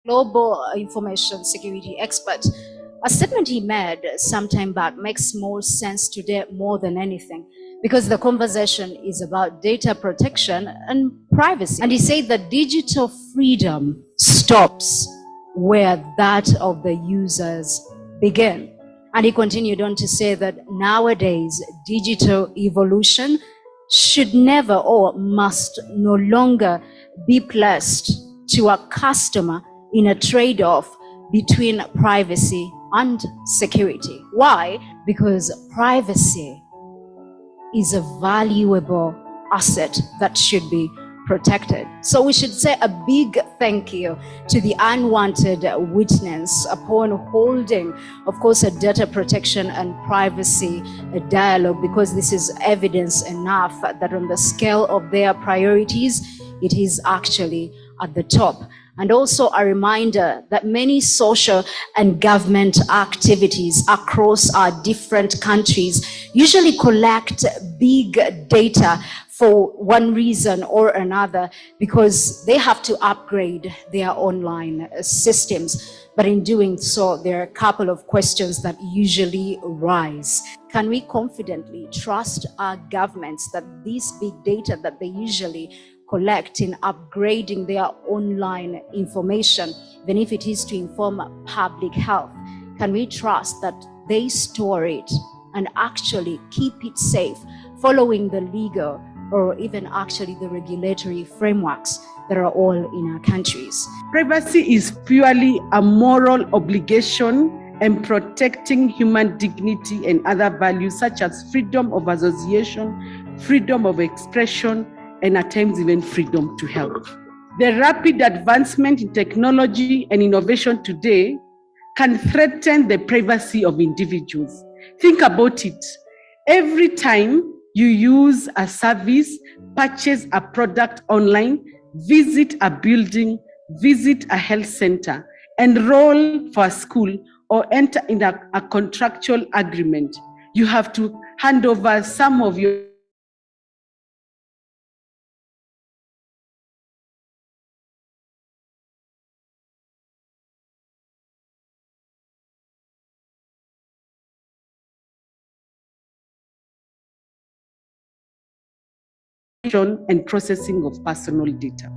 global information security expert. A statement he made some time back makes more sense today more than anything, because the conversation is about data protection and privacy. And he said that digital freedom stops where that of the users begin. And he continued on to say that nowadays digital evolution should never or must no longer be placed to a customer in a trade-off between privacy and security. Why? Because privacy is a valuable asset that should be protected. So we should say a big thank you to the unwanted witness upon holding, of course, a data protection and privacy dialogue, because this is evidence enough that on the scale of their priorities, it is actually at the top. And also a reminder that many social and government activities across our different countries usually collect big data for one reason or another, because they have to upgrade their online systems. But in doing so, there are a couple of questions that usually rise. Can we confidently trust our governments that this big data that they usually collect in upgrading their online information, even if it is to inform public health, can we trust that they store it and actually keep it safe, following the legal or even actually the regulatory frameworks that are all in our countries? Privacy is purely a moral obligation, and protecting human dignity and other values such as freedom of association, freedom of expression, and at times even freedom to health. The rapid advancement in technology and innovation today can threaten the privacy of individuals. Think about it. Every time you use a service, purchase a product online, visit a building, visit a health center, enroll for a school, or enter in a contractual agreement, you have to hand over some of your and processing of personal data.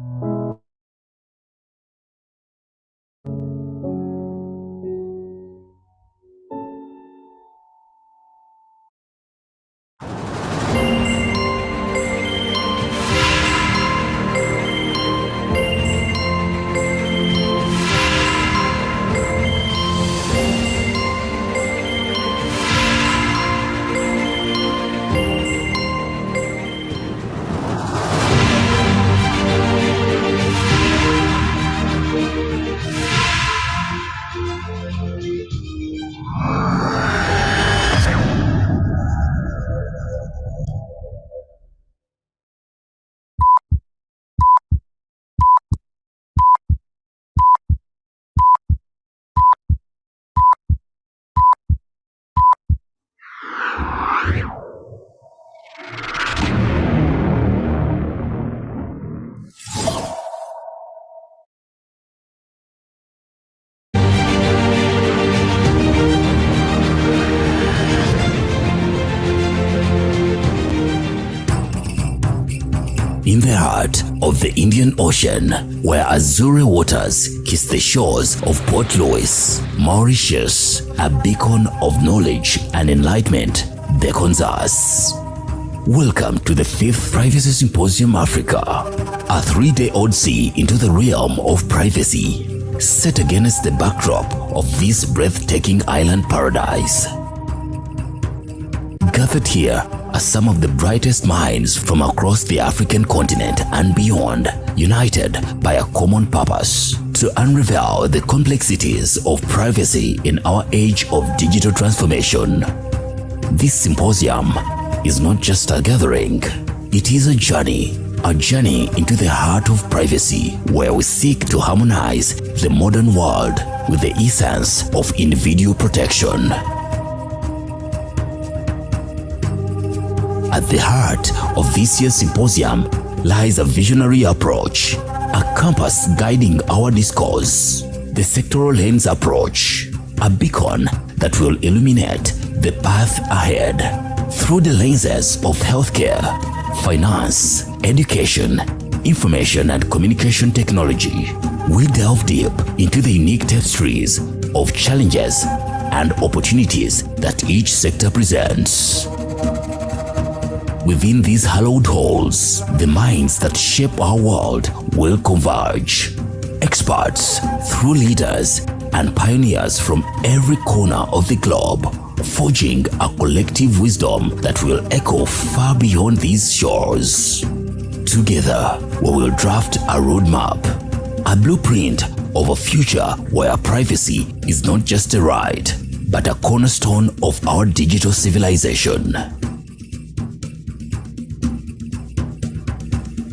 In the heart of the Indian Ocean, where azure waters kiss the shores of Port Louis, Mauritius, a beacon of knowledge and enlightenment beckons us. Welcome to the 5th Privacy Symposium Africa, a 3-day odyssey into the realm of privacy, set against the backdrop of this breathtaking island paradise. Gathered here are some of the brightest minds from across the African continent and beyond, united by a common purpose to unravel the complexities of privacy in our age of digital transformation. This symposium is not just a gathering, it is a journey into the heart of privacy, where we seek to harmonize the modern world with the essence of individual protection. At the heart of this year's symposium lies a visionary approach, a compass guiding our discourse. the sectoral lens approach, a beacon that will illuminate the path ahead through the lenses of healthcare, finance, education, information and communication technology. We delve deep into the unique tapestries of challenges and opportunities that each sector presents. Within these hallowed halls, the minds that shape our world will converge. Experts, through leaders, and pioneers from every corner of the globe, forging a collective wisdom that will echo far beyond these shores. Together, we will draft a roadmap, a blueprint of a future where privacy is not just a right, but a cornerstone of our digital civilization.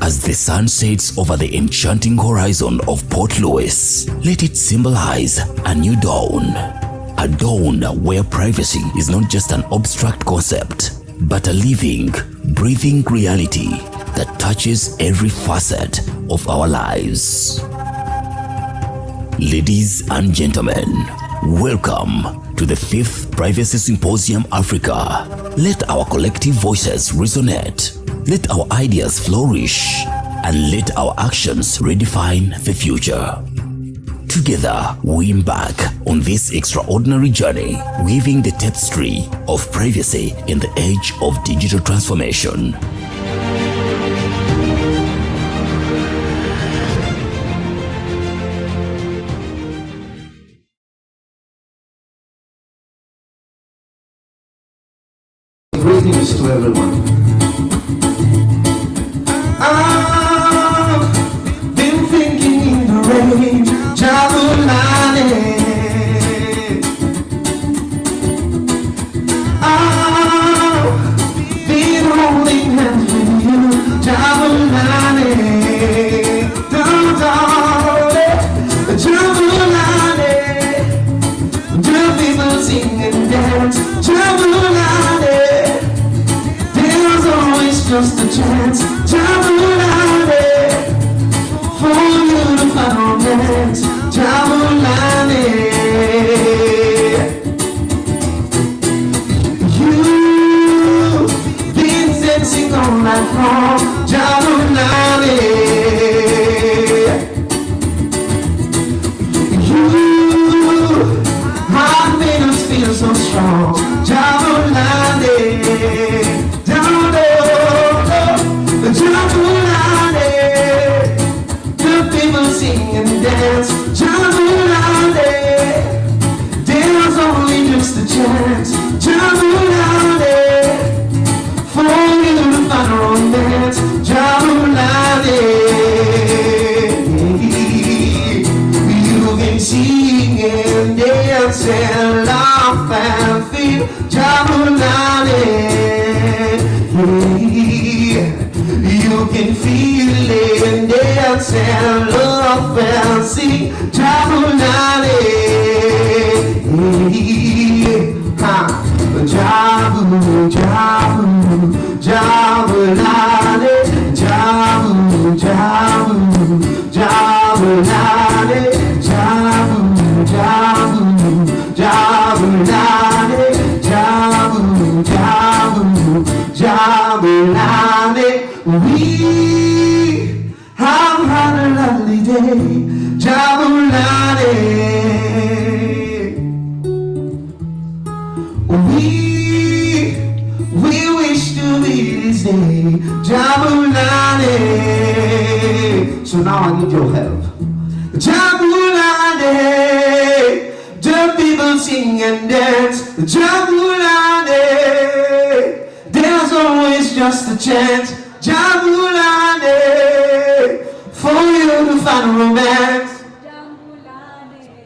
As the sun sets over the enchanting horizon of Port Louis, let it symbolize a new dawn. A dawn where privacy is not just an abstract concept, but a living, breathing reality that touches every facet of our lives. Ladies and gentlemen, welcome to the 5th Privacy Symposium Africa. Let our collective voices resonate. Let our ideas flourish, and let our actions redefine the future. Together, we embark on this extraordinary journey, weaving the tapestry of privacy in the age of digital transformation. Greetings to everyone. I've been thinking in the rain, Jabulani. I've been holding hands with you, Jabulani. Jabulani. Do people sing and dance, Jabulani. There's always just a chance, Jabulani, for you to find romance, Jabulani. You've been dancing all night long, Jabulani. You have made us feel so strong, Jabulani. The people sing and dance, Jabulani. There's only just a chance, Jabulani, for you to find romance, Jabulani. You can sing and dance and laugh and feel, Jabulani. You can feel it and dance and love and sing, Jabulani. Jabu, Jabu, Jabulani, Jabu, Jabu, Jabulani, Jabu, Jabu, Jabulani, Jabu, Jabu, Jabulani. We have had a lovely day, Jabulani. We wish to be this day, Jabulani. So now I need your help, Jabulani. The people sing and dance, Jabulani. There's always just a chance, Jabulani, for you to find romance.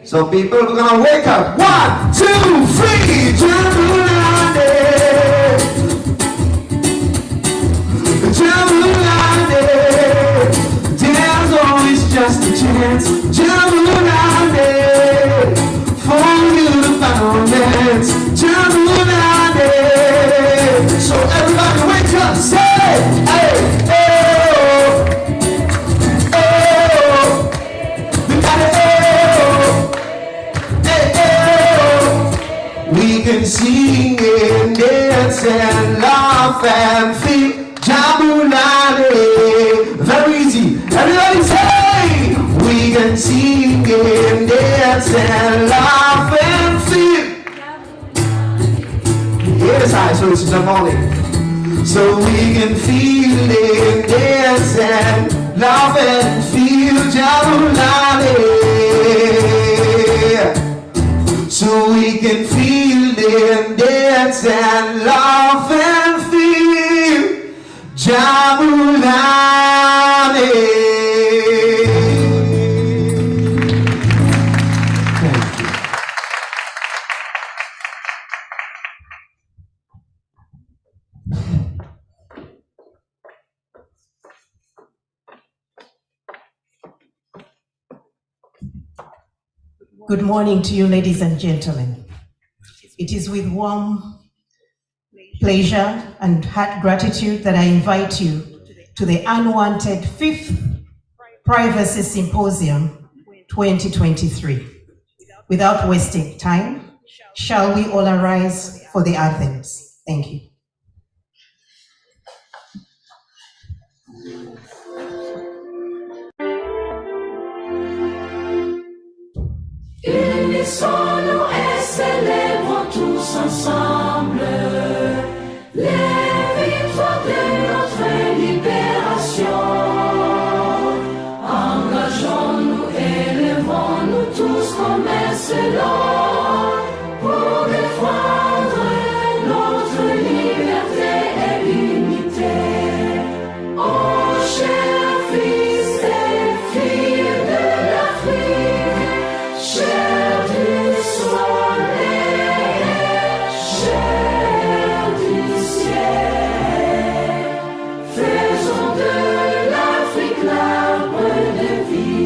So people are gonna wake up. 1, 2, 3, Jabulani. Jabulani. There's always just a chance, Jabulani, for you to find romance, Jabulani. So everybody wake up, say, hey, oh, oh, we got it, oh. can sing and dance and laugh and feel Jabulani. Very easy. Everybody say, we can sing and dance and laugh and feel. Yes, I so it's in the morning. So we can feel and dance and laugh and feel Jabulani. So we can feel and dance and laugh and feel Jabulani. Good morning to you, ladies and gentlemen. It is with warm pleasure and heart gratitude that I invite you to the unwanted 5th Privacy Symposium 2023. Without wasting time, shall we all arise for the anthems? Thank you. Unissons-nous et célébrons tous ensemble les victoires de notre libération. Engageons-nous et levons-nous tous comme un seul homme pour défendre notre liberté et l'unité. Oh, chers fils et filles de l'Afrique, chers du soleil, chers du ciel, faisons de l'Afrique l'arbre de vie.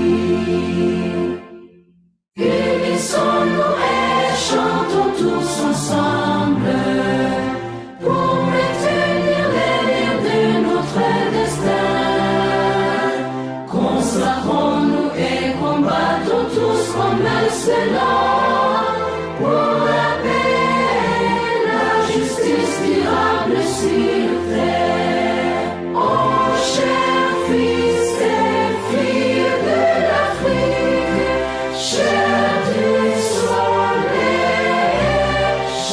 Unissons-nous et chantons tous ensemble pour maintenir les liens de notre destin. Consacrons-nous et combattons tous comme un seul homme pour la paix et la justice durable sur terre. Oh, chers fils et filles de l'Afrique, chers du soleil,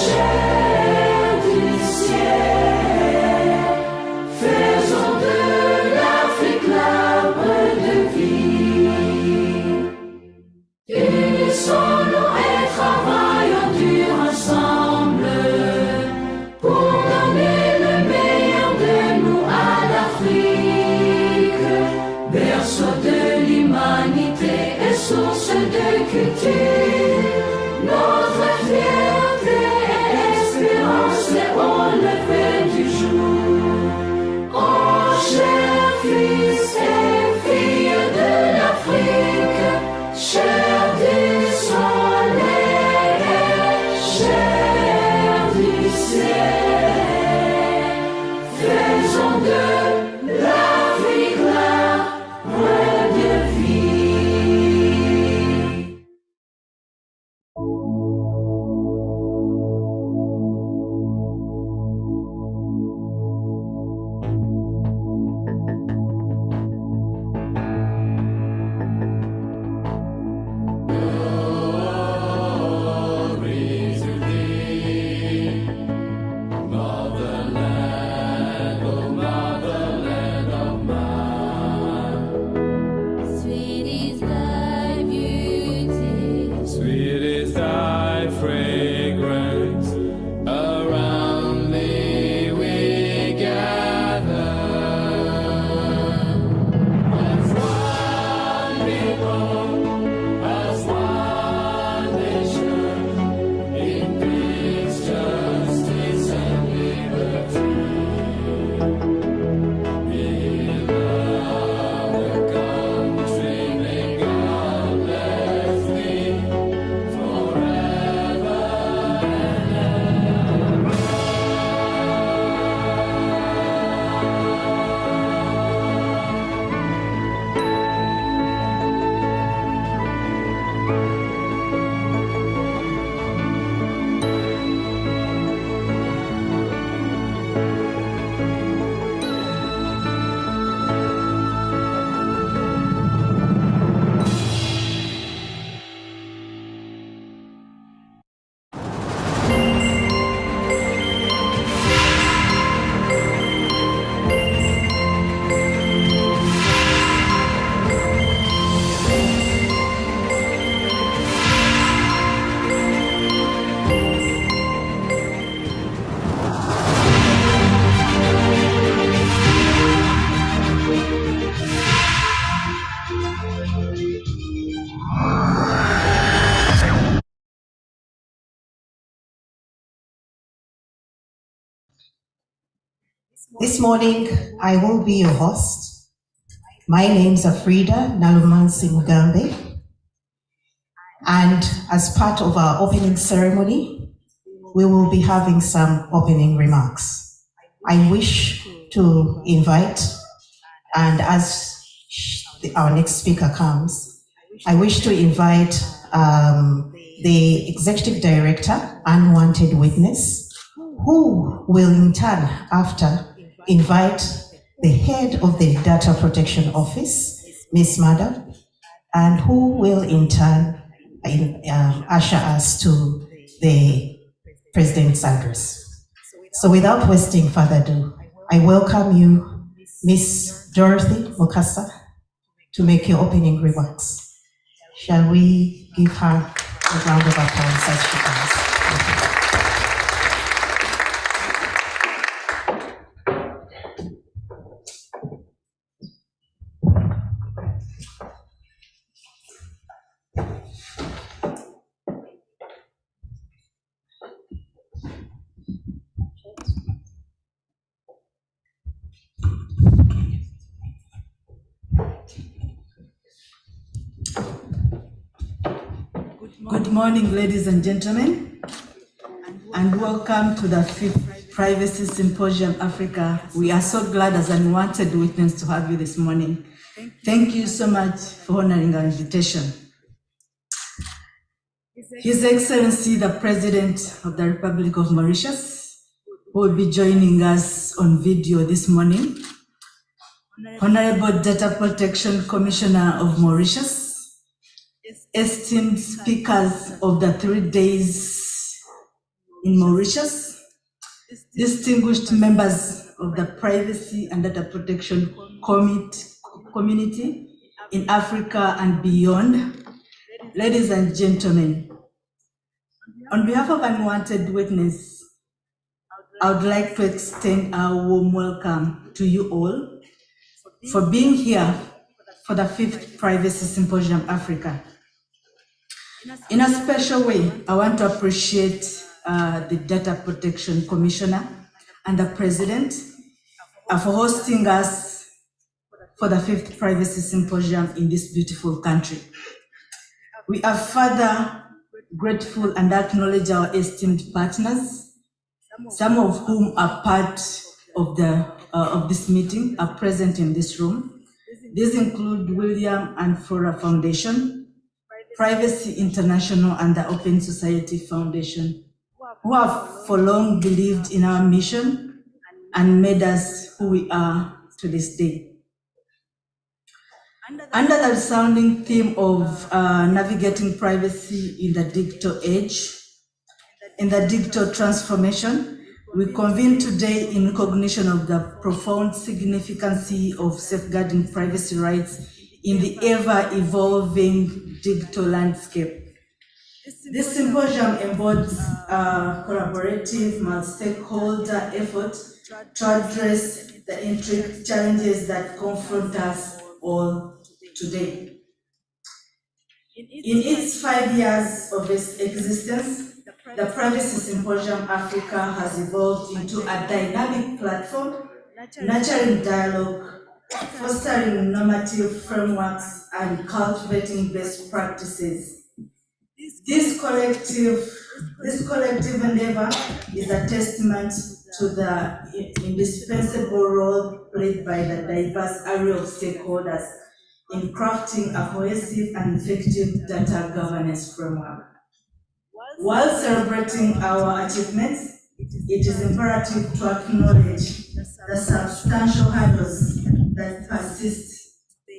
chers du ciel, faisons de l'Afrique l'arbre de vie. Unissons-nous This morning, I will be your host. My name's Afrida Nalumansi Mugambe, and as part of our opening ceremony, we will be having some opening remarks. I wish to invite, and as our next speaker comes, I wish to invite the Executive Director, Unwanted Witness, who will in turn after invite the head of the Data Protection Office, Ms. Mada, and who will in turn usher us to the President's address. So without wasting further ado, I welcome you, Ms. Dorothy Mukasa, to make your opening remarks. Shall we give her a round of applause as she comes? Good morning, ladies and gentlemen, and welcome to the 5th Privacy Symposium Africa. We are so glad as Unwanted Witness to have you this morning. Thank you so much for honoring our invitation. His Excellency, the President of the Republic of Mauritius, who will be joining us on video this morning, Honorable Data Protection Commissioner of Mauritius, esteemed speakers of the 3 days in Mauritius, distinguished members of the Privacy and Data Protection Community in Africa and beyond, ladies and gentlemen, on behalf of Unwanted Witness, I would like to extend our warm welcome to you all for being here for the 5th Privacy Symposium Africa. In a special way, I want to appreciate the Data Protection Commissioner and the President for hosting us for the 5th Privacy Symposium in this beautiful country. We are further grateful and acknowledge our esteemed partners, some of whom are part of this meeting, are present in this room. These include William and Flora Foundation, Privacy International, and the Open Society Foundation, who have for long believed in our mission and made us who we are to this day. Under the resounding theme of navigating privacy in the digital age, in the digital transformation, we convene today in recognition of the profound significance of safeguarding privacy rights in the ever-evolving digital landscape. This symposium embodies a collaborative, multi-stakeholder effort to address the intricate challenges that confront us all today. In its 5 years of its existence, the Privacy Symposium Africa has evolved into a dynamic platform, nurturing dialogue, fostering normative frameworks, and cultivating best practices. This collective endeavor is a testament to the indispensable role played by the diverse array of stakeholders in crafting a cohesive and effective data governance framework. While celebrating our achievements, it is imperative to acknowledge the substantial hurdles that persist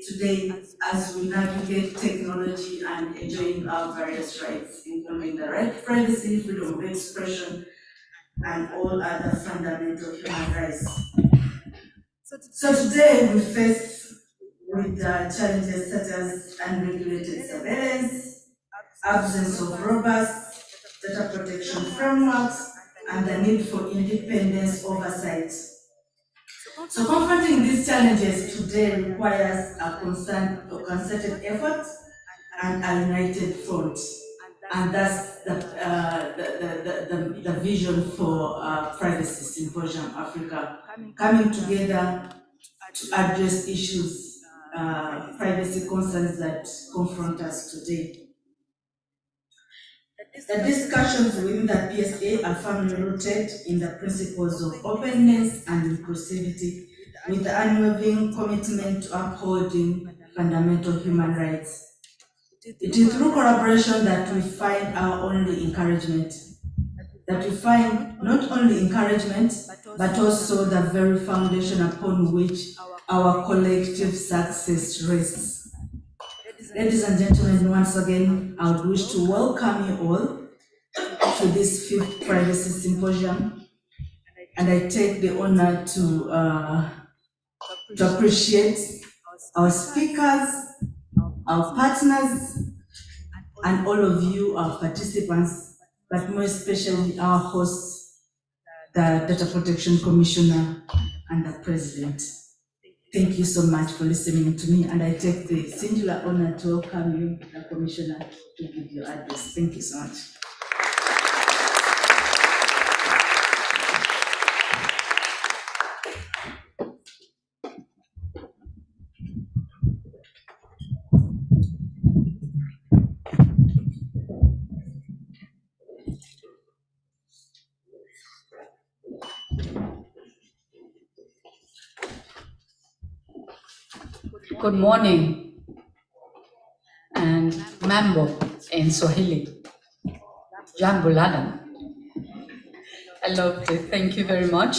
today as we navigate technology and enjoying our various rights, including the right to privacy, freedom of expression, and all other fundamental human rights. So today we face with challenges such as unregulated surveillance, absence of robust data protection frameworks, and the need for independent oversight. So confronting these challenges today requires a concerted effort and a united front. and that's the vision for Privacy Symposium Africa, coming together to address issues, privacy concerns that confront us today. The discussions within the PSA are firmly rooted in the principles of openness and inclusivity, with the unwavering commitment to upholding fundamental human rights. It is through collaboration that we find our only encouragement, that we find not only encouragement, but also the very foundation upon which our collective success rests. Ladies and gentlemen, once again, I would wish to welcome you all to this 5th Privacy Symposium, and I take the honor to appreciate our speakers, our partners, and all of you, our participants, but more especially our hosts, the Data Protection Commissioner and the President. Thank you so much for listening to me, and I take the singular honor to welcome you, the Commissioner, to give your address. Thank you so much. Good morning, and mambo in Swahili. Jambo lada. I love it. Thank you very much.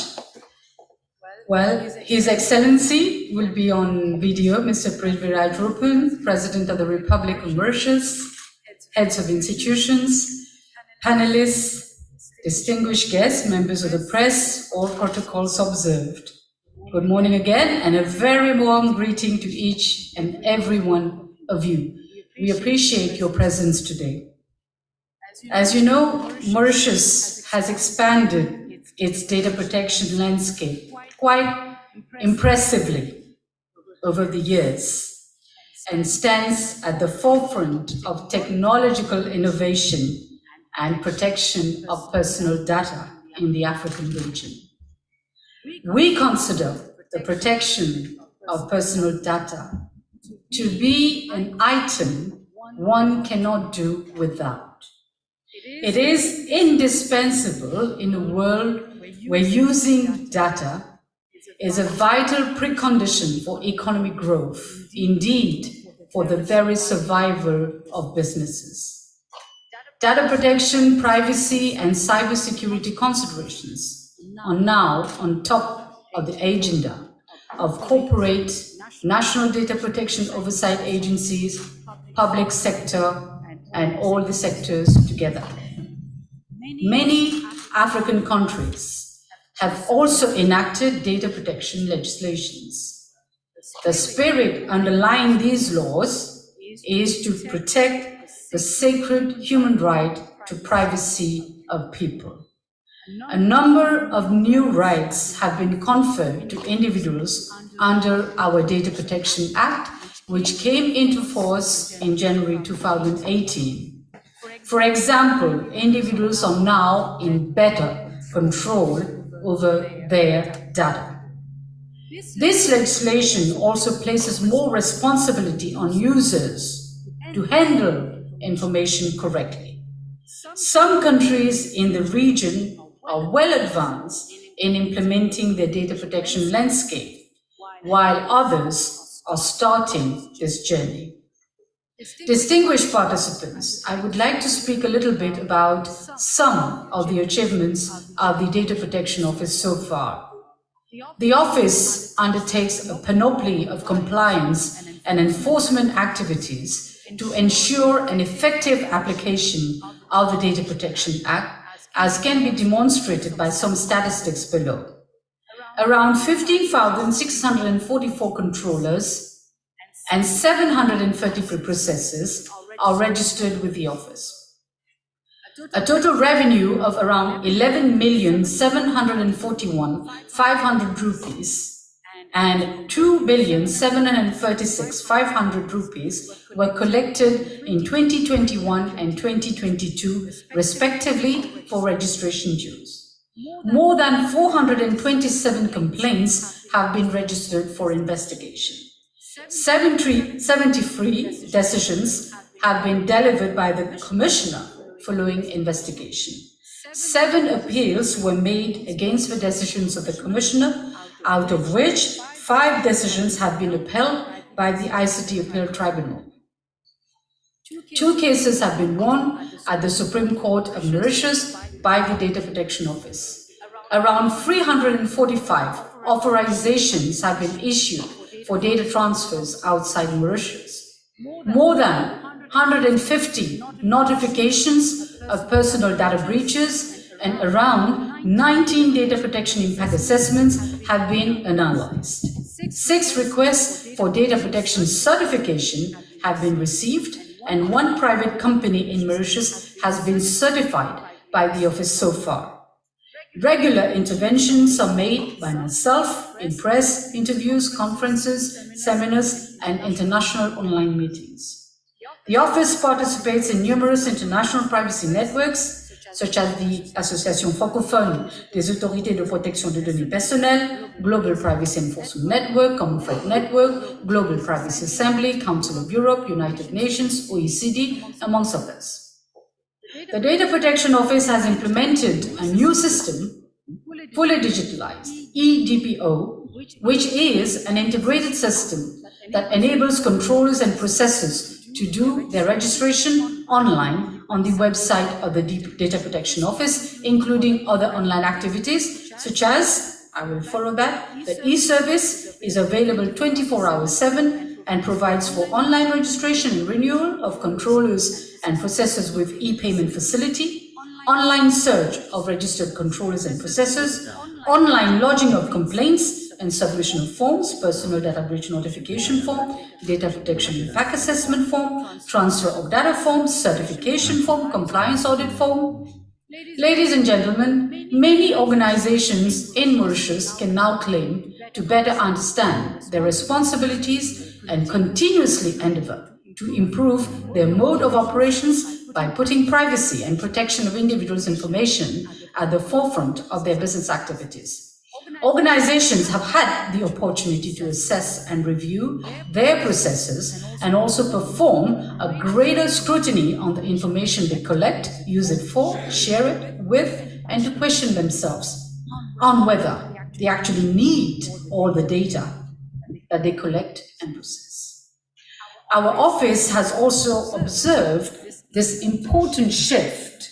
Well, His Excellency will be on video, Mr. Prithviraj Rupun, President of the Republic of Mauritius, heads of institutions, panelists, distinguished guests, members of the press, all protocols observed. Good morning again, and a very warm greeting to each and every one of you. We appreciate your presence today. As you know, Mauritius has expanded its data protection landscape quite impressively over the years and stands at the forefront of technological innovation and protection of personal data in the African region. We consider the protection of personal data to be an item one cannot do without. It is indispensable in a world where using data is a vital precondition for economic growth, indeed, for the very survival of businesses. Data protection, privacy, and cybersecurity considerations are now on top of the agenda of corporate, national data protection oversight agencies, public sector, and all the sectors together. Many African countries have also enacted data protection legislations. The spirit underlying these laws is to protect the sacred human right to privacy of people. A number of new rights have been conferred to individuals under our Data Protection Act, which came into force in January 2018. For example, individuals are now in better control over their data. This legislation also places more responsibility on users to handle information correctly. Some countries in the region are well advanced in implementing their data protection landscape, while others are starting this journey. Distinguished participants, I would like to speak a little bit about some of the achievements of the Data Protection Office so far. The Office undertakes a panoply of compliance and enforcement activities to ensure an effective application of the Data Protection Act, as can be demonstrated by some statistics below. Around 15,644 controllers and 733 processes are registered with the office. A total revenue of around 11,741,500 rupees and 2,736,500 rupees were collected in 2021 and 2022 respectively for registration dues. More than 427 complaints have been registered for investigation. 73 decisions have been delivered by the Commissioner following investigation. 7 appeals were made against the decisions of the Commissioner, out of which 5 decisions have been upheld by the ICT Appeal Tribunal. 2 cases have been won at the Supreme Court of Mauritius by the Data Protection Office. Around 345 authorizations have been issued for data transfers outside Mauritius. More than 150 notifications of personal data breaches and around 19 data protection impact assessments have been analyzed. 6 requests for data protection certification have been received, and 1 private company in Mauritius has been certified by the office so far. Regular interventions are made by myself in press, interviews, conferences, seminars, and international online meetings. The office participates in numerous international privacy networks, such as the Association francophone des autorités de protection des données personnelles, Global Privacy Enforcement Network, Commonwealth Network, Global Privacy Assembly, Council of Europe, United Nations, OECD, amongst others. The Data Protection Office has implemented a new system, fully digitalized, eDPO, which is an integrated system that enables controllers and processors to do their registration online on the website of the Data Protection Office, including other online activities, such as, I will follow that, the e-service is available 24 hours 7 and provides for online registration and renewal of controllers and processors with e-payment facility, online search of registered controllers and processors, online lodging of complaints and submission of forms, personal data breach notification form, data protection impact assessment form, transfer of data form, certification form, compliance audit form. Ladies and gentlemen, many organizations in Mauritius can now claim to better understand their responsibilities and continuously endeavor to improve their mode of operations by putting privacy and protection of individuals' information at the forefront of their business activities. Organizations have had the opportunity to assess and review their processes and also perform a greater scrutiny on the information they collect, use it for, share it with, and to question themselves on whether they actually need all the data that they collect and process. Our office has also observed this important shift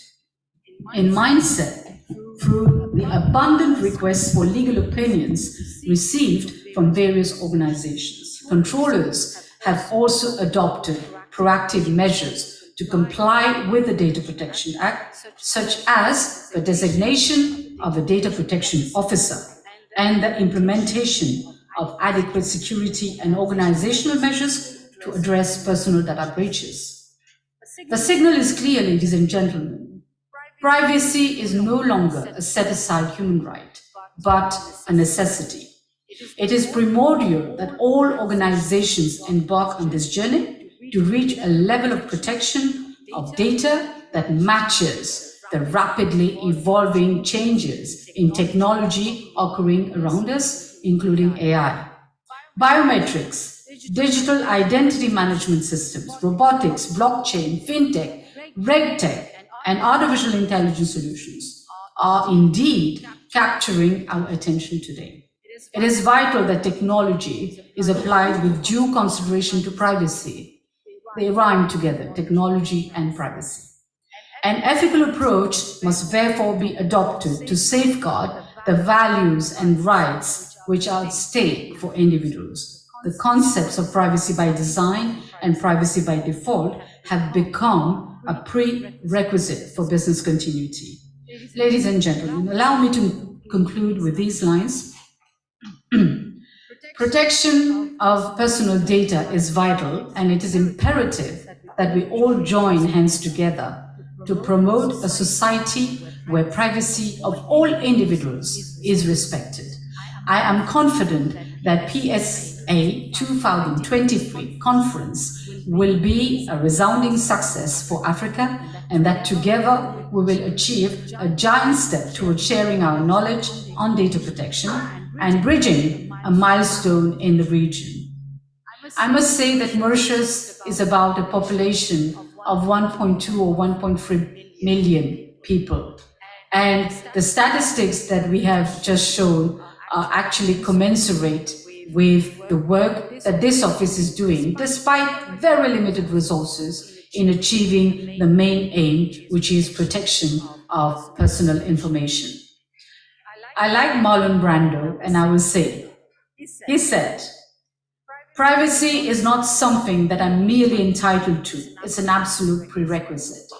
in mindset through the abundant requests for legal opinions received from various organizations. Controllers have also adopted proactive measures to comply with the Data Protection Act, such as the designation of a data protection officer and the implementation of adequate security and organizational measures to address personal data breaches. The signal is clear, ladies and gentlemen. Privacy is no longer a set-aside human right, but a necessity. It is primordial that all organizations embark on this journey to reach a level of protection of data that matches the rapidly evolving changes in technology occurring around us, including AI. Biometrics, digital identity management systems, robotics, blockchain, fintech, regtech, and artificial intelligence solutions are indeed capturing our attention today. It is vital that technology is applied with due consideration to privacy. They rhyme together, technology and privacy. An ethical approach must therefore be adopted to safeguard the values and rights which are at stake for individuals. The concepts of privacy by design and privacy by default have become a prerequisite for business continuity. Ladies and gentlemen, allow me to conclude with these lines. Protection of personal data is vital, and it is imperative that we all join hands together to promote a society where privacy of all individuals is respected. I am confident that PSA 2023 conference will be a resounding success for Africa, and that together we will achieve a giant step towards sharing our knowledge on data protection and bridging a milestone in the region. I must say that Mauritius is about a population of 1.2 or 1.3 million people. And the statistics that we have just shown are actually commensurate with the work that this office is doing, despite very limited resources in achieving the main aim, which is protection of personal information. I like Marlon Brando, and I will say, he said, "Privacy is not something that I'm merely entitled to. It's an absolute prerequisite."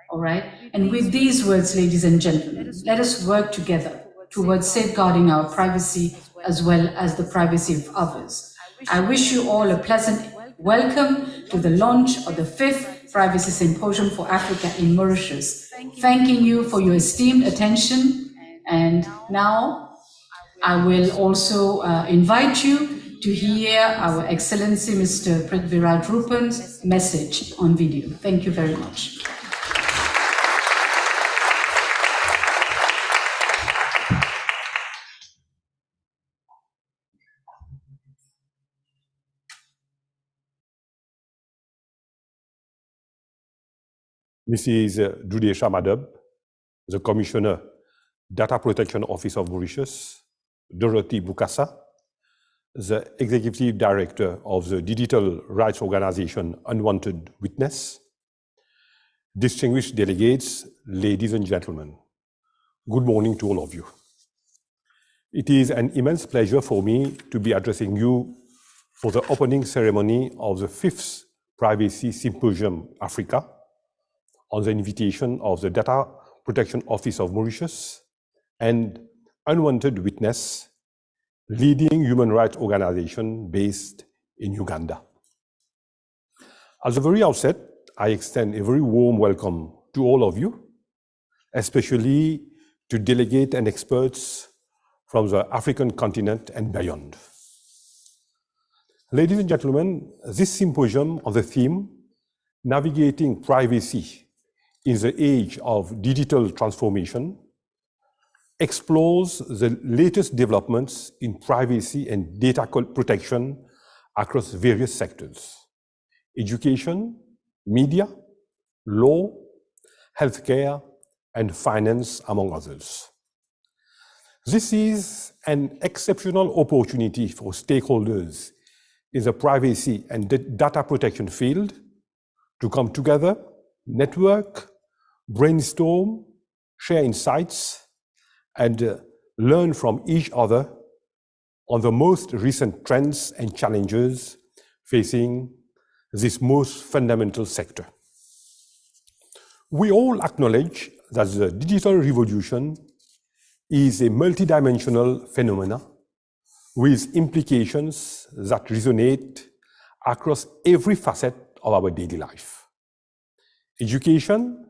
All right? And with these words, ladies and gentlemen, let us work together towards safeguarding our privacy as well as the privacy of others. I wish you all a pleasant welcome to the launch of the 5th Privacy Symposium for Africa in Mauritius. Thanking you for your esteemed attention. And now I will also invite you to hear Our Excellency Mr. Prithviraj Rupan's message on video. Thank you very much. Mrs. Judesha Madab, the Commissioner, Data Protection Office of Mauritius, Dorothy Bukasa, the Executive Director of the digital rights organization Unwanted Witness, distinguished delegates, ladies and gentlemen, good morning to all of you. It is an immense pleasure for me to be addressing you for the opening ceremony of the 5th Privacy Symposium Africa, on the invitation of the Data Protection Office of Mauritius and Unwanted Witness, leading human rights organization based in Uganda. At the very outset, I extend a very warm welcome to all of you, especially to delegates and experts from the African continent and beyond. Ladies and gentlemen, this symposium on the theme, Navigating Privacy in the Age of Digital Transformation, explores the latest developments in privacy and data protection across various sectors: education, media, law, healthcare, and finance, among others. This is an exceptional opportunity for stakeholders in the privacy and data protection field to come together, network, brainstorm, share insights, and learn from each other on the most recent trends and challenges facing this most fundamental sector. We all acknowledge that the digital revolution is a multidimensional phenomenon with implications that resonate across every facet of our daily life. Education,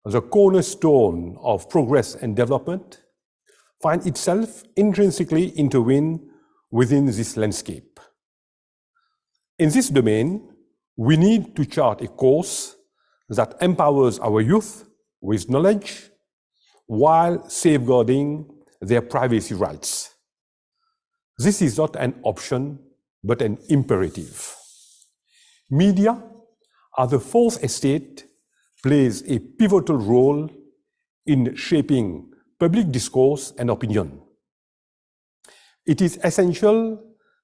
the cornerstone of progress and development, finds itself intrinsically intertwined within this landscape. In this domain, we need to chart a course that empowers our youth with knowledge while safeguarding their privacy rights. This is not an option, but an imperative. Media, as the fourth estate, plays a pivotal role in shaping public discourse and opinion. It is essential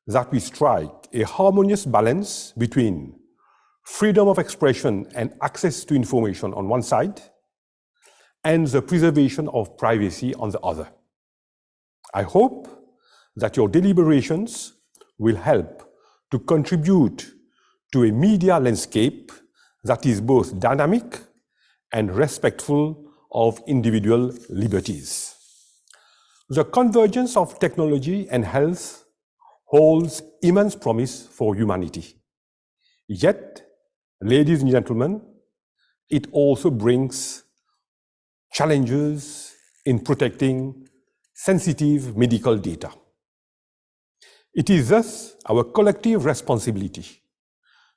that we strike a harmonious balance between freedom of expression and access to information on one side, and the preservation of privacy on the other. I hope that your deliberations will help to contribute to a media landscape that is both dynamic and respectful of individual liberties. The convergence of technology and health holds immense promise for humanity. Yet, ladies and gentlemen, it also brings challenges in protecting sensitive medical data. It is thus our collective responsibility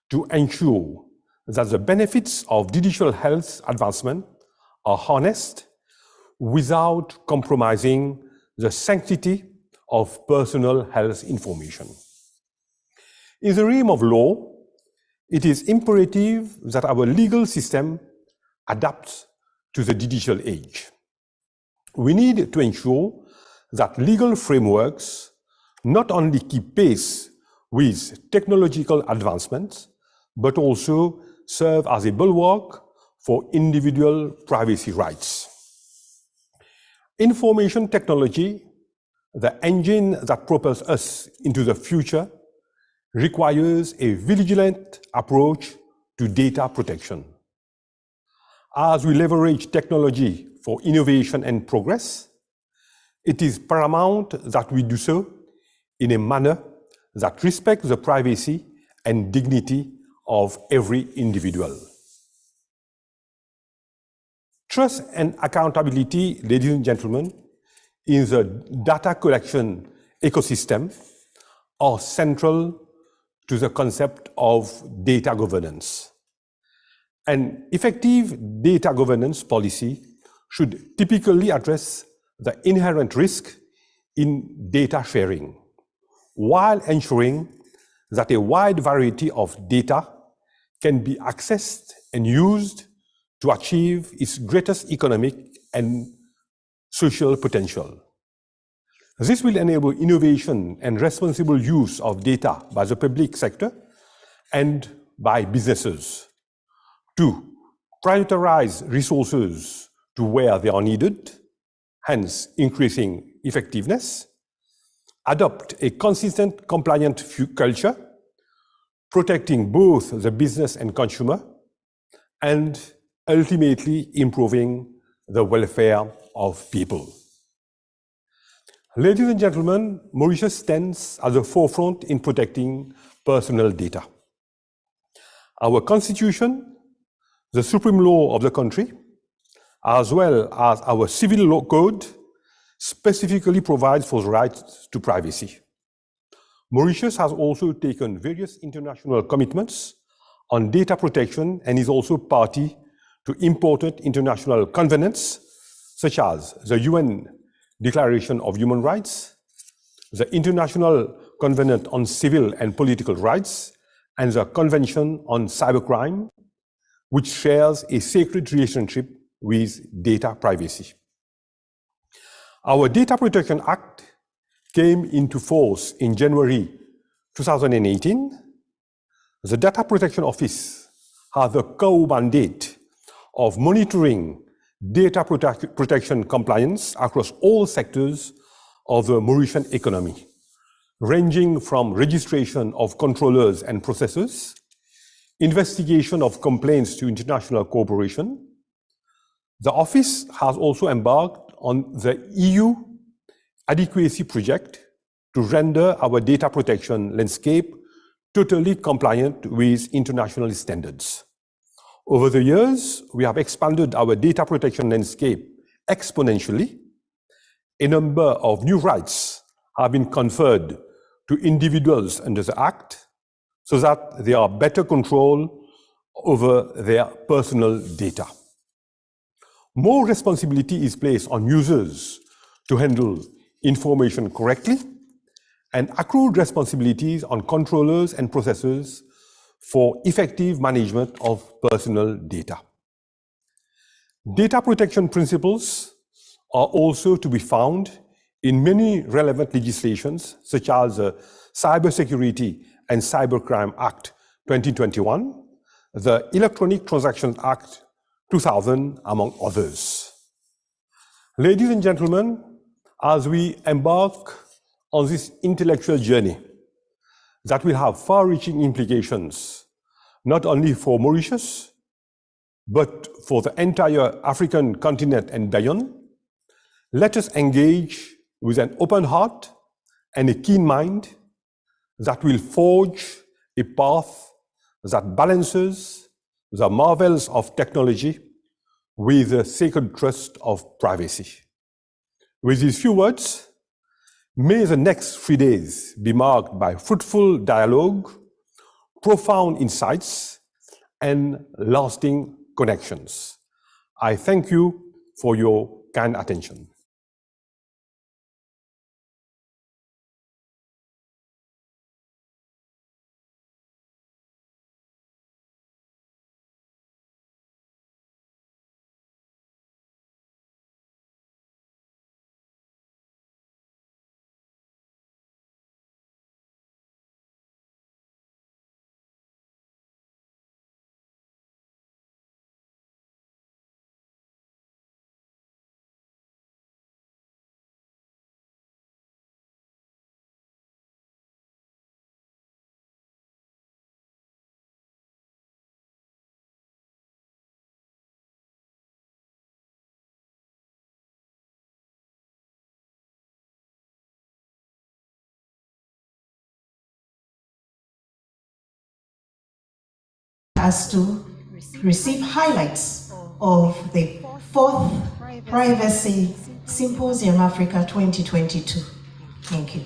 to ensure that the benefits of digital health advancement are harnessed without compromising the sanctity of personal health information. In the realm of law, it is imperative that our legal system adapts to the digital age. We need to ensure that legal frameworks not only keep pace with technological advancements, but also serve as a bulwark for individual privacy rights. Information technology, the engine that propels us into the future, requires a vigilant approach to data protection. As we leverage technology for innovation and progress, it is paramount that we do so in a manner that respects the privacy and dignity of every individual. Trust and accountability, ladies and gentlemen, in the data collection ecosystem are central to the concept of data governance. An effective data governance policy should typically address the inherent risk in data sharing, while ensuring that a wide variety of data can be accessed and used to achieve its greatest economic and social potential. This will enable innovation and responsible use of data by the public sector and by businesses to prioritize resources to where they are needed, hence increasing effectiveness, adopt a consistent, compliant culture, protecting both the business and consumer, and ultimately improving the welfare of people. Ladies and gentlemen, Mauritius stands at the forefront in protecting personal data. Our constitution, the supreme law of the country, as well as our civil law code, specifically provides for the right to privacy. Mauritius has also taken various international commitments on data protection and is also party to important international covenants, such as the UN Declaration of Human Rights, the International Covenant on Civil and Political Rights, and the Convention on Cybercrime, which shares a sacred relationship with data privacy. Our Data Protection Act came into force in January 2018. The Data Protection Office has the core mandate of monitoring data protection compliance across all sectors of the Mauritian economy, ranging from registration of controllers and processors, investigation of complaints to international cooperation. The office has also embarked on the EU adequacy project to render our data protection landscape totally compliant with international standards. Over the years, we have expanded our data protection landscape exponentially. A number of new rights have been conferred to individuals under the Act so that they are better control over their personal data. More responsibility is placed on users to handle information correctly, and accrued responsibilities on controllers and processors for effective management of personal data. Data protection principles are also to be found in many relevant legislations, such as the Cybersecurity and Cybercrime Act 2021, the Electronic Transactions Act 2000, among others. Ladies and gentlemen, as we embark on this intellectual journey that will have far-reaching implications, not only for Mauritius, but for the entire African continent and beyond, let us engage with an open heart and a keen mind that will forge a path that balances the marvels of technology with the sacred trust of privacy. With these few words, May the next 3 days be marked by fruitful dialogue, profound insights, and lasting connections. I thank you for your kind attention. Us to receive highlights of the 4th Privacy Symposium Africa 2022. Thank you.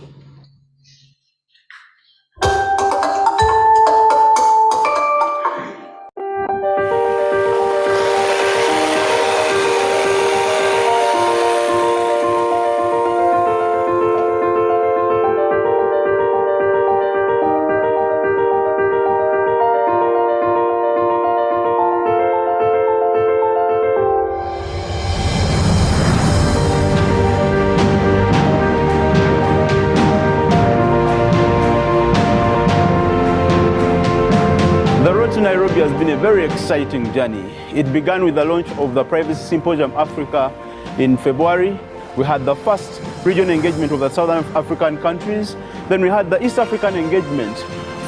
Nairobi has been a very exciting journey. It began with the launch of the Privacy Symposium Africa in February. We had the first regional engagement of the Southern African countries. Then we had the East African engagement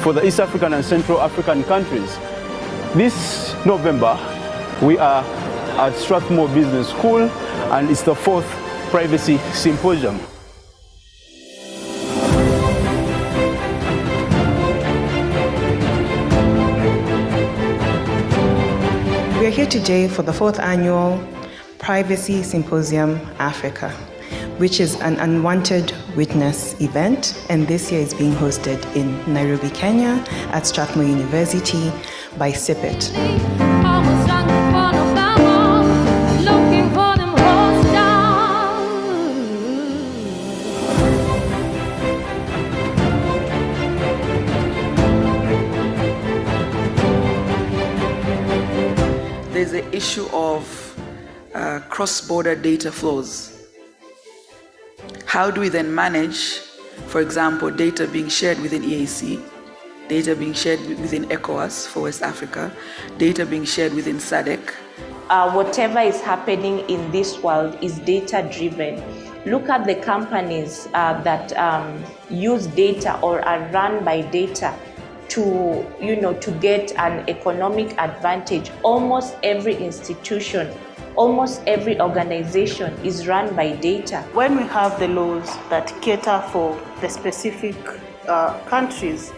for the East African and Central African countries. This November, we are at Strathmore Business School, and it's the 4th Privacy Symposium. We are here today for the 4th annual Privacy Symposium Africa, which is an unwanted witness event, and this year is being hosted in Nairobi, Kenya at Strathmore University by SIPIT. There's the issue of cross-border data flows. How do we then manage, for example, data being shared within EAC, data being shared within ECOWAS for West Africa, data being shared within SADC? Whatever is happening in this world is data-driven. Look at the companies that use data or are run by data to get an economic advantage. Almost every institution, almost every organization is run by data. When we have the laws that cater for the specific countries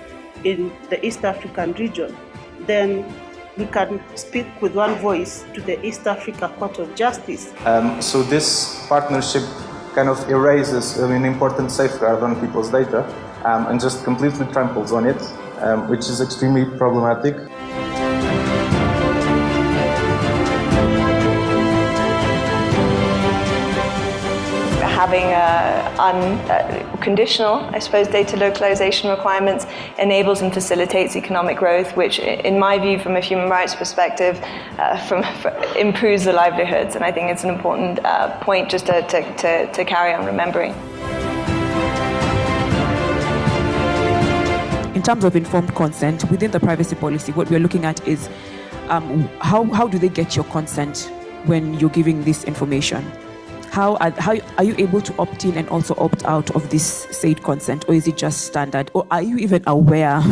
in the East African region, then we can speak with one voice to the East Africa Court of Justice. So this partnership kind of erases an important safeguard on people's data and just completely tramples on it, which is extremely problematic. Having unconditional, I suppose, data localization requirements enables and facilitates economic growth, which, in my view, from a human rights perspective, improves the livelihoods. And I think it's an important point just to carry on remembering. In terms of informed consent, within the privacy policy, what we're looking at is how do they get your consent when you're giving this information? How are you able to opt in and also opt out of this said consent, or is it just standard? Or are you even aware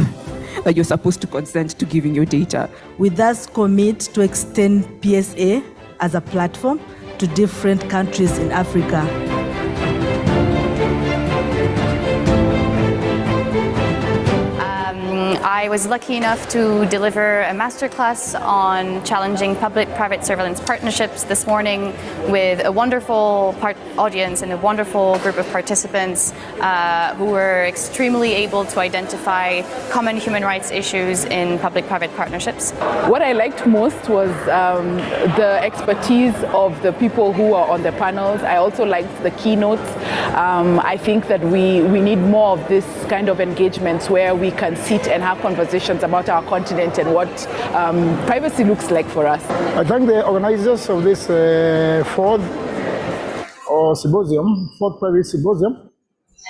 that you're supposed to consent to giving your data? We thus commit to extend PSA as a platform to different countries in Africa. I I was lucky enough to deliver a masterclass on challenging public-private surveillance partnerships this morning with a wonderful audience and a wonderful group of participants who were extremely able to identify common human rights issues in public-private partnerships. What I liked most was the expertise of the people who are on the panels. I also liked the keynotes. I think that we need more of this kind of engagements where we can sit and have conversations about our continent and what privacy looks like for us. I thank the organizers of this fourth Privacy Symposium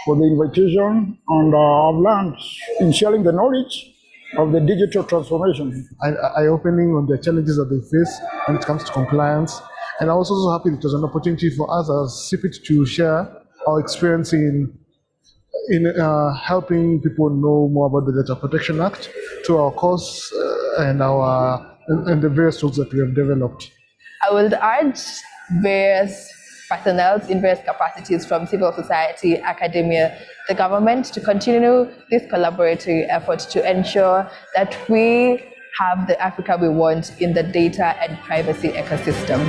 for the invitation, and I've learned in sharing the knowledge of the digital transformation. Eye-opening on the challenges that they face when it comes to compliance. And I'm also so happy it was an opportunity for us as CPIT to share our experience in helping people know more about the Data Protection Act to our course and the various tools that we have developed. I would urge various personnel in various capacities from civil society, academia, the government to continue this collaborative effort to ensure that we have the Africa we want in the data and privacy ecosystem.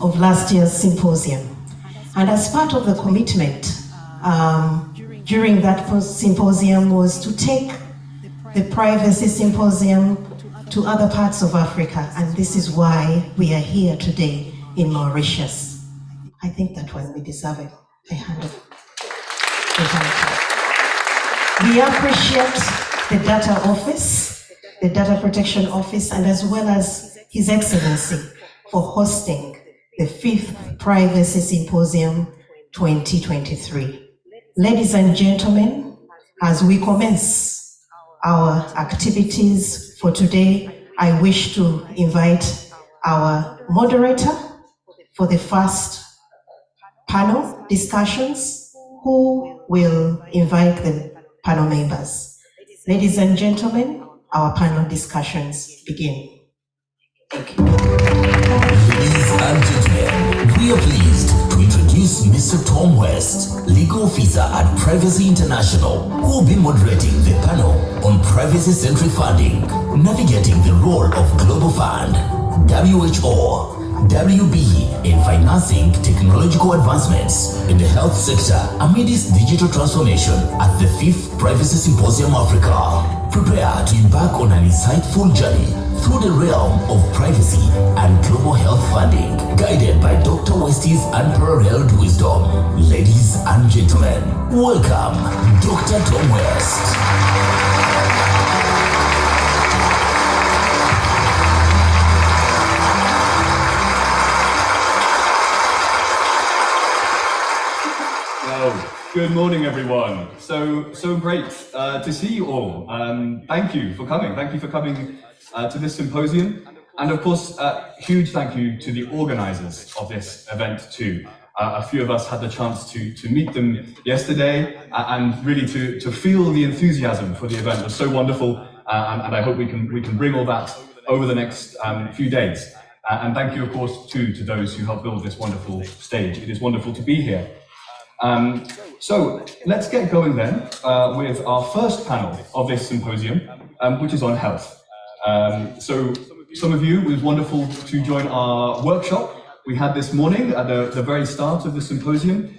Of last year's symposium. And as part of the commitment during that symposium was to take the Privacy Symposium to other parts of Africa, and this is why we are here today in Mauritius. I think that one we deserve a hand of We appreciate the Data Office, the Data Protection Office, and as well as His Excellency for hosting the 5th Privacy Symposium 2023. Ladies and gentlemen, as we commence our activities for today, I wish to invite our moderator for the first panel discussions, who will invite the panel members. Ladies and gentlemen, our panel discussions begin. Thank you. Ladies and gentlemen, we are pleased to introduce Mr. Tom West, Legal Officer at Privacy International, who will be moderating the panel on privacy-centric funding, navigating the role of Global Fund, WHO, WB in financing technological advancements in the health sector amidst digital transformation at the 5th Privacy Symposium Africa. Prepare to embark on an insightful journey through the realm of privacy and global health funding, guided by Dr. West's unparalleled wisdom. Ladies and gentlemen, welcome Dr. Tom West. Good morning, everyone. So great to see you all. Thank you for coming. Thank you for coming to this symposium. And of course, huge thank you to the organizers of this event too. A few of us had the chance to meet them yesterday and really to feel the enthusiasm for the event. It was so wonderful. And I hope we can bring all that over the next few days. And thank you, of course, too, to those who helped build this wonderful stage. It is wonderful to be here. So let's get going then with our first panel of this symposium, which is on health. So some of you, it was wonderful to join our workshop we had this morning at the very start of the symposium.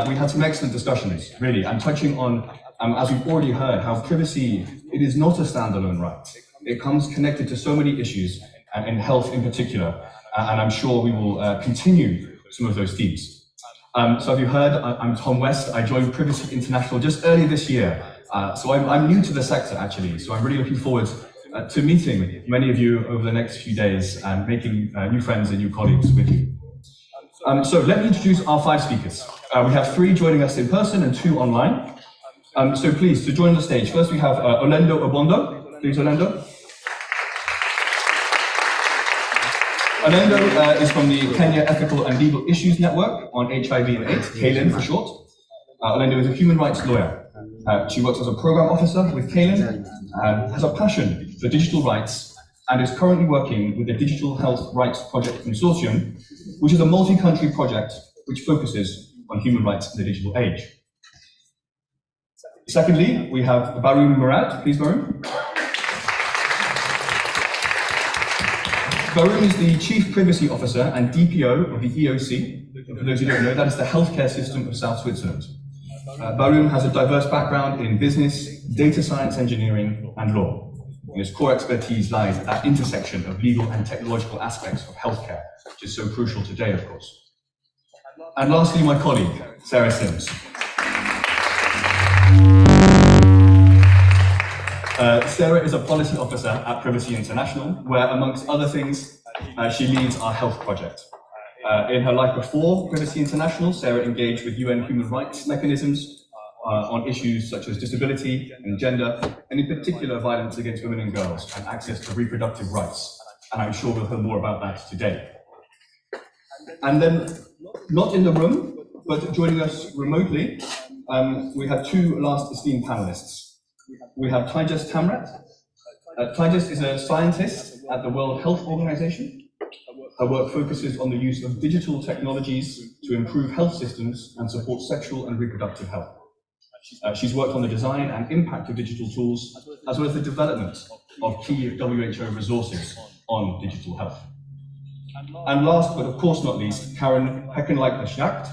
We had some excellent discussions, really, and touching on, as we've already heard, how privacy, it is not a standalone right. It comes connected to so many issues, and health in particular, and I'm sure we will continue some of those themes. So have you heard, I'm Tom West. I joined Privacy International just early this year. So I'm new to the sector, actually. So I'm really looking forward to meeting many of you over the next few days and making new friends and new colleagues with you. So let me introduce our 5 speakers. We have 3 joining us in person and 2 online. So please, to join the stage, first we have Olendo Obondo. Please, Olendo. Olendo is from the Kenya Ethical and Legal Issues Network on HIV and AIDS, KLIN for short. Olendo is a human rights lawyer. She works as a program officer with KLIN, has a passion for digital rights, and is currently working with the Digital Health Rights Project Consortium, which is a multi-country project which focuses on human rights in the digital age. Secondly, we have Barun Murad. Please, Barun. Barun is the Chief Privacy Officer and DPO of the EOC. For those who don't know, that is the healthcare system of South Switzerland. Barun has a diverse background in business, data science engineering, and law. And his core expertise lies at that intersection of legal and technological aspects of healthcare, which is so crucial today, of course. And lastly, my colleague, Sarah Sims. Sarah is a policy officer at Privacy International, where, amongst other things, she leads our health project. In her life before Privacy International, Sarah engaged with UN human rights mechanisms on issues such as disability and gender, and in particular violence against women and girls and access to reproductive rights. And I'm sure we'll hear more about that today. And then, not in the room, but joining us remotely, we have two last esteemed panelists. We have Taijas Tamrat. Taijas is a scientist at the World Health Organization. Her work focuses on the use of digital technologies to improve health systems and support sexual and reproductive health. She's worked on the design and impact of digital tools, as well as the development of key WHO resources on digital health. And last, but of course not least, Karen Heckenleitner-Schacht,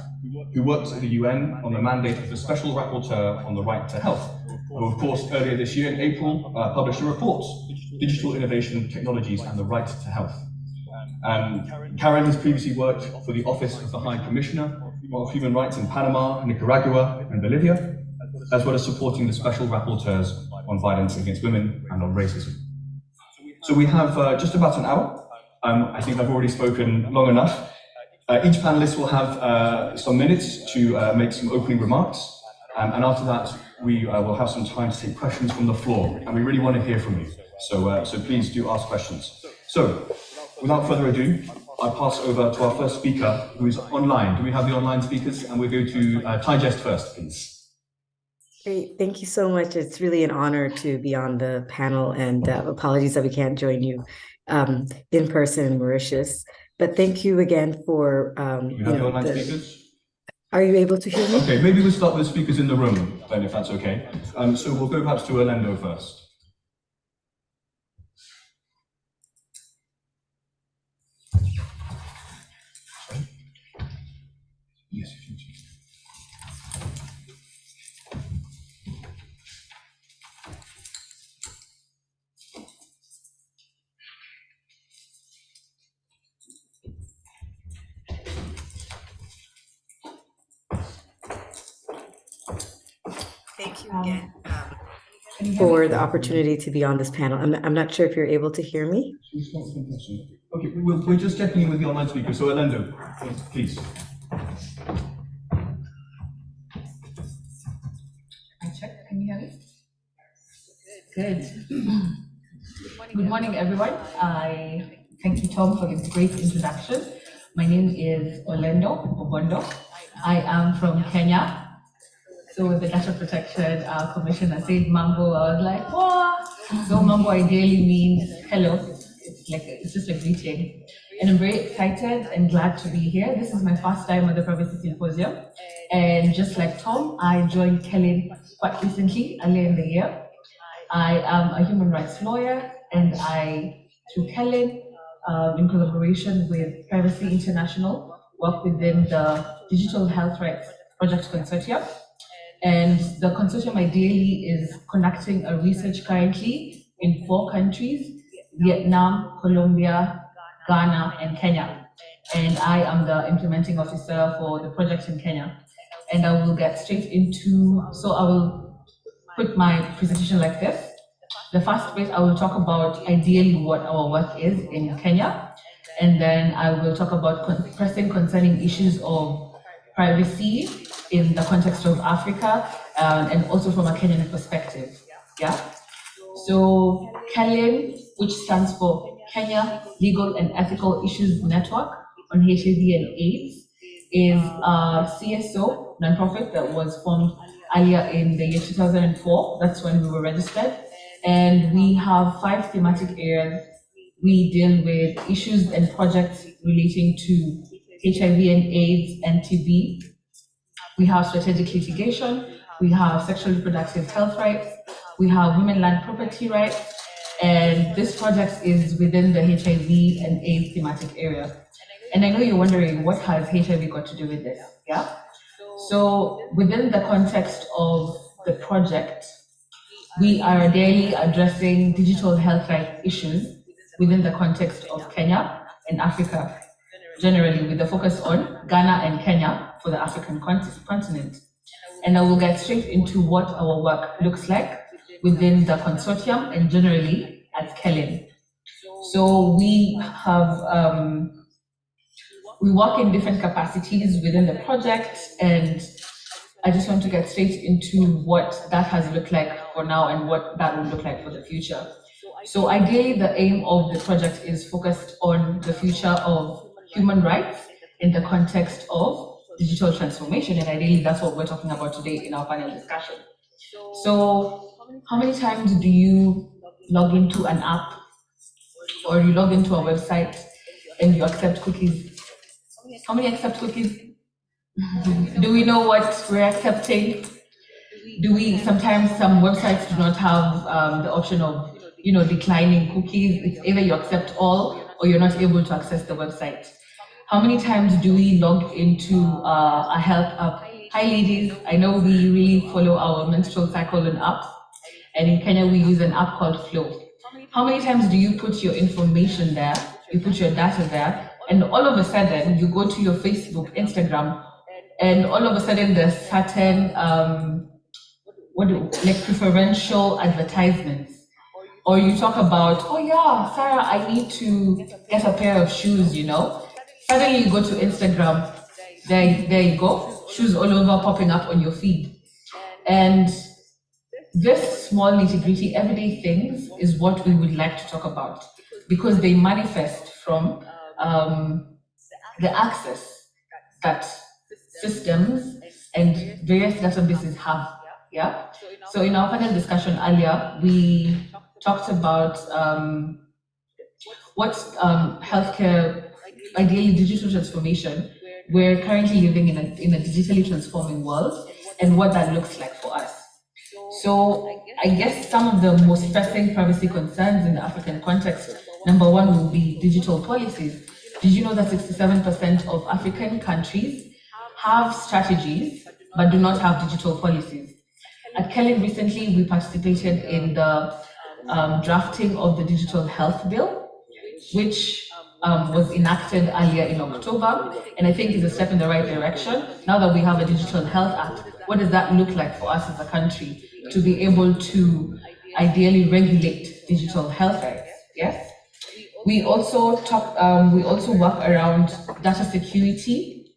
who works at the UN on the mandate of the Special Rapporteur on the Right to Health, who of course earlier this year in April published a report, Digital Innovation, Technologies and the Right to Health. Karen has previously worked for the Office of the High Commissioner of Human Rights in Panama, Nicaragua and Bolivia, as well as supporting the Special Rapporteurs on violence against women and on racism. So we have just about an hour. I think I've already spoken long enough. Each panelist will have some minutes to make some opening remarks, and after that we will have some time to take questions from the floor, and we really want to hear from you. So please do ask questions. So without further ado, I pass over to our first speaker, who is online. Do we have the online speakers? And we'll go to Taijas first, please. Great, thank you so much. It's really an honor to be on the panel, and apologies that we can't join you in person in Mauritius. But thank you again for we have the online speakers? Are you able to hear me? Okay, maybe we'll start with the speakers in the room, then, if that's okay. So we'll go perhaps to Olendo first. Yes, if you do. Thank you again for the opportunity to be on this panel. I'm not sure if you're able to hear me. Okay, we're just checking in with the online speaker. So Olendo, please. I check. Can you hear me? Good. Good morning, everyone. I thank you, Tom, for this great introduction. My name is Olendo Obondo. I am from Kenya. So when the Data Protection Commissioner said Mambo, I was like, what? So Mambo ideally means hello. It's just a greeting. And I'm very excited and glad to be here. This is my first time at the Privacy Symposium. And just like Tom, I joined KLIN quite recently, earlier in the year. I am a human rights lawyer, and I, through KLIN, in collaboration with Privacy International, work within the Digital Health Rights Project Consortium. And the consortium ideally is conducting a research currently in 4 countries, Vietnam, Colombia, Ghana, and Kenya. And I am the implementing officer for the project in Kenya. And I will get straight into, so I will put my presentation like this. The first bit, I will talk about ideally what our work is in Kenya. And then I will talk about pressing concerning issues of privacy in the context of Africa, and also from a Kenyan perspective. Yeah. So KELIN, which stands for Kenya Legal and Ethical Issues Network on HIV and AIDS, is a CSO nonprofit that was formed earlier in the year 2004. That's when we were registered. And we have 5 thematic areas. We deal with issues and projects relating to HIV and AIDS and TB. We have strategic litigation. We have sexual reproductive health rights. We have women land property rights. And this project is within the HIV and AIDS thematic area. And I know you're wondering, what has HIV got to do with this? Yeah. So within the context of the project, we are daily addressing digital health rights issues within the context of Kenya and Africa, generally with the focus on Ghana and Kenya for the African continent. And I will get straight into what our work looks like within the consortium and generally at KELIN. So we have, we work in different capacities within the project, and I just want to get straight into what that has looked like for now and what that will look like for the future. So ideally, the aim of the project is focused on the future of human rights in the context of digital transformation, and ideally that's what we're talking about today in our panel discussion. So how many times do you log into an app or you log into a website and you accept cookies? How many accept cookies? Do we know what we're accepting? Do we, sometimes some websites do not have the option of, declining cookies. It's either you accept all or you're not able to access the website. How many times do we log into a health app? Hi ladies, I know we really follow our menstrual cycle on apps, and in Kenya we use an app called Flow. How many times do you put your information there, you put your data there, and all of a sudden you go to your Facebook, Instagram, and all of a sudden there's certain preferential advertisements, or you talk about, oh yeah, Sarah, I need to get a pair of shoes, Suddenly you go to Instagram, there you go, shoes all over popping up on your feed. And this small nitty-gritty everyday things is what we would like to talk about, because they manifest from the access that systems and various databases have. Yeah. So in our panel discussion earlier, we talked about what healthcare, ideally digital transformation. We're currently living in a digitally transforming world, and what that looks like for us. So I guess some of the most pressing privacy concerns in the African context, number one will be digital policies. Did you know that 67% of African countries have strategies but do not have digital policies? At KELIN recently, we participated in the drafting of the Digital Health Bill, which was enacted earlier in October, and I think is a step in the right direction. Now that we have a Digital Health Act, what does that look like for us as a country to be able to ideally regulate digital health rights? Yes. We also work around data security,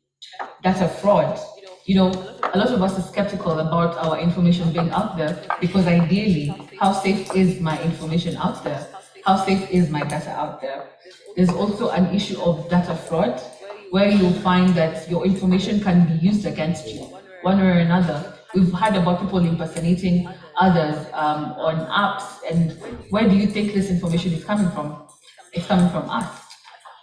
data fraud. A lot of us are skeptical about our information being out there, because ideally, how safe is my information out there? How safe is my data out there? There's also an issue of data fraud, where you'll find that your information can be used against you, one way or another. We've heard about people impersonating others on apps, and where do you think this information is coming from? It's coming from us.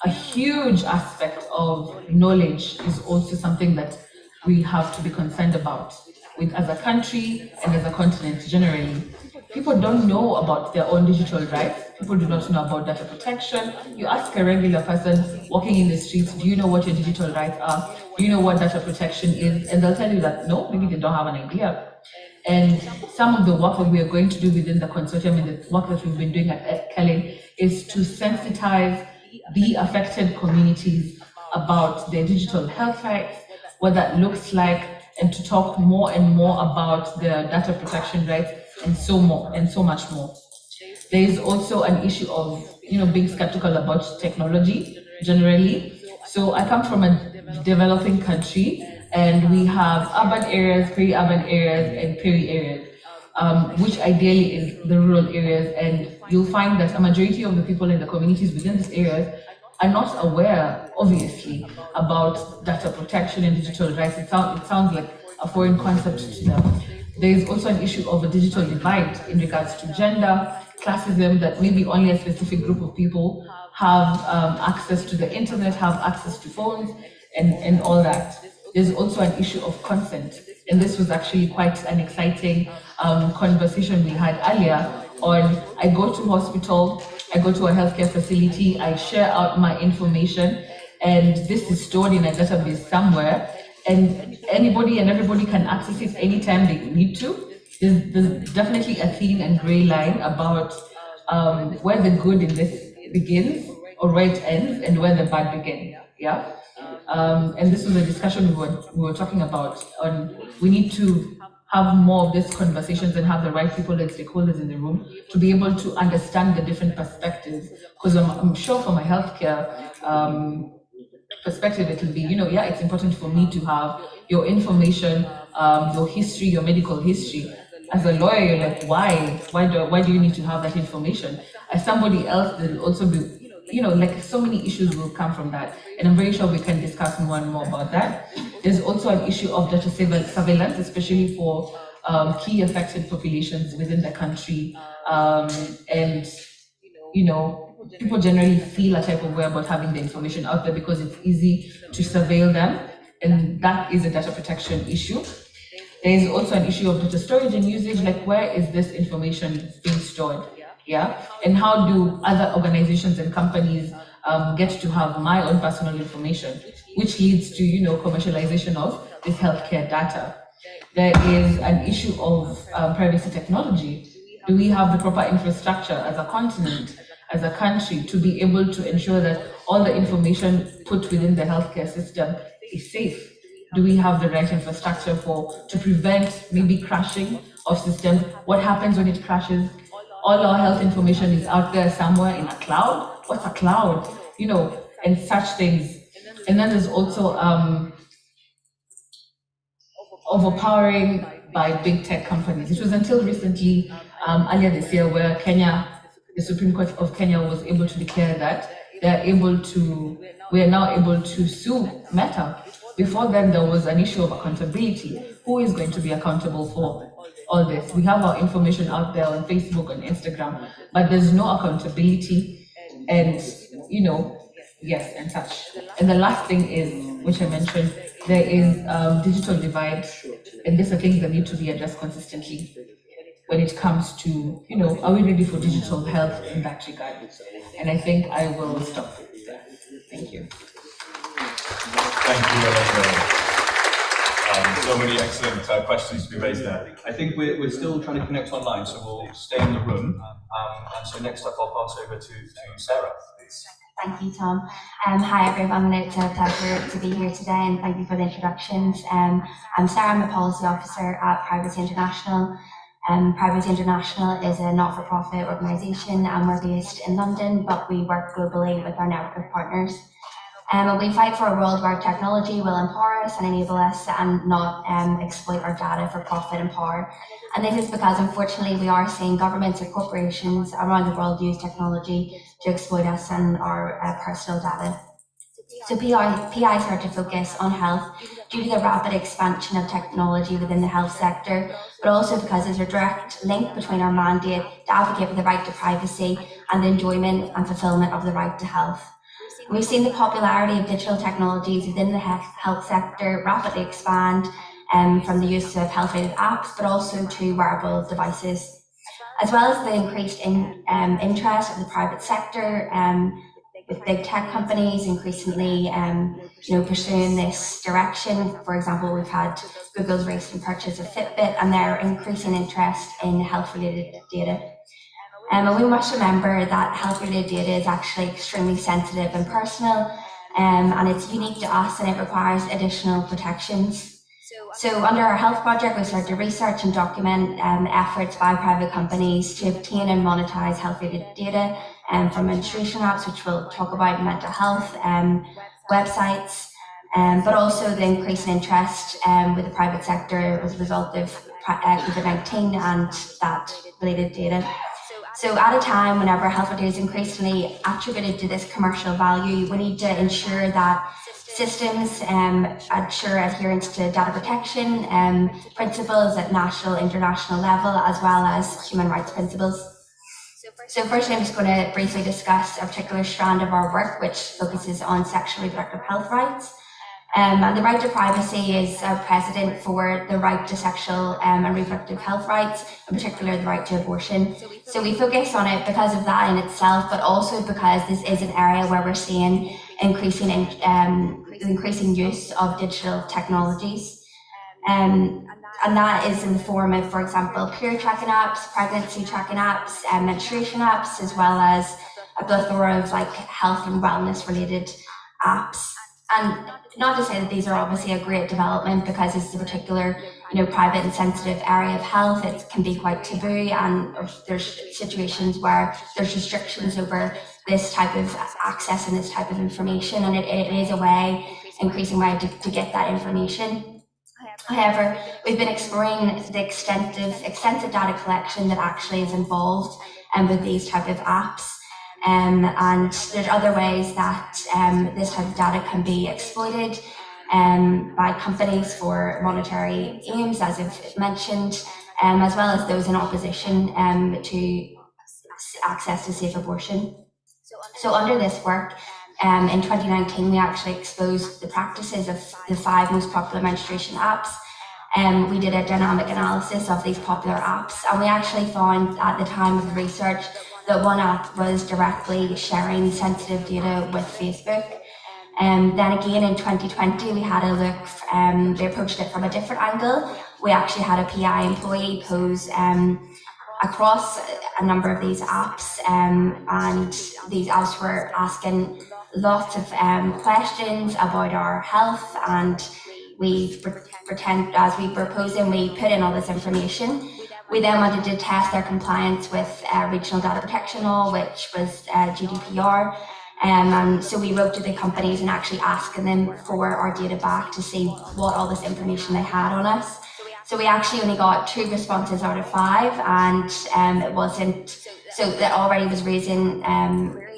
A huge aspect of knowledge is also something that we have to be concerned about with as a country and as a continent generally. People don't know about their own digital rights. People do not know about data protection. You ask a regular person walking in the streets, do you know what your digital rights are? Do you know what data protection is? And they'll tell you that no, maybe they don't have an idea. And some of the work that we are going to do within the consortium and the work that we've been doing at KELIN is to sensitize the affected communities about their digital health rights, what that looks like, and to talk more and more about their data protection rights, and so much more. There is also an issue of being skeptical about technology generally. So I come from a developing country, And we have urban areas, peri-urban areas, and peri areas, which ideally is the rural areas. And you'll find that a majority of the people in the communities within these areas are not aware, obviously, about data protection and digital rights. It sounds like a foreign concept to them. There is also an issue of a digital divide in regards to gender, classism, that maybe only a specific group of people have access to the internet, have access to phones, and all that. There's also an issue of consent. And this was actually quite an exciting conversation we had earlier on. I go to hospital, I go to a healthcare facility, I share out my information, and this is stored in a database somewhere, and anybody and everybody can access it anytime they need to. There's definitely a thin and gray line about where the good in this begins or where it ends and where the bad begins. Yeah. And this was a discussion we were talking about on we need to have more of these conversations and have the right people and stakeholders in the room to be able to understand the different perspectives. Because I'm sure from a healthcare perspective, it will be, yeah, it's important for me to have your information, your history, your medical history. As a lawyer, you're like, why do you need to have that information? As somebody else, there'll also be, like so many issues will come from that. And I'm very sure we can discuss more and more about that. There's also an issue of data surveillance, especially for key affected populations within the country. And, people generally feel a type of way about having the information out there because it's easy to surveil them. And that is a data protection issue. There is also an issue of data storage and usage, like where is this information being stored? Yeah, and how do other organizations and companies get to have my own personal information, which leads to commercialization of this healthcare data. There is an issue of privacy technology. Do we have the proper infrastructure as a continent, as a country, to be able to ensure that all the information put within the healthcare system is safe? Do we have the right infrastructure to prevent maybe crashing of systems? What happens when it crashes? All our health information is out there somewhere in a cloud. What's a cloud? And such things. And then there's also overpowering by big tech companies. It was until recently, earlier this year, where the Supreme Court of Kenya was able to declare that we are now able to sue Meta. Before then, there was an issue of accountability. Who is going to be accountable for all this? We have our information out there on Facebook and Instagram, but there's no accountability and, yes, and such. And the last thing is, which I mentioned, there is digital divide, and these are things that need to be addressed consistently when it comes to, are we ready for digital health in that regard? And I think I will stop there. Thank you. Thank you, Olivia. So many excellent questions to be raised there. I think we're still trying to connect online, so we'll stay in the room. And so next up, I'll pass over to Sarah, please. Thank you, Tom. Hi, everyone. It's a pleasure to be here today, and thank you for the introductions. I'm Sarah. I'm a policy officer at Privacy International. Privacy International is a not-for-profit organisation, and we're based in London, but we work globally with our network of partners. We fight for a world where technology will empower us and enable us and not exploit our data for profit and power. And this is because, unfortunately, we are seeing governments and corporations around the world use technology to exploit us and our personal data. So PI started to focus on health due to the rapid expansion of technology within the health sector, but also because there's a direct link between our mandate to advocate for the right to privacy and the enjoyment and fulfillment of the right to health. And we've seen the popularity of digital technologies within the health sector rapidly expand from the use of health-related apps, but also to wearable devices, as well as the increased interest of the private sector with big tech companies increasingly pursuing this direction. For example, we've had Google's recent purchase of Fitbit and their increasing interest in health-related data. And we must remember that health-related data is actually extremely sensitive and personal, and it's unique to us, and it requires additional protections. So under our health project, we started to research and document efforts by private companies to obtain and monetize health-related data from registration apps, which we'll talk about, mental health, websites, but also the increase in interest with the private sector as a result of COVID-19 and that related data. So at a time whenever health data is increasingly attributed to this commercial value, we need to ensure that systems ensure adherence to data protection principles at national, international level, as well as human rights principles. So firstly, I'm just going to briefly discuss a particular strand of our work, which focuses on sexual and reproductive health rights. And the right to privacy is a precedent for the right to sexual and reproductive health rights, in particular the right to abortion. So we focus on it because of that in itself, but also because this is an area where we're seeing increasing use of digital technologies. And that is in the form of, for example, period tracking apps, pregnancy tracking apps, menstruation apps, as well as a plethora of like health and wellness related apps. And not to say that these are obviously a great development, because it's a particular, private and sensitive area of health. It can be quite taboo, and there's situations where there's restrictions over this type of access and this type of information, and it is a way, increasing way to get that information. However, we've been exploring the extensive data collection that actually is involved with these type of apps. And there's other ways that this type of data can be exploited by companies for monetary aims, as I've mentioned, as well as those in opposition to access to safe abortion. So under this work, in 2019, we actually exposed the practices of the 5 most popular menstruation apps. We did a dynamic analysis of these popular apps, and we actually found at the time of the research that one app was directly sharing sensitive data with Facebook. Then again in 2020, we had a look, they approached it from a different angle. We actually had a PI employee pose across a number of these apps, and these apps were asking lots of questions about our health, and we as we were posing, we put in all this information. We then wanted to test their compliance with regional data protection law, which was GDPR. And so we wrote to the companies and actually asking them for our data back to see what all this information they had on us. So we actually only got 2 responses out of 5, and it wasn't, so that already was raising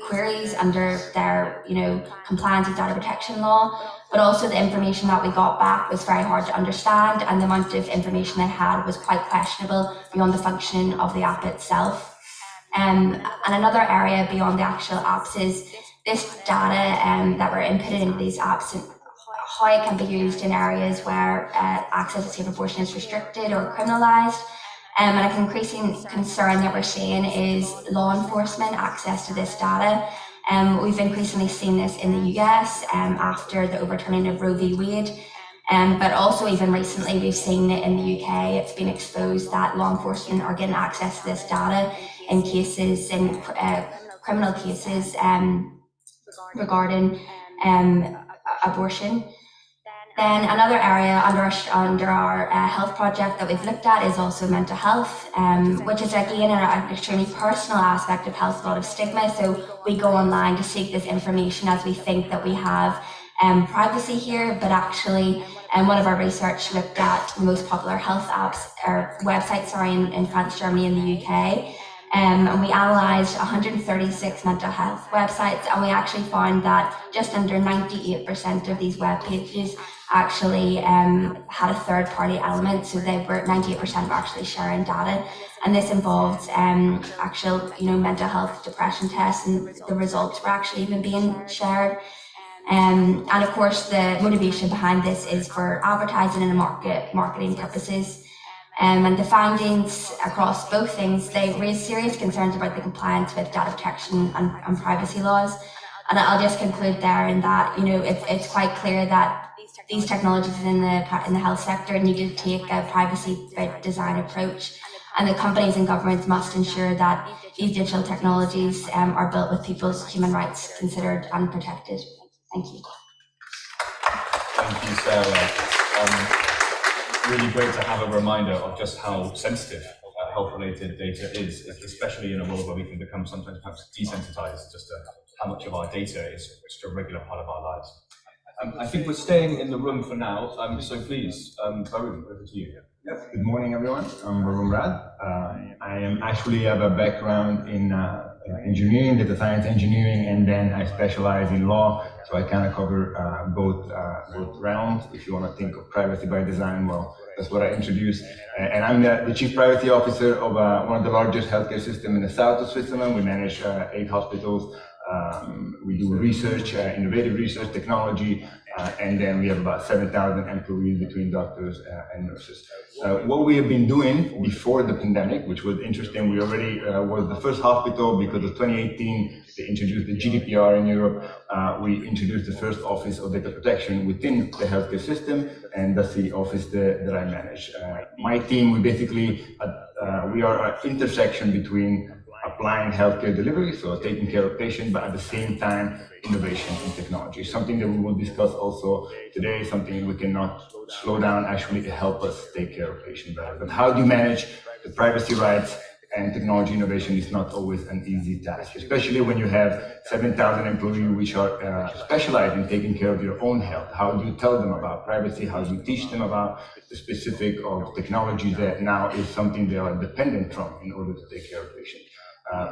queries under their, compliance with data protection law. But also the information that we got back was very hard to understand, and the amount of information they had was quite questionable beyond the functioning of the app itself. And another area beyond the actual apps is this data that we're inputting into these apps, and how it can be used in areas where access to safe abortion is restricted or criminalised. And an increasing concern that we're seeing is law enforcement access to this data. We've increasingly seen this in the US after the overturning of Roe v. Wade. But also even recently, we've seen it in the UK. It's been exposed that law enforcement are getting access to this data in cases, in criminal cases regarding abortion. Then another area under our health project that we've looked at is also mental health, which is again an extremely personal aspect of health, a lot of stigma. So we go online to seek this information as we think that we have privacy here, but actually one of our research looked at the most popular health apps or websites in France, Germany and the UK. And we analysed 136 mental health websites, and we actually found that just under 98% of these web pages actually had a third-party element, so they were 98% were actually sharing data, and this involved actual, mental health depression tests, and the results were actually even being shared. And of course, the motivation behind this is for advertising and marketing purposes. And the findings across both things, they raise serious concerns about the compliance with data protection and privacy laws. And I'll just conclude there in that, it's quite clear that these technologies in the health sector need to take a privacy by design approach. And the companies and governments must ensure that these digital technologies are built with people's human rights considered and protected. Thank you. Thank you, Sarah. Really great to have a reminder of just how sensitive health-related data is, especially in a world where we can become sometimes perhaps desensitized just to how much of our data is just a regular part of our lives. I think we're staying in the room for now, so please, Varun, over to you. Yes, good morning, everyone. I'm Varun Rad. I actually have a background in engineering, data science engineering, and then I specialize in law. So I kind of cover both realms. If you want to think of privacy by design, well, that's what I introduce. And I'm the chief privacy officer of one of the largest healthcare systems in the south of Switzerland. We manage 8 hospitals. We do research, innovative research, technology, and then we have about 7,000 employees between doctors and nurses. What we have been doing before the pandemic, which was interesting, we already was the first hospital because of 2018, they introduced the GDPR in Europe. We introduced the first office of data protection within the healthcare system, and that's the office that I manage. My team, we basically, we are an intersection between applying healthcare delivery, so taking care of patients, but at the same time, innovation in technology. Something that we will discuss also today, something we cannot slow down, actually to help us take care of patients better. But how do you manage the privacy rights and technology innovation is not always an easy task, especially when you have 7,000 employees which are specialized in taking care of your own health. How do you tell them about privacy? How do you teach them about the specific of technology that now is something they are dependent from in order to take care of patients?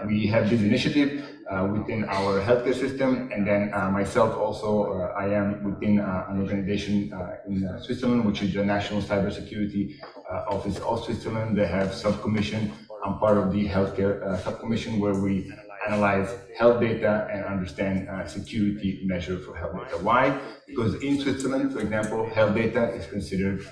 We have this initiative within our healthcare system, and then myself also, I am within an organization in Switzerland, which is the National Cybersecurity Office of Switzerland. They have subcommission. I'm part of the healthcare subcommission where we analyze health data and understand security measures for health data. Why? Because in Switzerland, for example, health data is considered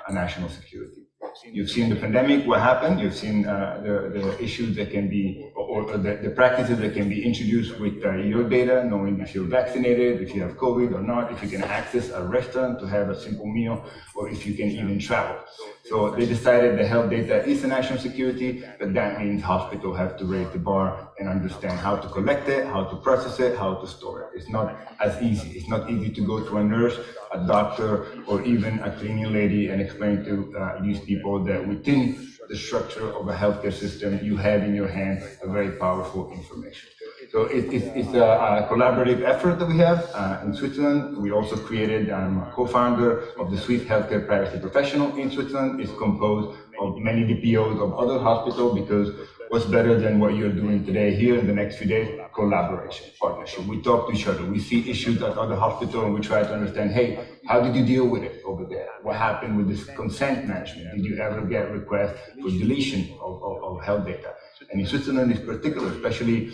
a national security. You've seen the pandemic, what happened. You've seen the issues that can be, or the practices that can be introduced with your data, knowing if you're vaccinated, if you have COVID or not, if you can access a restaurant to have a simple meal, or if you can even travel. So they decided the health data is a national security, but that means hospitals have to raise the bar and understand how to collect it, how to process it, how to store it. It's not as easy. It's not easy to go to a nurse, a doctor, or even a cleaning lady and explain to these people that within the structure of a healthcare system, you have in your hand a very powerful information. So it's a collaborative effort that we have in Switzerland. We also created, I'm a co-founder of the Swiss Healthcare Privacy Professional in Switzerland. It's composed of many DPOs of other hospitals, because what's better than what you're doing today here in the next few days? Collaboration, partnership. We talk to each other. We see issues at other hospitals and we try to understand, hey, how did you deal with it over there? What happened with this consent management? Did you ever get requests for deletion of health data? And in Switzerland in particular, especially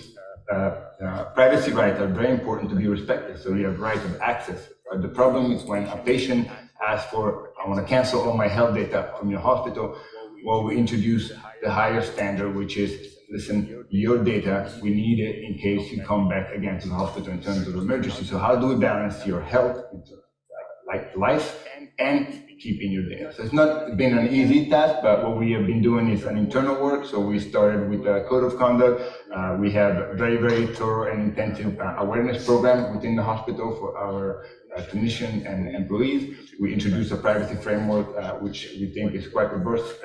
privacy rights are very important to be respected. So you have right of access. But the problem is when a patient asks for, I want to cancel all my health data from your hospital, well, we introduce the higher standard, which is, listen, your data, we need it in case you come back again to the hospital in terms of emergency. So how do we balance your health, like life, and keeping your data? So it's not been an easy task, but what we have been doing is an internal work. So we started with a code of conduct. We have a very, very thorough and intensive awareness program within the hospital for our clinicians and employees. We introduced a privacy framework, which we think is quite robust,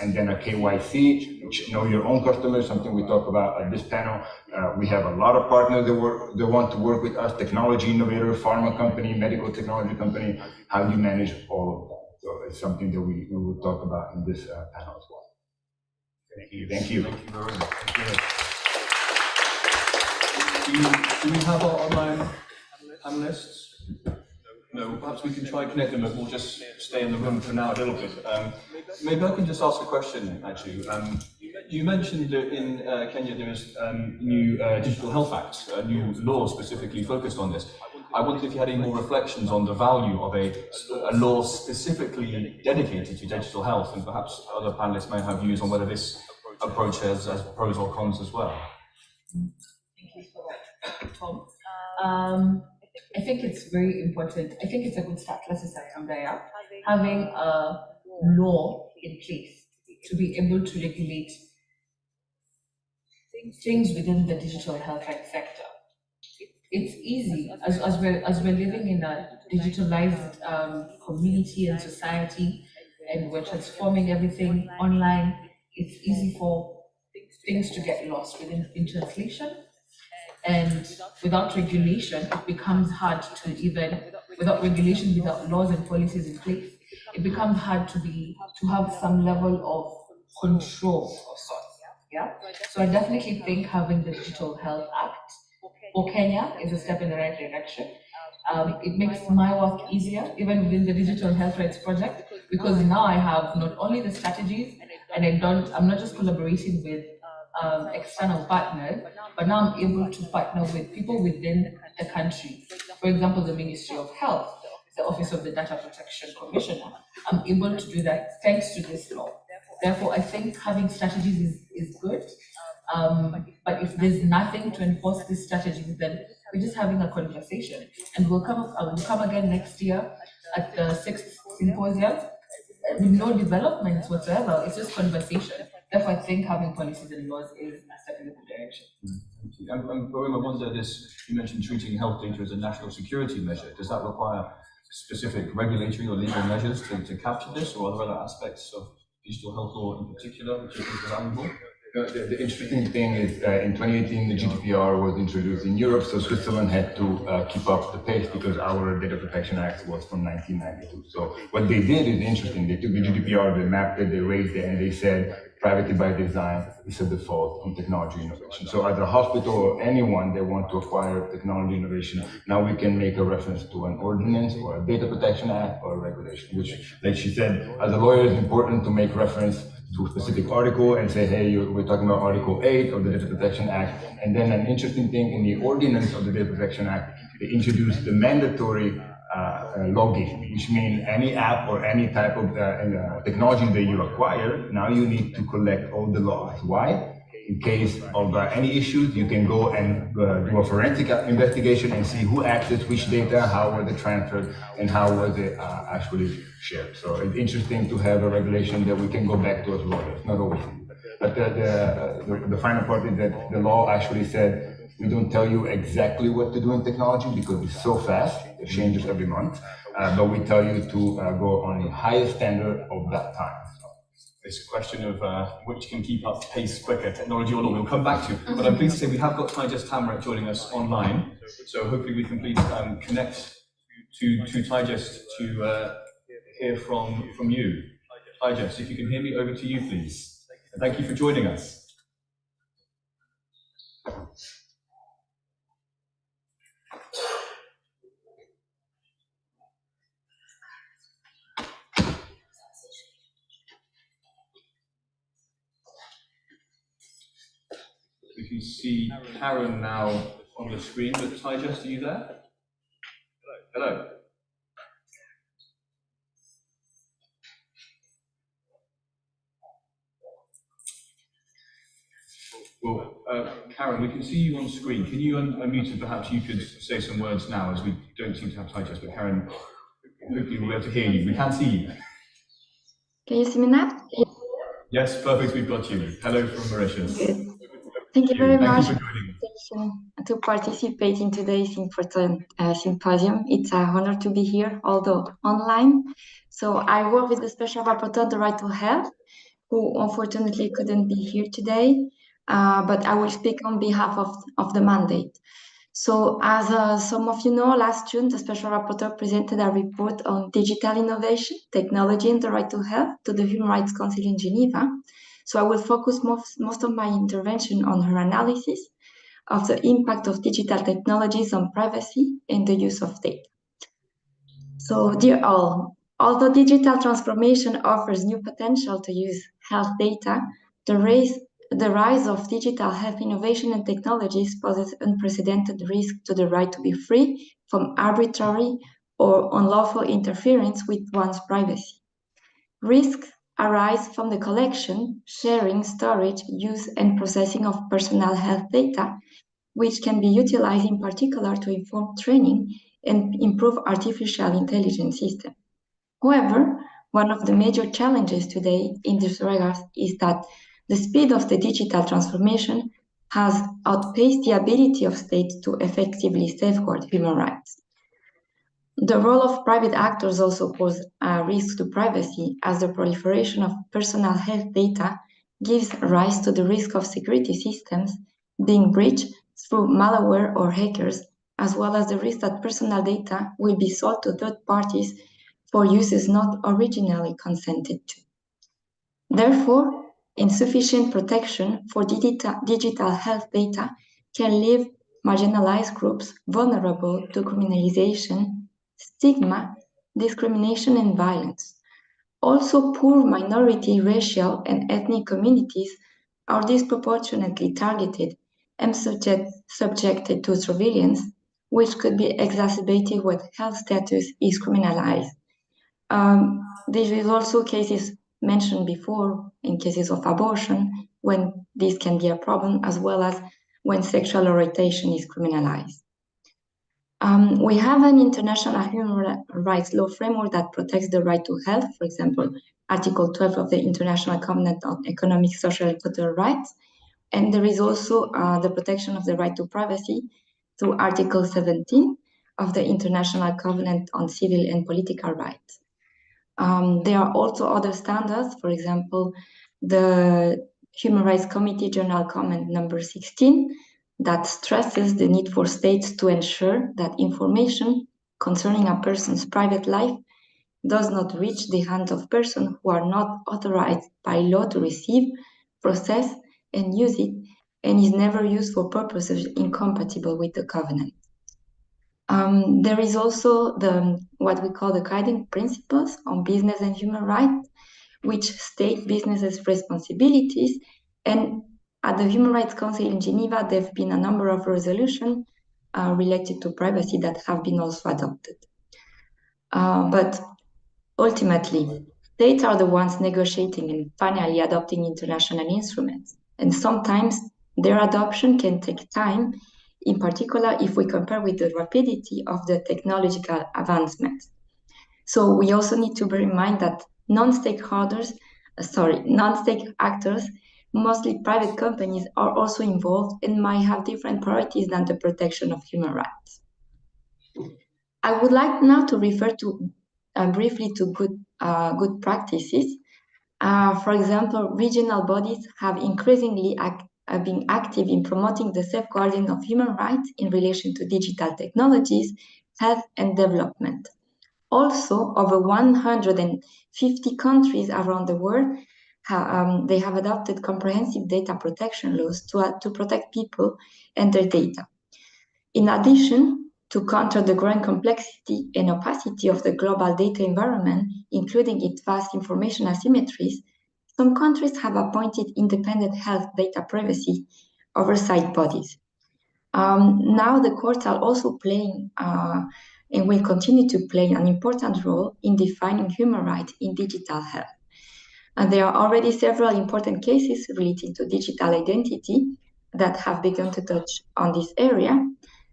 and then a KYC, which know your own customers, something we talk about at this panel. We have a lot of partners that want to work with us, technology innovator, pharma company, medical technology company. How do you manage all of that? So it's something that we will talk about in this panel as well. Thank you. Thank you. Thank you very much. Do we have our online panelists? No, perhaps we can try and connect them, but we'll just stay in the room for now a little bit. Maybe I can just ask a question, actually. You mentioned that in Kenya there is new Digital Health Act, a new law specifically focused on this. I wondered if you had any more reflections on the value of a law specifically dedicated to digital health, and perhaps other panelists may have views on whether this approach has pros or cons as well. Thank you for that, Tom. I think it's very important. I think it's a good start. Let's just say from there, having a law in place to be able to regulate things within the digital health sector. It's easy as we're living in a digitalized community and society, and we're transforming everything online. It's easy for things to get lost in translation. And without regulation, it becomes hard to even, without regulation, without laws and policies in place, it becomes hard to have some level of control of sorts. Yeah. So I definitely think having the Digital Health Act for Kenya is a step in the right direction. It makes my work easier, even within the Digital Health Rights Project, because now I have not only the strategies, and I'm not just collaborating with external partners, but now I'm able to partner with people within the country. For example, the Ministry of Health, the Office of the Data Protection Commissioner. I'm able to do that thanks to this law. Therefore, I think having strategies is good. But if there's nothing to enforce these strategies, then we're just having a conversation. And we'll come again next year at the 6th Symposium with no developments whatsoever. It's just conversation. Therefore, I think having policies and laws is a step in the direction. Thank you. And Boeing, I wonder this, you mentioned treating health data as a national security measure. Does that require specific regulatory or legal measures to capture this, or are there other aspects of digital health law in particular which you think are valuable? The interesting thing is in 2018, the GDPR was introduced in Europe, so Switzerland had to keep up the pace because our Data Protection Act was from 1992. So what they did is interesting. They took the GDPR, they mapped it, they raised it, and they said privacy by design is a default on technology innovation. So as a hospital or anyone that want to acquire technology innovation, now we can make a reference to an ordinance or a Data Protection Act or a regulation, which, like she said, as a lawyer, it's important to make reference to a specific article and say, hey, we're talking about Article 8 of the Data Protection Act. And then an interesting thing in the ordinance of the Data Protection Act, they introduced the mandatory logging, which means any app or any type of technology that you acquire, now you need to collect all the logs. Why? In case of any issues, you can go and do a forensic investigation and see who accessed which data, how were they transferred, and how was it actually shared. So it's interesting to have a regulation that we can go back to as lawyers, not always. But the final part is that the law actually said, we don't tell you exactly what to do in technology because it's so fast, it changes every month, but we tell you to go on the highest standard of that time. It's a question of which can keep up pace quicker, technology or law. We'll come back to. But I'm pleased to say we have got Taijas Tamrat joining us online. So hopefully we can please connect to Taijas to hear from you. Taijas, if you can hear me, over to you, please. And thank you for joining us. We can see Karen now on the screen, but Taijas, are you there? Hello. Well, Karen, we can see you on screen. Can you unmute and perhaps you could say some words now, as we don't seem to have Taijas, but Karen, hopefully we'll be able to hear you. We can see you. Can you see me now? Yes, perfect, we've got you. Hello from Mauritius. Good. Thank you very much for for the invitation to participate in today's important symposium. It's an honor to be here, although online. So I work with the Special Rapporteur on the Right to Health, who unfortunately couldn't be here today, but I will speak on behalf of the mandate. So as some of you know, last June, the Special Rapporteur presented a report on digital innovation, technology and the right to health to the Human Rights Council in Geneva. So I will focus most of my intervention on her analysis of the impact of digital technologies on privacy and the use of data. So dear all, although digital transformation offers new potential to use health data, the rise of digital health innovation and technologies poses unprecedented risk to the right to be free from arbitrary or unlawful interference with one's privacy. Risks arise from the collection, sharing, storage, use, and processing of personal health data, which can be utilized in particular to inform training and improve artificial intelligence systems. However, one of the major challenges today in this regard is that the speed of the digital transformation has outpaced the ability of states to effectively safeguard human rights. The role of private actors also poses a risk to privacy, as the proliferation of personal health data gives rise to the risk of security systems being breached through malware or hackers, as well as the risk that personal data will be sold to third parties for uses not originally consented to. Therefore, insufficient protection for digital health data can leave marginalized groups vulnerable to criminalization, stigma, discrimination, and violence. Also, poor minority, racial, and ethnic communities are disproportionately targeted and subjected to surveillance, which could be exacerbated when health status is criminalized. There is also cases mentioned before in cases of abortion when this can be a problem, as well as when sexual orientation is criminalized. We have an international human rights law framework that protects the right to health, for example, Article 12 of the International Covenant on Economic, Social, and Cultural Rights. And there is also the protection of the right to privacy through Article 17 of the International Covenant on Civil and Political Rights. There are also other standards, for example, the Human Rights Committee General Comment number 16, that stresses the need for states to ensure that information concerning a person's private life does not reach the hands of persons who are not authorized by law to receive, process, and use it, and is never used for purposes incompatible with the covenant. There is also what we call the guiding principles on business and human rights, which state businesses' responsibilities. And at the Human Rights Council in Geneva, there have been a number of resolutions related to privacy that have been also adopted. But ultimately, states are the ones negotiating and finally adopting international instruments. And sometimes their adoption can take time, in particular if we compare with the rapidity of the technological advancements. So we also need to bear in mind that non-state actors, mostly private companies, are also involved and might have different priorities than the protection of human rights. I would like now to refer to briefly to good practices. For example, regional bodies have increasingly been active in promoting the safeguarding of human rights in relation to digital technologies, health, and development. Also, over 150 countries around the world, they have adopted comprehensive data protection laws to protect people and their data. In addition, to counter the growing complexity and opacity of the global data environment, including its vast information asymmetries, some countries have appointed independent health data privacy oversight bodies. Now the courts are also playing and will continue to play an important role in defining human rights in digital health. And there are already several important cases relating to digital identity that have begun to touch on this area.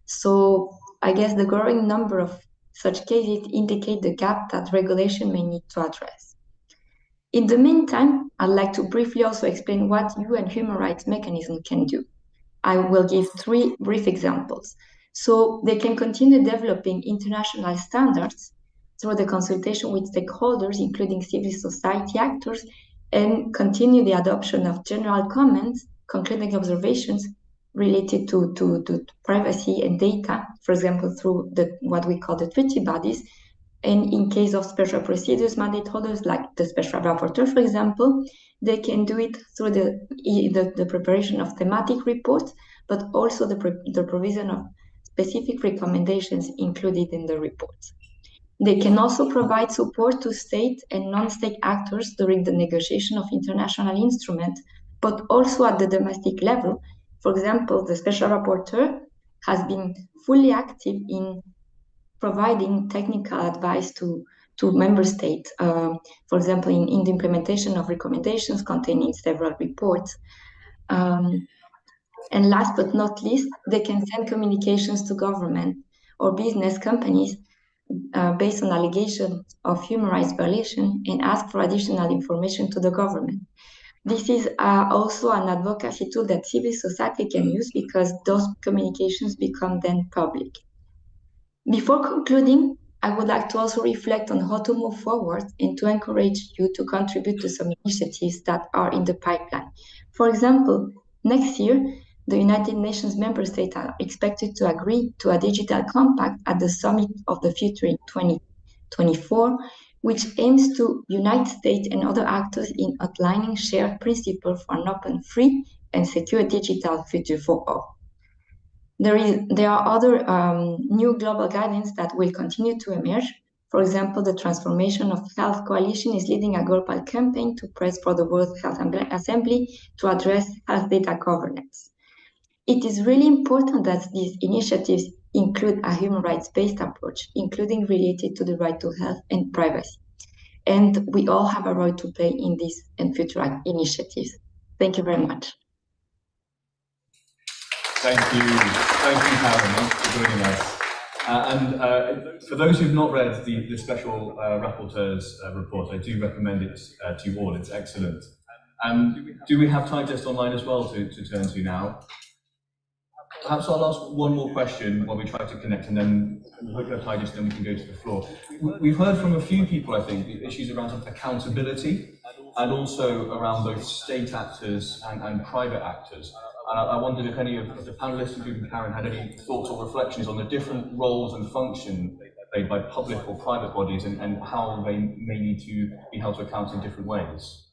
So I guess the growing number of such cases indicate the gap that regulation may need to address. In the meantime, I'd like to briefly also explain what UN human rights mechanism can do. I will give 3 brief examples. So they can continue developing international standards through the consultation with stakeholders, including civil society actors, and continue the adoption of general comments, concluding observations related to privacy and data, for example, through what we call the treaty bodies. And in case of special procedures, mandate holders like the special rapporteur, for example, they can do it through the preparation of thematic reports, but also the provision of specific recommendations included in the reports. They can also provide support to state and non-state actors during the negotiation of international instruments, but also at the domestic level. For example, the special rapporteur has been fully active in providing technical advice to member states, for example, in the implementation of recommendations containing several reports. And last but not least, they can send communications to government or business companies based on allegations of human rights violation and ask for additional information to the government. This is also an advocacy tool that civil society can use because those communications become then public. Before concluding, I would like to also reflect on how to move forward and to encourage you to contribute to some initiatives that are in the pipeline. For example, next year, the United Nations member states are expected to agree to a digital compact at the Summit of the Future in 2024, which aims to unite states and other actors in outlining shared principles for an open, free, and secure digital future for all. There are other new global guidelines that will continue to emerge. For example, the Transformation of Health Coalition is leading a global campaign to press for the World Health Assembly to address health data governance. It is really important that these initiatives include a human rights-based approach, including related to the right to health and privacy. And we all have a role to play in these and future initiatives. Thank you very much. Thank you, Karen. Thanks for joining us. And for those who've not read the special rapporteur's report, I do recommend it to you all. It's excellent. Do we have time just online as well to turn to now? Perhaps I'll ask one more question while we try to connect, and then we'll look at Tigers, then we can go to the floor. We've heard from a few people, I think, issues around accountability and also around both state actors and private actors. And I wondered if any of the panelists, including Karen, had any thoughts or reflections on the different roles and functions played by public or private bodies and how they may need to be held to account in different ways.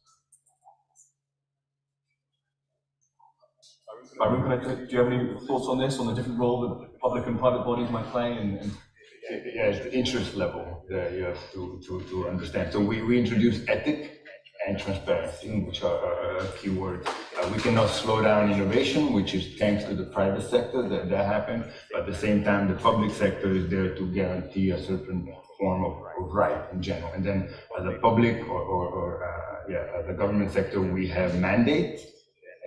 Arun, do you have any thoughts on this, on the different role that public and private bodies might play? Yeah, it's the interest level that you have to understand. So we introduced ethic and transparency, which are key words. We cannot slow down innovation, which is thanks to the private sector that happened. But at the same time, the public sector is there to guarantee a certain form of right in general. And then as a public the government sector, we have mandates.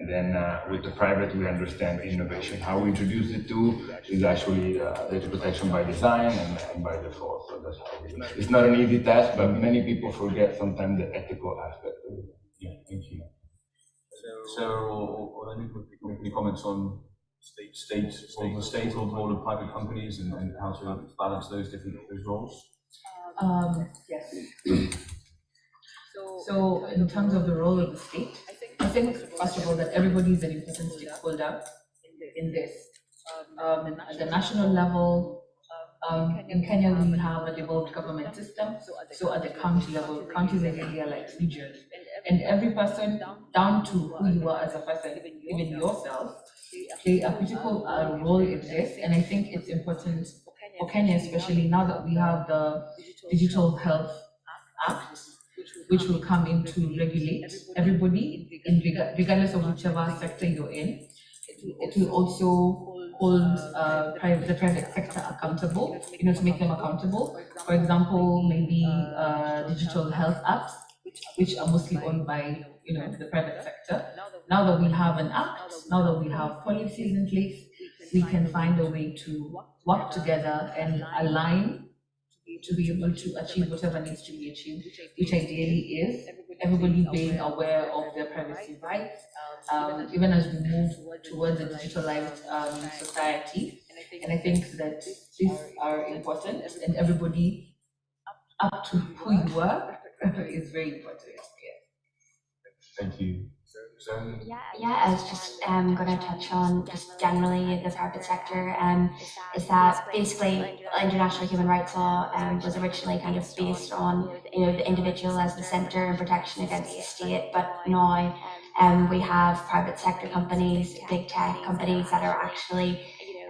And then with the private, we understand innovation. How we introduce it to is actually data protection by design and by default. So that's how we do it. It's not an easy task, but many people forget sometimes the ethical aspect of it. Yeah, thank you. So, any comments on the role of private companies and how to balance those roles? Yes. So, in terms of the role of the state, I think, first of all, that everybody is an important stakeholder in this. At the national level, in Kenya, we have a devolved government system. So at the county level, counties are really like regions. And every person, down to who you are as a person, even yourself, play a critical role in this. And I think it's important for Kenya, especially now that we have the Digital Health Act, which will come in to regulate everybody, regardless of whichever sector you're in. It will also hold the private sector accountable, to make them accountable. For example, maybe digital health apps, which are mostly owned by, the private sector. Now that we have an act, now that we have policies in place, we can find a way to work together and align to be able to achieve whatever needs to be achieved, which ideally is everybody being aware of their privacy rights, even as we move towards a digitalized society. And I think that these are important, and everybody up to who you are is very important. Thank you. Yeah, I was just going to touch on just generally the private sector. Is that basically international human rights law was originally kind of based on the individual as the centre and protection against the state, but now we have private sector companies, big tech companies that are actually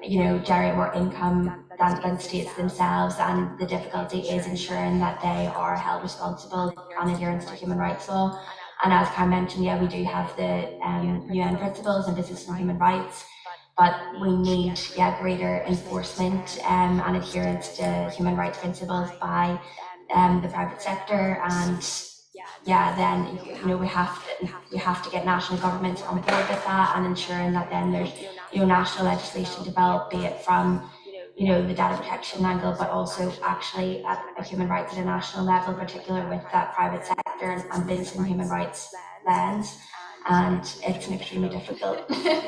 generate more income than states themselves, and the difficulty is ensuring that they are held responsible on adherence to human rights law. And as Karen mentioned, we do have the UN principles and business and human rights, but we need greater enforcement and adherence to human rights principles by the private sector. And then we have to get national governments on board with that, and ensuring that then there's national legislation developed, be it from the data protection angle, but also actually at a human rights at a national level, particularly with that private sector and business and human rights lens. And it's an extremely difficult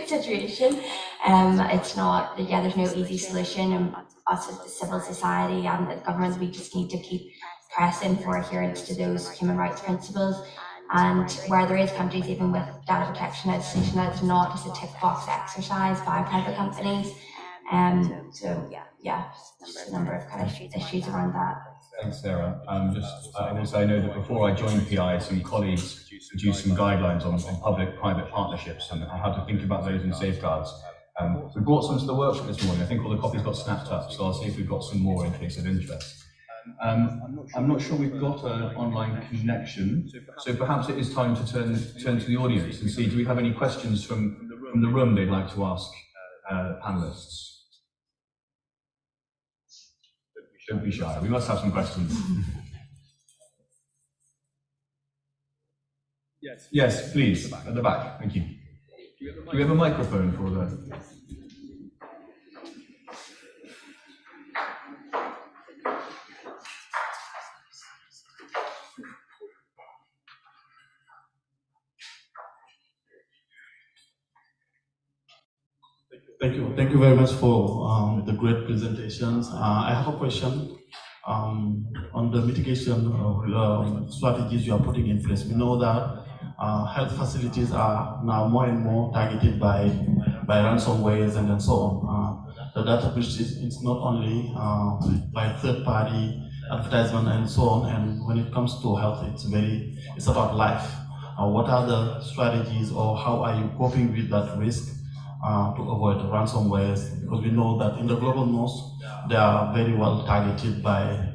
situation. It's not, there's no easy solution, and us as the civil society and the governments, we just need to keep pressing for adherence to those human rights principles. And where there is countries even with data protection legislation, that's not just a tick box exercise by private companies. So yeah, just a number of kind of issues around that. Thanks, Sarah. I will say, I know that before I joined PI, some colleagues produced some guidelines on public-private partnerships and how to think about those and safeguards. We brought some to the workshop this morning. I think all the copies got snapped up, so I'll see if we've got some more in case of interest. I'm not sure we've got an online connection, so perhaps it is time to turn to the audience and see, do we have any questions from the room they'd like to ask panelists? Don't be shy, we must have some questions. Yes, please, at the back, thank you. Do we have a microphone for the... Thank you very much for the great presentations. I have a question on the mitigation strategies you are putting in place. We know that health facilities are now more and more targeted by ransomwares and so on. The data breach is not only by third-party advertisement and so on, and when it comes to health, it's about life. What are the strategies, or how are you coping with that risk to avoid ransomwares? Because we know that in the global north, they are very well targeted by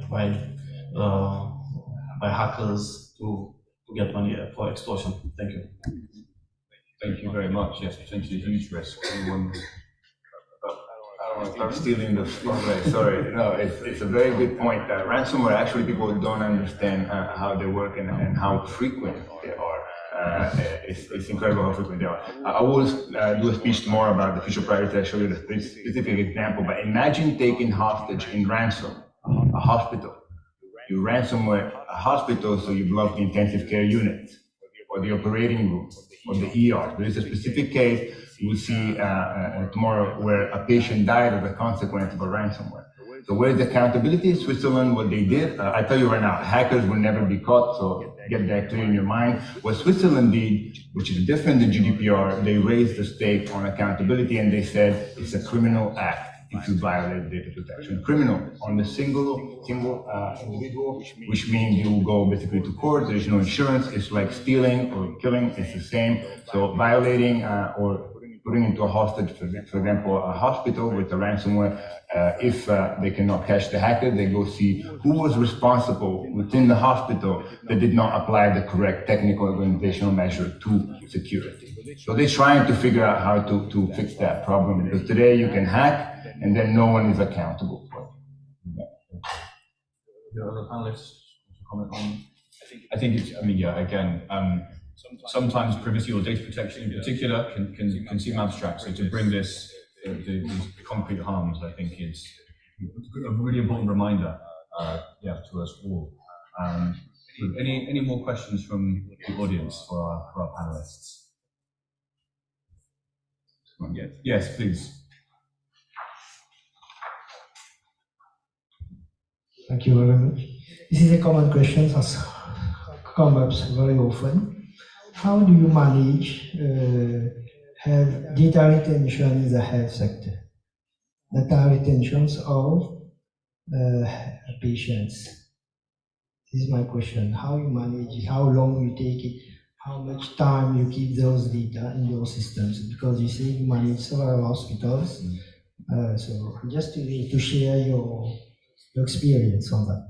hackers to get money for extortion. Thank you. Thank you very much. Yes, potentially a huge risk. I don't want to start stealing the spotlight. Sorry. No, it's a very good point. Ransomware, actually, people don't understand how they work and how frequent they are. It's incredible how frequent they are. I will do a speech tomorrow about the future priority. I show you the specific example, but imagine taking hostage in ransom a hospital. You ransomware a hospital, so you block the intensive care unit, or the operating room, or the ER. There is a specific case you will see tomorrow where a patient died as a consequence of a ransomware. So where's the accountability? Switzerland, what they did, I tell you right now, hackers will never be caught, so get that clear in your mind. What Switzerland did, which is different than GDPR, they raised the stake on accountability and they said it's a criminal act if you violate data protection. Criminal on the single individual, which means you will go basically to court, there is no insurance, it's like stealing or killing, it's the same. So violating or putting into a hostage, for example, a hospital with a ransomware, if they cannot catch the hacker, they go see who was responsible within the hospital that did not apply the correct technical organizational measure to security. So they're trying to figure out how to fix that problem, because today you can hack and then no one is accountable for it. The other panelists comment on? I think it's, again, sometimes privacy or data protection in particular can seem abstract. So to bring these concrete harms, I think is a really important reminder, to us all. Any more questions from the audience for our panelists? Yes, please. Thank you very much. This is a common question that comes up very often. How do you manage have data retention in the health sector? Data retentions of patients. This is my question. How you manage it? How long you take it? How much time you keep those data in your systems? Because you say you manage several hospitals. So just to share your experience on that.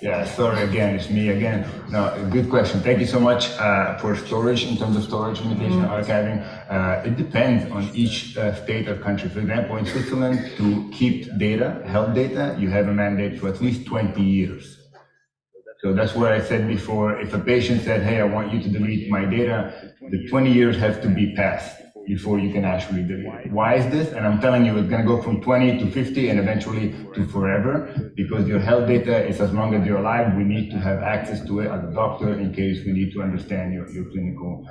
Yeah, sorry again, it's me again. No, good question. Thank you so much for storage, in terms of storage limitation, archiving. It depends on each state or country. For example, in Switzerland, to keep data, health data, you have a mandate for at least 20 years. So that's where I said before, if a patient said, hey, I want you to delete my data, the 20 years have to be passed before you can actually delete it. Why is this? And I'm telling you, it's going to go from 20 to 50 and eventually to forever, because your health data is as long as you're alive. We need to have access to it as a doctor in case we need to understand your clinical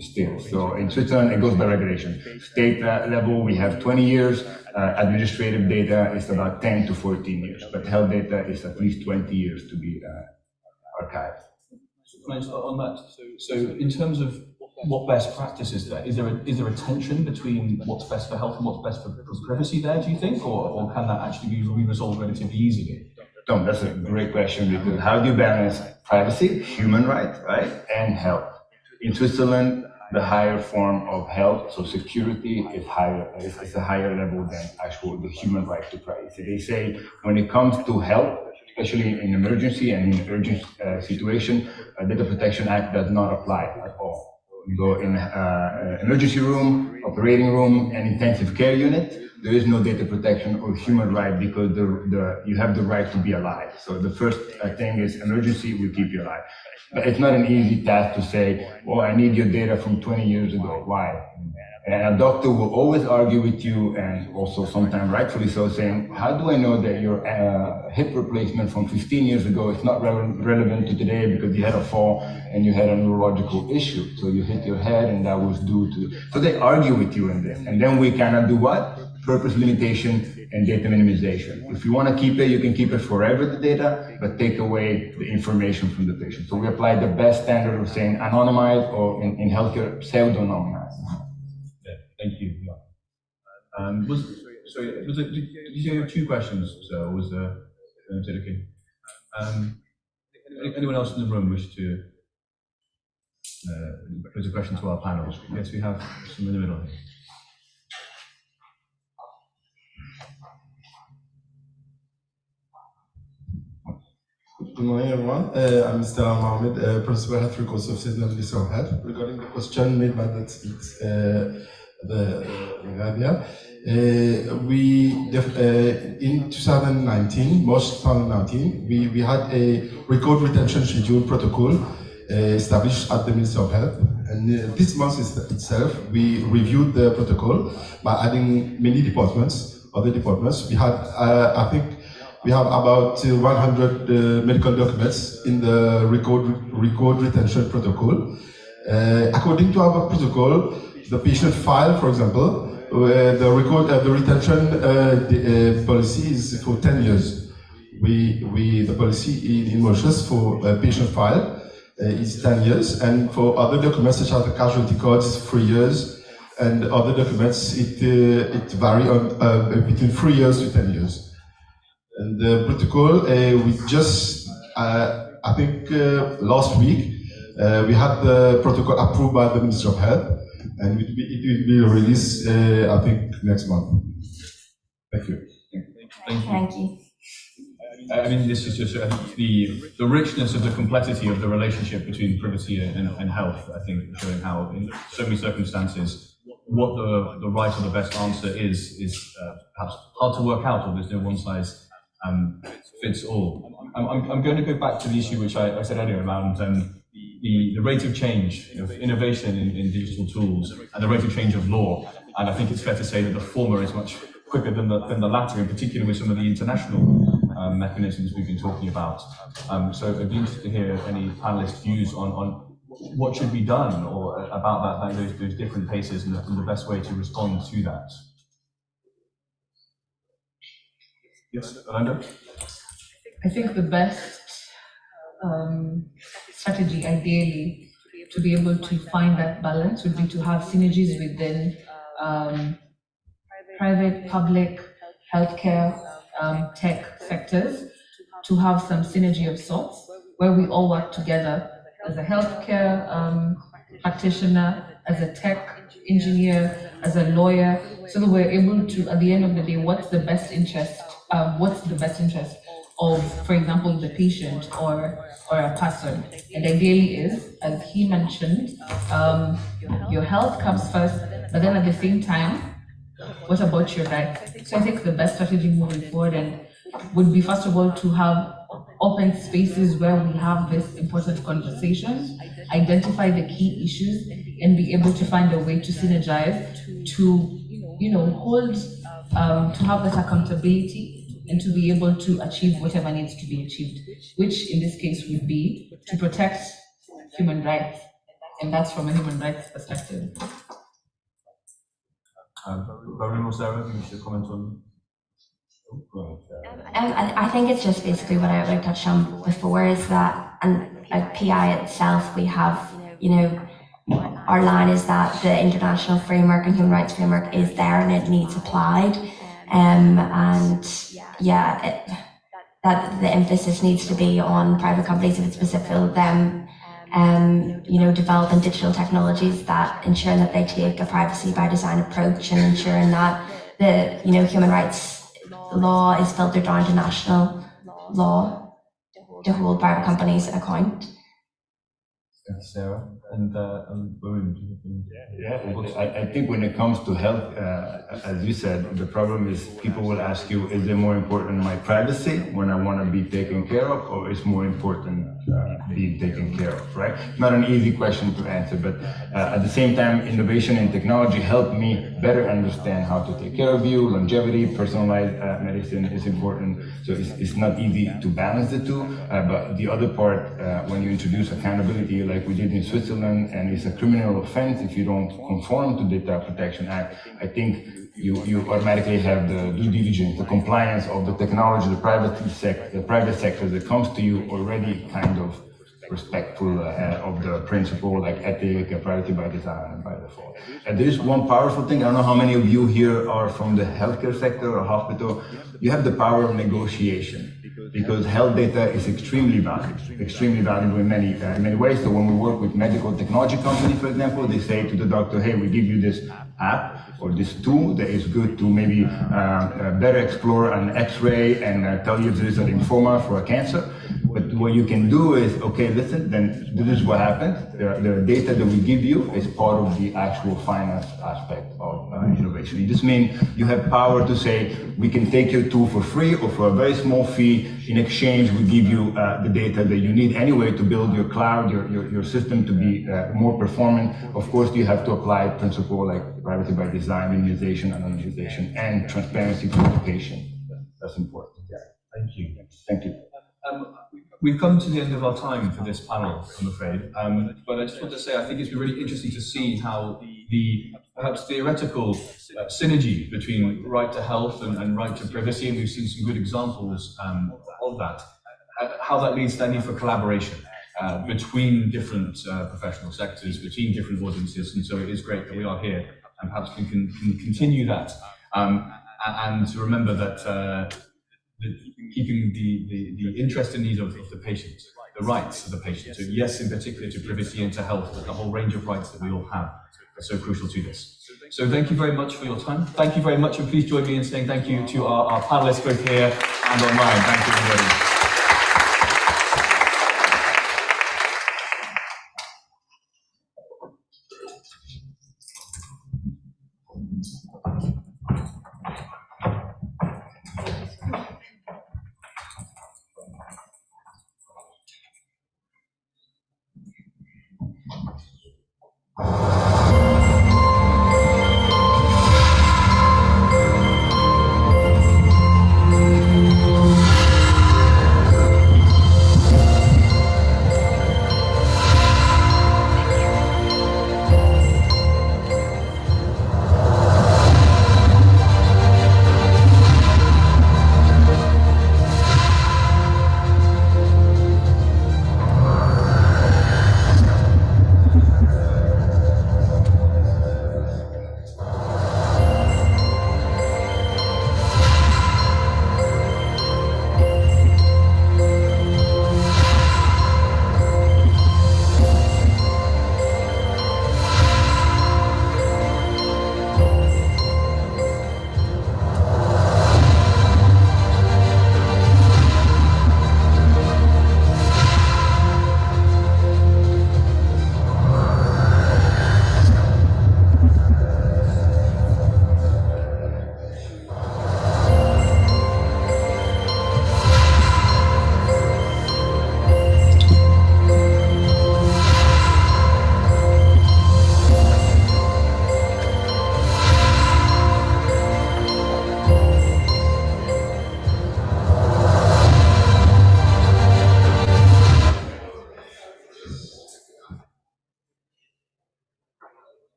state. So in Switzerland, it goes by regulation. State level, we have 20 years. Administrative data is about 10 to 14 years, but health data is at least 20 years to be archived. Can I just on that? So in terms of what best practice is there? Is there a tension between what's best for health and what's best for privacy there, do you think? Or can that actually be resolved relatively easily? Tom, that's a great question, because how do you balance privacy, human rights, right, and health? In Switzerland, the higher form of health, so security, is higher. It's a higher level than the human right to privacy. They say when it comes to health, especially in emergency and in urgent situation, Data Protection Act does not apply at all. You go in emergency room, operating room, and intensive care unit, there is no data protection or human right, because you have the right to be alive. So the first thing is emergency will keep you alive. But it's not an easy task to say, well, I need your data from 20 years ago. Why? And a doctor will always argue with you, and also sometimes rightfully so, saying, how do I know that your hip replacement from 15 years ago is not relevant to today because you had a fall and you had a neurological issue? So you hit your head and that was due to... So they argue with you in this. And then we cannot do what? Purpose limitation and data minimization. If you want to keep it, you can keep it forever, the data, but take away the information from the patient. So we apply the best standard of saying anonymize, or in healthcare, pseudonymized. Thank you. Did you say you have two questions? So was there? Anyone else in the room wish to pose a question to our panel? Yes, we have some in the middle here. Good morning, everyone. I'm Mr. Mohammed, Principal Health Records Officer at the Ministry of Health. Regarding the question made by that speaks, in 2019, March 2019, we had a record retention schedule protocol established at the Ministry of Health. And this month itself, we reviewed the protocol by adding many departments, other departments. We had, I think, we have about 100 medical documents in the record retention protocol. According to our protocol, the patient file, for example, the retention policy is for 10 years. The policy in Mauritius for patient file is 10 years, and for other documents such as the casualty cards is 3 years, and other documents it vary on between 3 years to 10 years. And the protocol, we just, I think last week, we had the protocol approved by the Ministry of Health, and it will be released, I think, next month. Thank you. Thank you. I mean, this is just the richness of the complexity of the relationship between privacy and health, I think, showing how in so many circumstances, what the right or the best answer is perhaps hard to work out, or there's no one size fits all. I'm going to go back to the issue which I said earlier around the rate of change of innovation in digital tools and the rate of change of law. And I think it's fair to say that the former is much quicker than the latter, in particular with some of the international mechanisms we've been talking about. So I'd be interested to hear any panelists' views on what should be done or about those different paces and the best way to respond to that. Yes, Orlando? I think the best strategy, ideally, to be able to find that balance would be to have synergies within private, public, healthcare, tech sectors, to have some synergy of sorts, where we all work together as a healthcare practitioner, as a tech engineer, as a lawyer, so that we're able to, at the end of the day, what's the best interest of, for example, the patient or a person. And ideally is, as he mentioned, your health comes first, but then at the same time, what about your rights? So I think the best strategy moving forward would be, first of all, to have open spaces where we have this important conversation, identify the key issues, and be able to find a way to synergize, to hold, to have that accountability, and to be able to achieve whatever needs to be achieved, which in this case would be to protect human rights, and that's from a human rights perspective. Varun or Sarah, you should comment on. I think it's just basically what I touched on before is that, and at PI itself, we have, our line is that the international framework and human rights framework is there and it needs applied. That the emphasis needs to be on private companies if it's specific to them, developing digital technologies that ensure that they take a privacy by design approach and ensuring that the, human rights law is filtered down to national law to hold private companies account. Sarah and Varun. I think when it comes to health, as you said, the problem is people will ask you, is it more important my privacy when I want to be taken care of, or is more important being taken care of, right? Not an easy question to answer, but at the same time, innovation and technology help me better understand how to take care of you. Longevity, personalized medicine is important. So it's not easy to balance the two, but the other part, when you introduce accountability, like we did in Switzerland, and it's a criminal offense if you don't conform to Data Protection Act, I think you automatically have the due diligence, the compliance of the technology, the private sector that comes to you already kind of respectful of the principle like ethic, privacy by design and by default. And there is one powerful thing, I don't know how many of you here are from the healthcare sector or hospital, you have the power of negotiation. Because health data is extremely valuable in many ways. So when we work with medical technology companies, for example, they say to the doctor, hey, we give you this app or this tool that is good to maybe better explore an X-ray and tell you if there is a lymphoma for a cancer. But what you can do is, okay, listen, then this is what happens. The data that we give you is part of the actual finance aspect of innovation. It just means you have power to say, we can take your tool for free or for a very small fee. In exchange, we give you the data that you need anyway to build your cloud, your system to be more performant. Of course, you have to apply principles like privacy by design, minimization, anonymization, and transparency to the patient. That's important. Yeah. Thank you. Thank you. We've come to the end of our time for this panel, I'm afraid. But I just want to say, I think it's been really interesting to see how the perhaps theoretical synergy between right to health and right to privacy, and we've seen some good examples of that, how that leads to the need for collaboration between different professional sectors, between different audiences. And so it is great that we are here and perhaps we can continue that. And to remember that keeping the interest and needs of the patient, the rights of the patient, so yes, in particular to privacy and to health, but the whole range of rights that we all have are so crucial to this. So thank you very much for your time. Thank you very much, and please join me in saying thank you to our panelists both here and online. Thank you, everybody.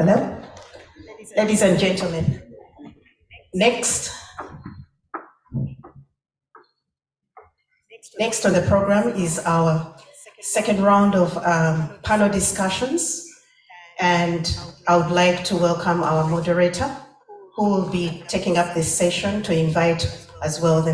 Hello? Ladies and gentlemen, next on the program is our second round of panel discussions, and I would like to welcome our moderator, who will be taking up this session to invite as well the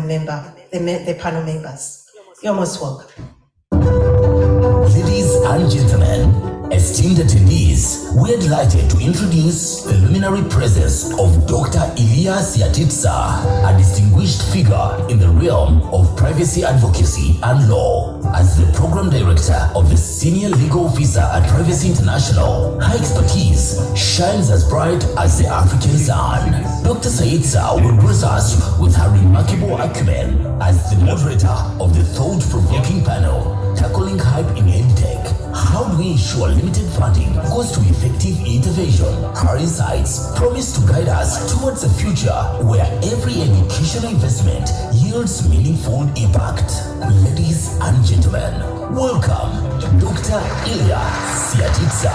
panel members. You're most welcome. Ladies and gentlemen, esteemed attendees, we're delighted to introduce the luminary presence of Dr. Ilia Siatitsa, a distinguished figure in the realm of privacy advocacy and law. As the program director of the Senior Legal Officer at Privacy International, her expertise shines as bright as the African sun. Dr. Siatitsa will grace us with her remarkable acumen as the moderator of the thought-provoking panel, Tackling Hype in EdTech. How do we ensure limited funding goes to effective intervention? Her insights promise to guide us towards a future where every educational investment yields meaningful impact. Ladies and gentlemen, welcome Dr. Ilia Siatitsa.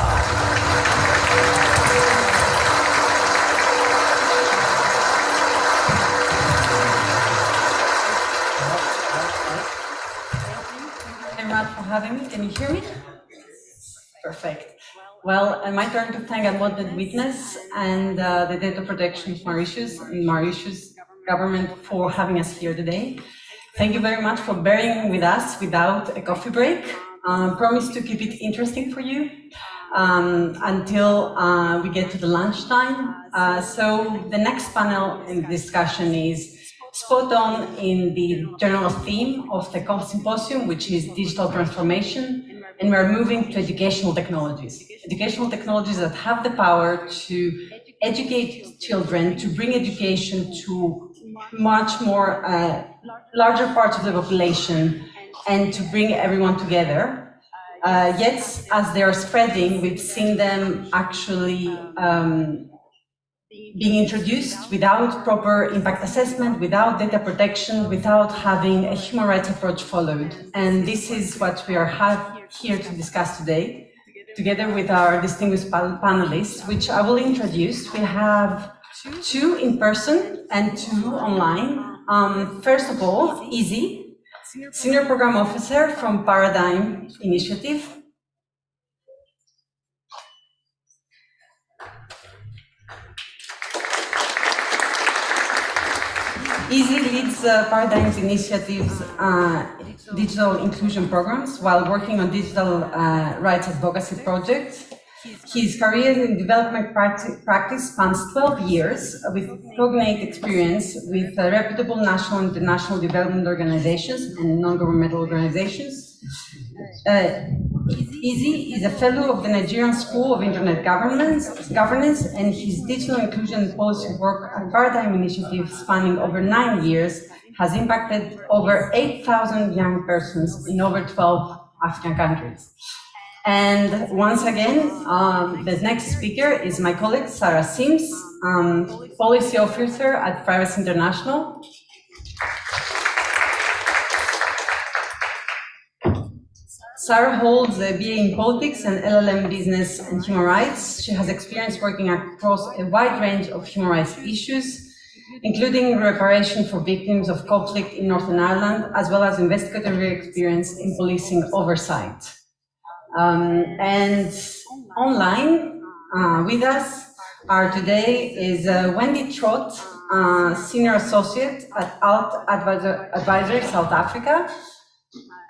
For having me. Can you hear me? Perfect. Well, my turn to thank Unwanted Witness and the Data Protection of Mauritius and Mauritius government for having us here today. Thank you very much for bearing with us without a coffee break. Promise to keep it interesting for you until we get to the lunchtime. So the next panel in discussion is spot on in the general theme of the Symposium, which is digital transformation, and we're moving to educational technologies that have the power to educate children, to bring education to much more larger parts of the population, and to bring everyone together. Yet, as they are spreading, we've seen them actually being introduced without proper impact assessment, without data protection, without having a human rights approach followed. And this is what we are here to discuss today, together with our distinguished panelists, which I will introduce. We have 2 in person and 2 online. First of all, Izzy, Senior Program Officer from Paradigm Initiative. Izzy leads Paradigm's Initiative's digital inclusion programs while working on digital rights advocacy projects. His career in development practice spans 12 years with cognate experience with reputable national and international development organizations and non-governmental organizations. Izzy is a fellow of the Nigerian School of Internet Governance, and his digital inclusion policy work at Paradigm Initiative, spanning over 9 years, has impacted over 8,000 young persons in over 12 African countries. And once again, the next speaker is my colleague, Sarah Sims, Policy Officer at Privacy International. Sarah holds a BA in Politics and LLM Business and Human Rights. She has experience working across a wide range of human rights issues, including reparation for victims of conflict in Northern Ireland, as well as investigatory experience in policing oversight. And online with us today is Wendy Trott, Senior Associate at Alt Advisory South Africa.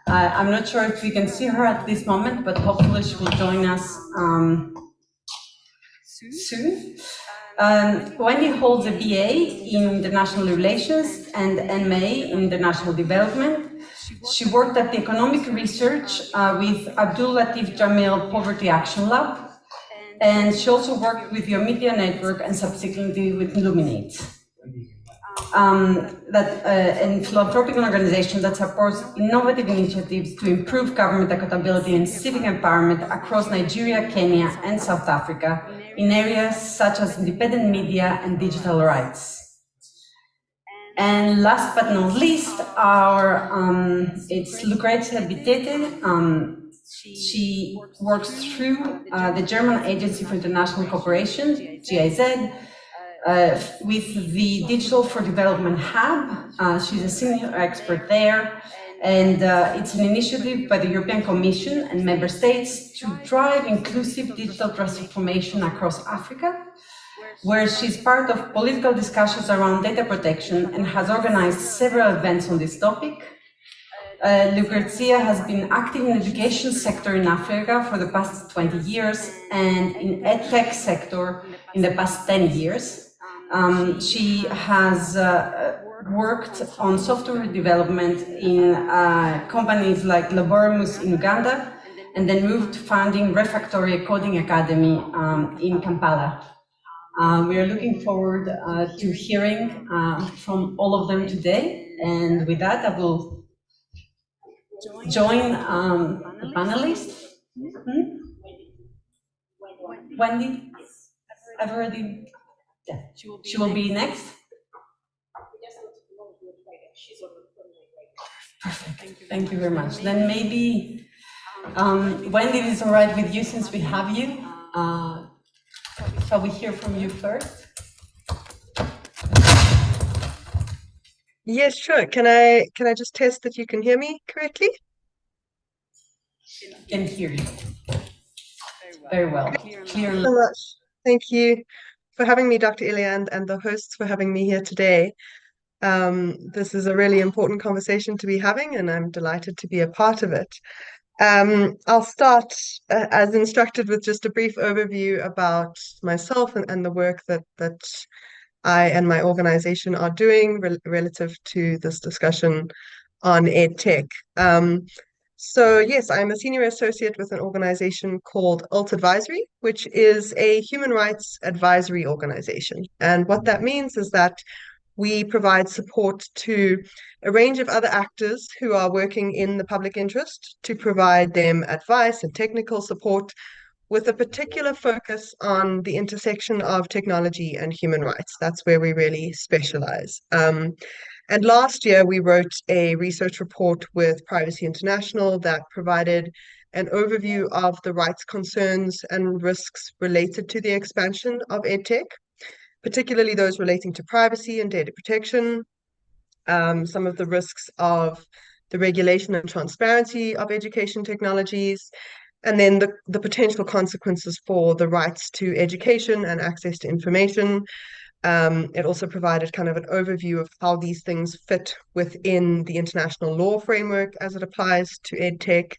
I'm not sure if we can see her at this moment, but hopefully she will join us soon. Wendy holds a BA in International Relations and MA in International Development. She worked at the Economic Research with Abdul Latif Jamil Poverty Action Lab, and she also worked with the Omidyar Network and subsequently with Illuminate. A philanthropic organization that supports innovative initiatives to improve government accountability and civic empowerment across Nigeria, Kenya, and South Africa in areas such as independent media and digital rights. And last but not least, it's Lucrezia Bitete, She works through the German Agency for International Cooperation, GIZ, with the Digital for Development Hub. She's a senior expert there, and it's an initiative by the European Commission and member states to drive inclusive digital transformation across Africa, where she's part of political discussions around data protection and has organized several events on this topic. Lucrezia has been active in the education sector in Africa for the past 20 years and in edtech sector in the past 10 years. She has worked on software development in companies like Laboramus in Uganda, and then moved to founding Refactory Coding Academy in Kampala. We are looking forward to hearing from all of them today, and with that I will join the panelists. Wendy, I've already, yeah, she will be next. Perfect, thank you very much. Then maybe, Wendy, it is all right with you since we have you. Shall we hear from you first? Yes, sure. Can I just test that you can hear me correctly? Can hear you very well. Thank you so much. Thank you for having me, Dr. Ilya, and the hosts for having me here today. This is a really important conversation to be having, and I'm delighted to be a part of it. I'll start as instructed with just a brief overview about myself and the work that I and my organization are doing relative to this discussion on EdTech. So yes, I'm a senior associate with an organization called ULT Advisory, which is a human rights advisory organization. And what that means is that we provide support to a range of other actors who are working in the public interest to provide them advice and technical support with a particular focus on the intersection of technology and human rights. That's where we really specialize. And last year, we wrote a research report with Privacy International that provided an overview of the rights concerns and risks related to the expansion of EdTech, particularly those relating to privacy and data protection, some of the risks of the regulation and transparency of education technologies, and then the potential consequences for the rights to education and access to information. It also provided kind of an overview of how these things fit within the international law framework as it applies to EdTech.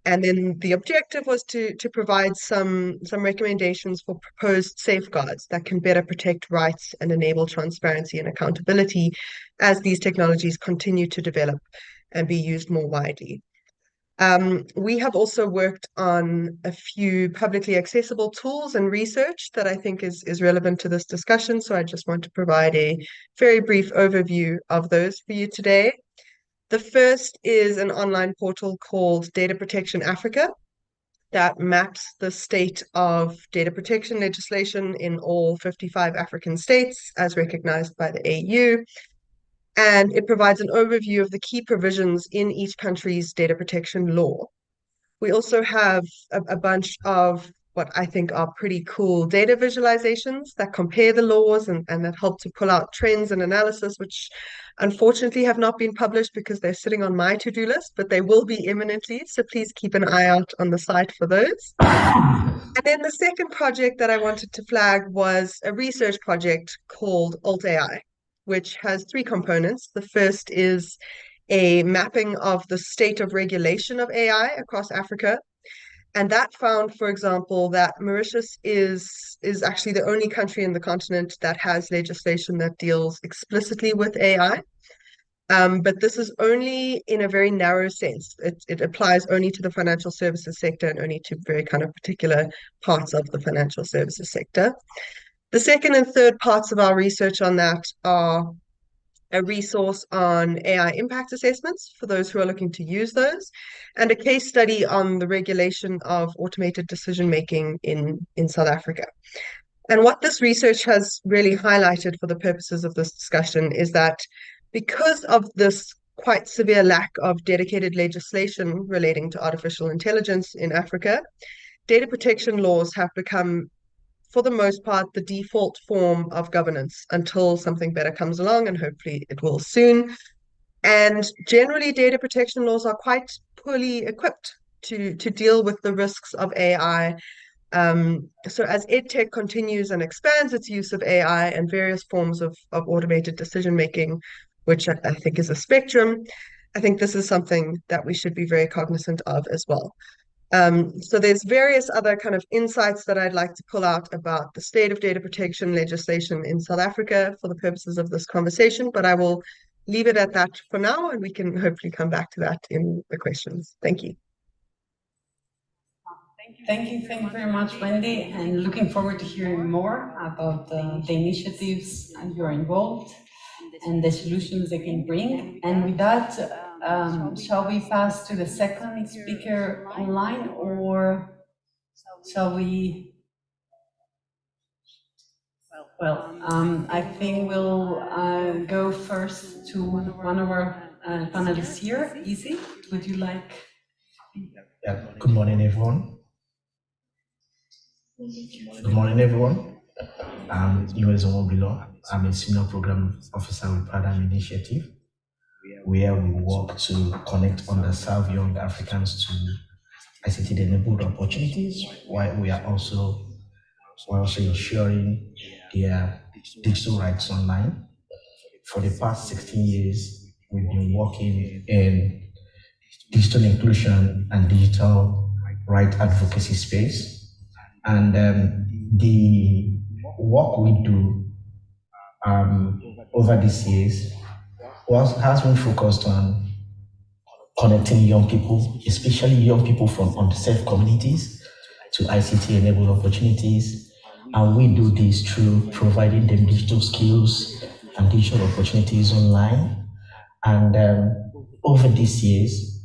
And then the objective was to provide some recommendations for proposed safeguards that can better protect rights and enable transparency and accountability as these technologies continue to develop and be used more widely. We have also worked on a few publicly accessible tools and research that I think is relevant to this discussion. So I just want to provide a very brief overview of those for you today. The first is an online portal called Data Protection Africa that maps the state of data protection legislation in all 55 African states as recognized by the AU. And it provides an overview of the key provisions in each country's data protection law. We also have a bunch of what I think are pretty cool data visualizations that compare the laws and that help to pull out trends and analysis, which unfortunately have not been published because they're sitting on my to-do list, but they will be imminently. So please keep an eye out on the site for those. And then the second project that I wanted to flag was a research project called Alt AI, which has three components. The first is a mapping of the state of regulation of AI across Africa. And that found, for example, that Mauritius is actually the only country in the continent that has legislation that deals explicitly with AI. But this is only in a very narrow sense. It applies only to the financial services sector and only to very kind of particular parts of the financial services sector. The second and third parts of our research on that are a resource on AI impact assessments for those who are looking to use those, and a case study on the regulation of automated decision-making in South Africa. And what this research has really highlighted for the purposes of this discussion is that because of this quite severe lack of dedicated legislation relating to artificial intelligence in Africa, data protection laws have become, for the most part, the default form of governance until something better comes along, and hopefully it will soon. And generally, data protection laws are quite poorly equipped to deal with the risks of AI. So as EdTech continues and expands its use of AI and various forms of automated decision making, which I think is a spectrum, I think this is something that we should be very cognizant of as well. So there's various other kind of insights that I'd like to pull out about the state of data protection legislation in South Africa for the purposes of this conversation, but I will leave it at that for now, and we can hopefully come back to that in the questions. Thank you. Thank you very much, Wendy, and looking forward to hearing more about the initiatives you're involved and the solutions they can bring. And with that, shall we pass to the second speaker online, or shall we? Well, I think we'll go first to one of our panelists here. Easy, would you like? Yeah. Good morning, everyone. Good morning, everyone. I'm US Omobilo. I'm a senior program officer with Paradigm Initiative, where we work to connect underserved young Africans to ICT-enabled opportunities, while we are also ensuring their digital rights online. For the past 16 years, we've been working in digital inclusion and digital right advocacy space. And the work we do over these years has been focused on connecting young people, especially young people from underserved communities, to ICT-enabled opportunities. And we do this through providing them digital skills and digital opportunities online. And over these years,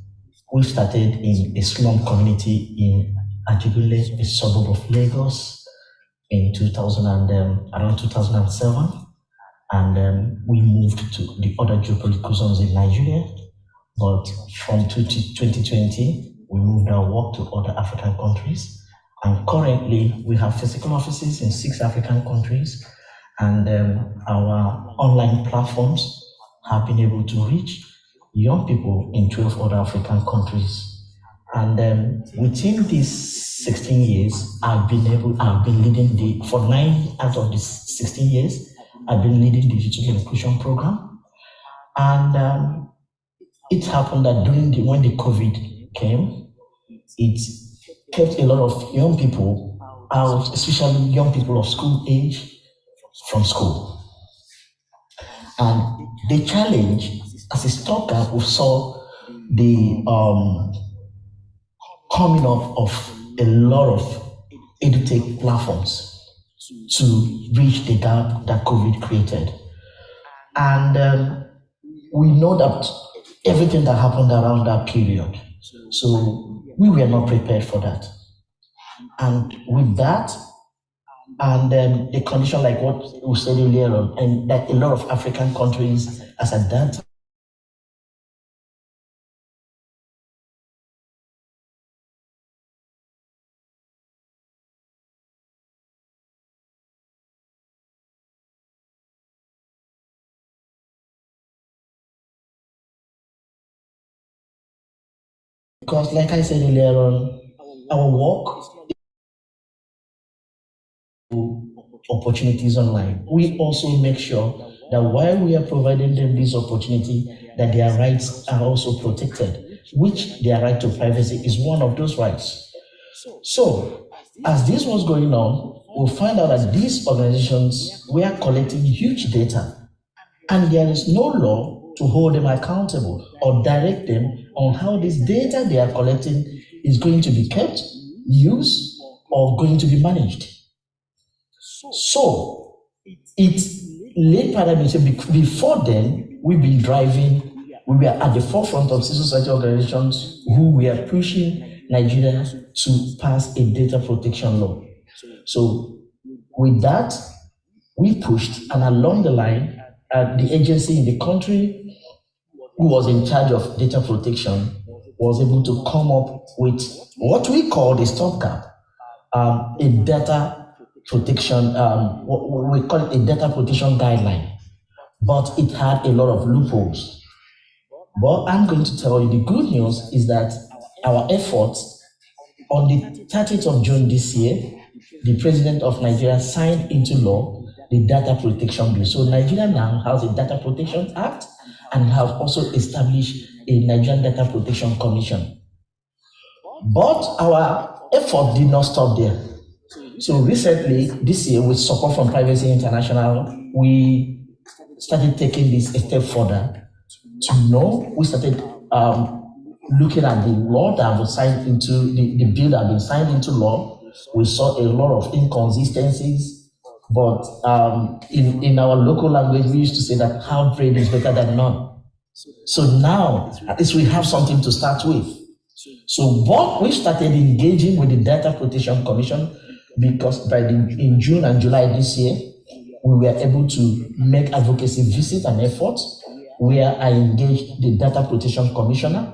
we started in a slum community in Ajibule, a suburb of Lagos, in around 2007. And we moved to the other geopolitical zones in Nigeria. But from 2020, we moved our work to other African countries. And currently, we have physical offices in 6 African countries. And our online platforms have been able to reach young people in 12 other African countries. And within these 16 years, I've been leading for 9 out of these 16 years, I've been leading the digital inclusion program. And it happened that when the COVID came, it kept a lot of young people out, especially young people of school age, from school. And the challenge, as a stopgap, we saw the coming up of a lot of edutech platforms to bridge the gap that COVID created. And we know that everything that happened around that period, so we were not prepared for that. And with that, and the condition like what we said earlier on, and that a lot of African countries, as at that time, because like I said earlier on, our work opportunities online. We also make sure that while we are providing them this opportunity, that their rights are also protected, which their right to privacy is one of those rights. So as this was going on, we'll find out that these organizations were collecting huge data, and there is no law to hold them accountable or direct them on how this data they are collecting is going to be kept, used, or going to be managed. So it's late paradigm. Before then, we were at the forefront of civil society organizations who were pushing Nigeria to pass a data protection law. So with that, we pushed, and along the line, the agency in the country who was in charge of data protection, was able to come up with what we call the stopgap, a data protection, what we call it a data protection guideline, but it had a lot of loopholes. But I'm going to tell you the good news is that our efforts on the 30th of June this year, the President of Nigeria signed into law the Data Protection Bill. So Nigeria now has a Data Protection Act and have also established a Nigerian Data Protection Commission. But our effort did not stop there. So recently, this year, with support from Privacy International, we started taking this a step further we started looking at the law that was signed into, the bill that had been signed into law. We saw a lot of inconsistencies, but in our local language, we used to say that half breed is better than none. So now, at least we have something to start with. So what we started engaging with the Data Protection Commission, because in June and July this year, we were able to make advocacy visits and efforts where I engaged the Data Protection Commissioner,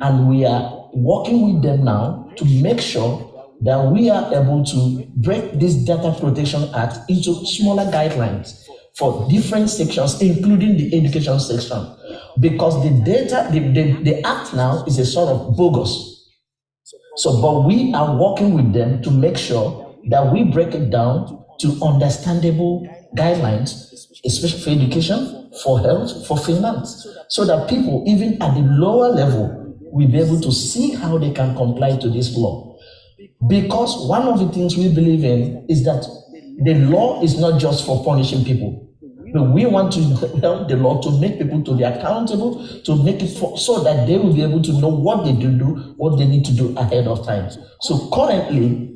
and we are working with them now to make sure that we are able to break this Data Protection Act into smaller guidelines for different sections, including the education section, because the act now is a sort of bogus. So, but we are working with them to make sure that we break it down to understandable guidelines, especially for education, for health, for finance, so that people, even at the lower level, will be able to see how they can comply to this law. Because one of the things we believe in is that the law is not just for punishing people, but we want to help the law to make people to be accountable, to make it so that they will be able to know what they do, what they need to do ahead of time. So currently,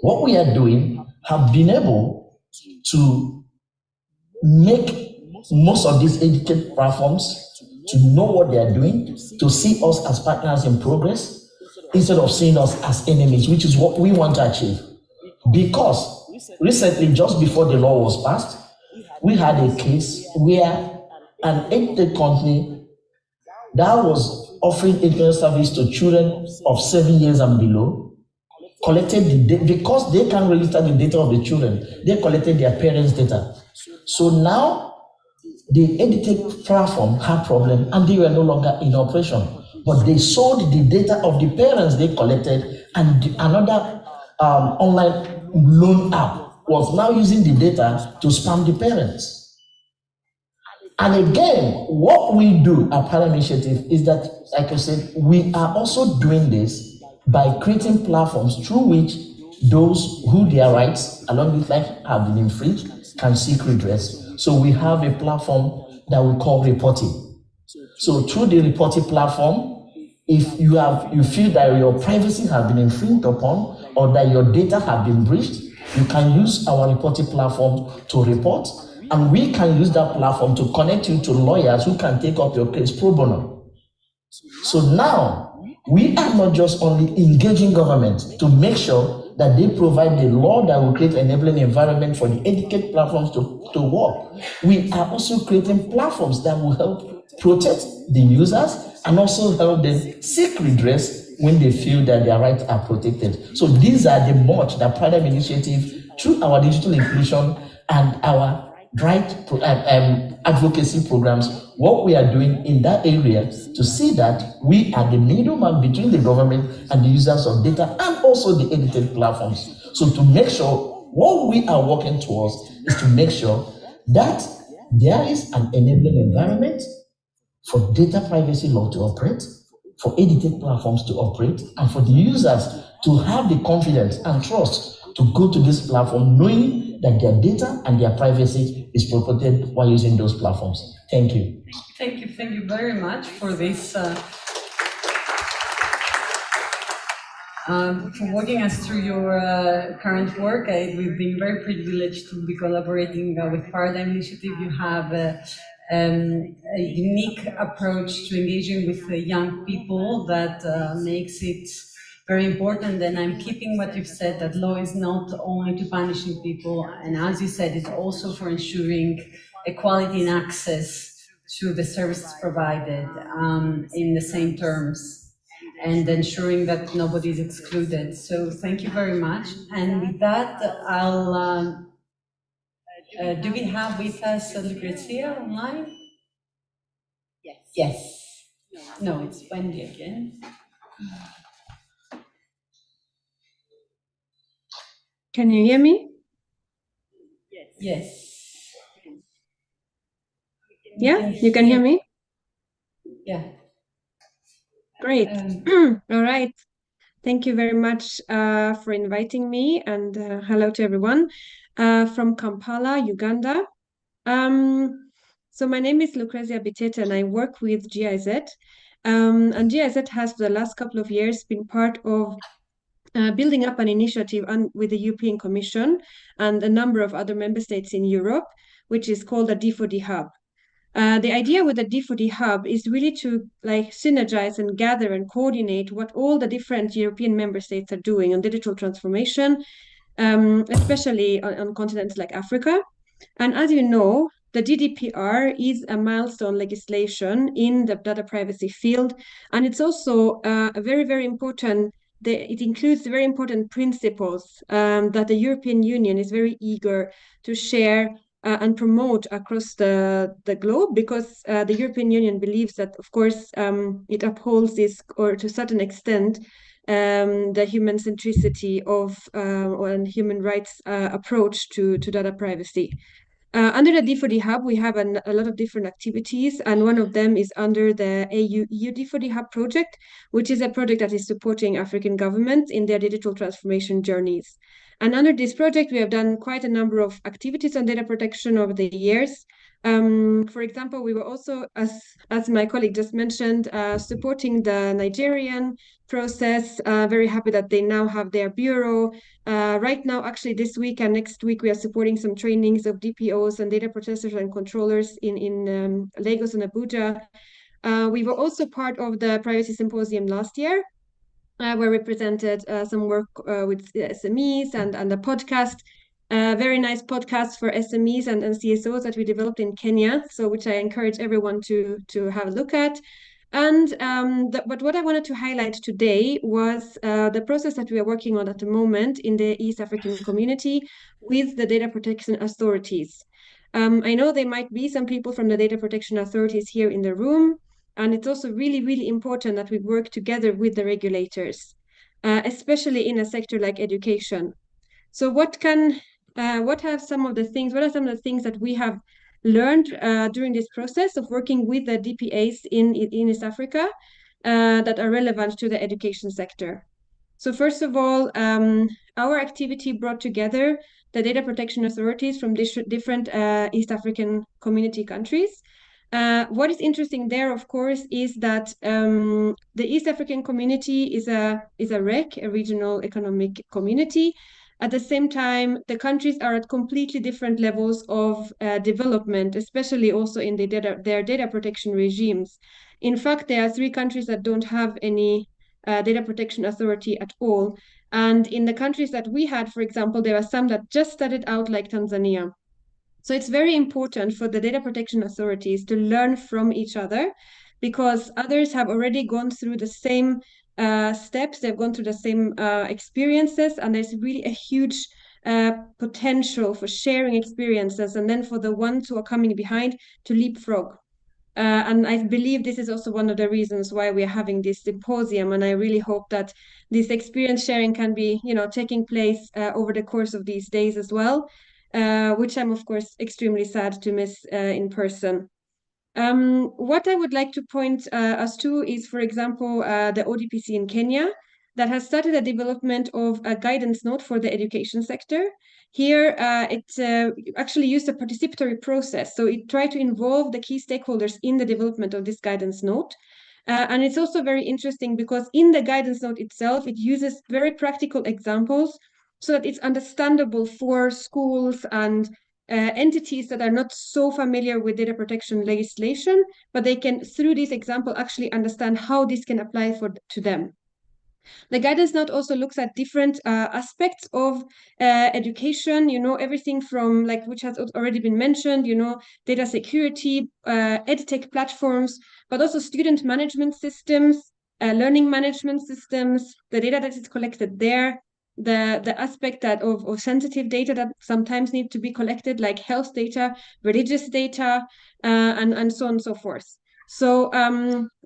what we are doing have been able to make most of these educated platforms to know what they are doing, to see us as partners in progress, instead of seeing us as enemies, which is what we want to achieve. Because recently, just before the law was passed, we had a case where an edtech company that was offering educational service to children of 7 years and below collected the data, because they can register the data of the children, they collected their parents' data. So now the edtech platform had problem and they were no longer in operation, but they sold the data of the parents they collected, and another online loan app was now using the data to spam the parents. And again, what we do at Para Initiative is that, like I said, we are also doing this by creating platforms through which those who their rights along with life have been infringed can seek redress. So we have a platform that we call reporting. So through the reporting platform, if you feel that your privacy has been infringed upon or that your data have been breached, you can use our reporting platform to report, and we can use that platform to connect you to lawyers who can take up your case pro bono. So now, we are not just only engaging government to make sure that they provide the law that will create an enabling environment for the educated platforms to work. We are also creating platforms that will help protect the users and also help them seek redress when they feel that their rights are protected. So these are the much that Paradigm Initiative, through our digital inclusion and our advocacy programs, what we are doing in that area to see that we are the middleman between the government and the users of data and also the edited platforms. So to make sure what we are working towards is to make sure that there is an enabling environment for data privacy law to operate, for edited platforms to operate, and for the users to have the confidence and trust to go to this platform knowing that their data and their privacy is protected while using those platforms. Thank you. Thank you very much for this, for walking us through your current work. We've been very privileged to be collaborating with Paradigm Initiative. You have a unique approach to engaging with young people that makes it very important. And I'm keeping what you've said, that law is not only to punishing people, and as you said, it's also for ensuring equality in access to the services provided in the same terms, and ensuring that nobody is excluded. So thank you very much. And with that, I'll, do we have with us Lucrezia online? Yes. No, it's Wendy again. Can you hear me? Yes. Yeah, you can hear me? Yeah. Great. All right. Thank you very much for inviting me, and hello to everyone from Kampala, Uganda. So my name is Lucrezia Bitete, and I work with GIZ. And GIZ has, for the last couple of years, been part of building up an initiative with the European Commission and a number of other member states in Europe, which is called a D4D Hub. The idea with the D4D Hub is really to synergize and gather and coordinate what all the different European member states are doing on digital transformation, especially on continents like Africa. And as you know, the GDPR is a milestone legislation in the data privacy field, and it's also a very, very important. It includes very important principles that the European Union is very eager to share and promote across the globe, because the European Union believes that, of course, it upholds this, or to a certain extent, the human centricity of and human rights approach to data privacy. Under the D4D Hub, we have a lot of different activities, and one of them is under the EU D4D Hub project, which is a project that is supporting African governments in their digital transformation journeys. And under this project, we have done quite a number of activities on data protection over the years. For example, we were also, as my colleague just mentioned, supporting the Nigerian process. Very happy that they now have their bureau. Right now, actually, this week and next week, we are supporting some trainings of DPOs and data processors and controllers in Lagos and Abuja. We were also part of the Privacy Symposium last year, where we presented some work with SMEs and a podcast, very nice podcast for SMEs and CSOs that we developed in Kenya, so which I encourage everyone to have a look at. And but what I wanted to highlight today was the process that we are working on at the moment in the East African community with the data protection authorities. I know there might be some people from the data protection authorities here in the room, and it's also really, really important that we work together with the regulators, especially in a sector like education. So what are some of the things that we have learned during this process of working with the DPAs in East Africa that are relevant to the education sector? So first of all, our activity brought together the data protection authorities from different East African community countries. What is interesting there, of course, is that the East African community is a REC, a regional economic community. At the same time, the countries are at completely different levels of development, especially also in their data protection regimes. In fact, there are 3 countries that don't have any data protection authority at all. And in the countries that we had, for example, there are some that just started out, like Tanzania. So it's very important for the data protection authorities to learn from each other, because others have already gone through the same steps, they've gone through the same experiences, and there's really a huge potential for sharing experiences, and then for the ones who are coming behind to leapfrog. And I believe this is also one of the reasons why we are having this symposium, and I really hope that this experience sharing can be, taking place over the course of these days as well, which I'm of course extremely sad to miss in person. What I would like to point us to is, for example, the ODPC in Kenya that has started a development of a guidance note for the education sector. Here, it actually used a participatory process. So it tried to involve the key stakeholders in the development of this guidance note. And it's also very interesting because in the guidance note itself, it uses very practical examples so that it's understandable for schools and entities that are not so familiar with data protection legislation, but they can, through this example, actually understand how this can apply to them. The guidance note also looks at different aspects of education, everything from, like, which has already been mentioned, data security, edtech platforms, but also student management systems, learning management systems, the data that is collected there, the aspect that of sensitive data that sometimes need to be collected, like health data, religious data, and so on and so forth. So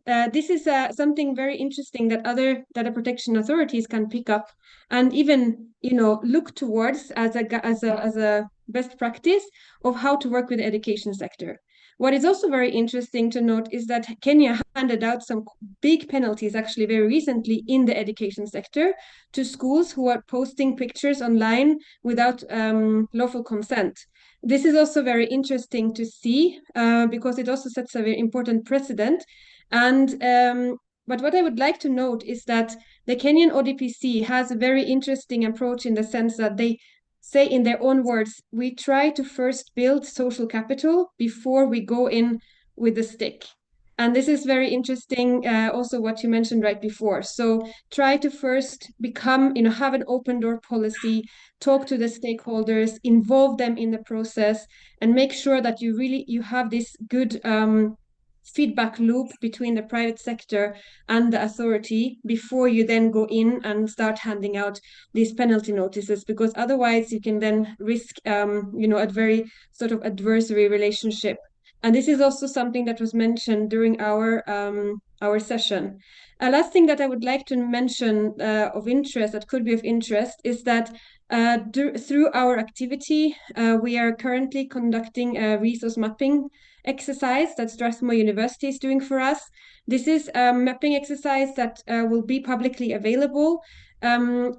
this is something very interesting that other data protection authorities can pick up and even, look towards as a best practice of how to work with the education sector. What is also very interesting to note is that Kenya handed out some big penalties actually very recently in the education sector to schools who are posting pictures online without lawful consent. This is also very interesting to see because it also sets a very important precedent. And but what I would like to note is that the Kenyan ODPC has a very interesting approach in the sense that they say in their own words, we try to first build social capital before we go in with the stick. And this is very interesting, also what you mentioned right before. So try to first become, have an open door policy, talk to the stakeholders, involve them in the process, and make sure that you have this good feedback loop between the private sector and the authority before you then go in and start handing out these penalty notices, because otherwise you can then risk a very sort of adversary relationship. And this is also something that was mentioned during our session. A last thing that I would like to mention of interest, that could be of interest, is that through our activity, we are currently conducting a resource mapping exercise that Strathmore University is doing for us. This is a mapping exercise that will be publicly available,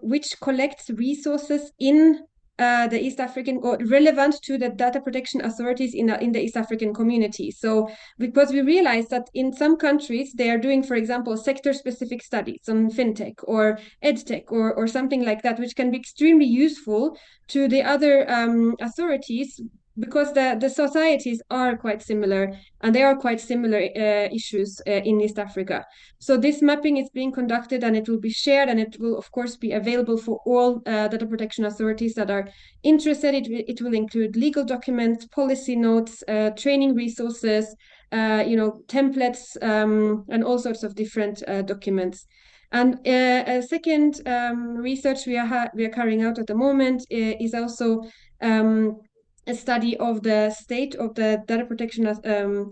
which collects resources in the East African, or relevant to the data protection authorities in the East African community. So because we realize that in some countries, they are doing, for example, sector-specific studies on fintech or edtech or something like that, which can be extremely useful to the other authorities, because the societies are quite similar and there are quite similar issues in East Africa. So this mapping is being conducted and it will be shared, and it will of course be available for all data protection authorities that are interested. It will include legal documents, policy notes, training resources, templates, and all sorts of different documents. And a second research we are carrying out at the moment is also a study of the state of the data protection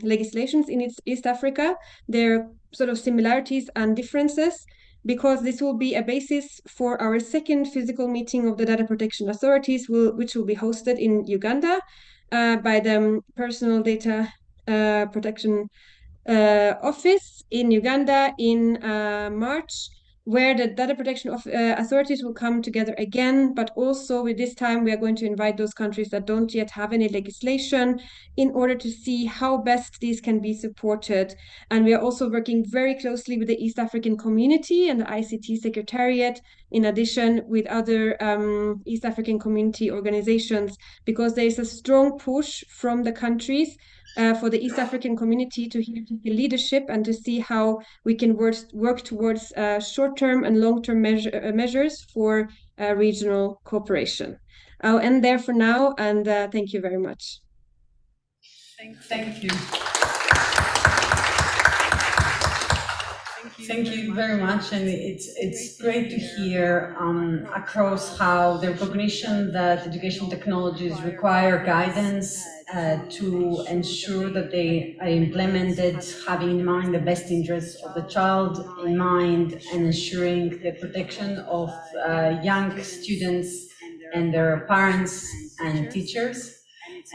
legislations in East Africa, their sort of similarities and differences, because this will be a basis for our second physical meeting of the data protection authorities, which will be hosted in Uganda by the Personal Data Protection Office in Uganda in March, where the data protection authorities will come together again, but also with this time we are going to invite those countries that don't yet have any legislation in order to see how best these can be supported. And we are also working very closely with the East African community and the ICT Secretariat, in addition with other East African community organizations, because there is a strong push from the countries for the East African community to take leadership and to see how we can work towards short-term and long-term measures for regional cooperation. I'll end there for now, and thank you very much. Thank you. Thank you very much, and it's great to hear across how the recognition that education technologies require guidance to ensure that they are implemented, having in mind the best interests of the child in mind, and ensuring the protection of young students and their parents and teachers.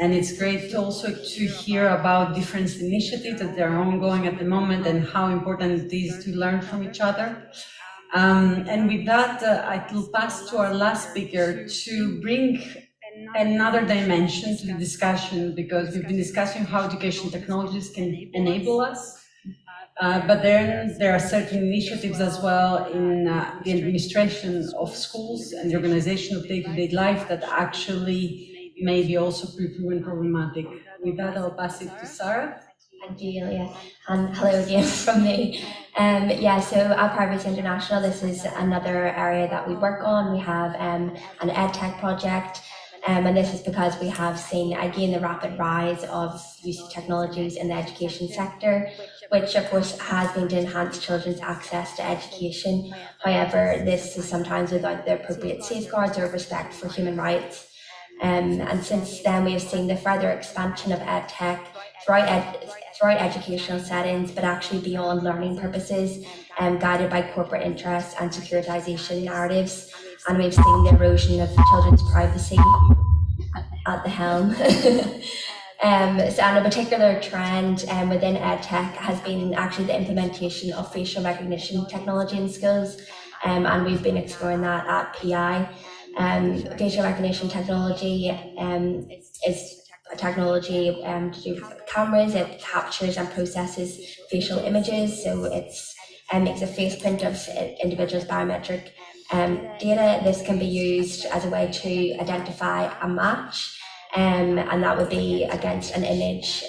And it's great also to hear about different initiatives that are ongoing at the moment and how important it is to learn from each other. And with that, I will pass to our last speaker to bring another dimension to the discussion, because we've been discussing how education technologies can enable us. But then there are certain initiatives as well in the administration of schools and the organization of day-to-day life that actually may be also proven problematic. With that, I'll pass it to Sarah. Thank you, Julia. And hello again from me. Yeah, so at Privacy International, this is another area that we work on. We have an EdTech project, and this is because we have seen, again, the rapid rise of use of technologies in the education sector, which of course has been to enhance children's access to education. However, this is sometimes without the appropriate safeguards or respect for human rights. And since then, we have seen the further expansion of EdTech throughout educational settings, but actually beyond learning purposes, guided by corporate interests and securitization narratives. And we've seen the erosion of children's privacy at the helm. And a particular trend within EdTech has been actually the implementation of facial recognition technology in schools, and we've been exploring that at PI. Facial recognition technology is a technology to do with cameras. It captures and processes facial images, so it makes a face print of individuals' biometric data. This can be used as a way to identify a match, and that would be against an image,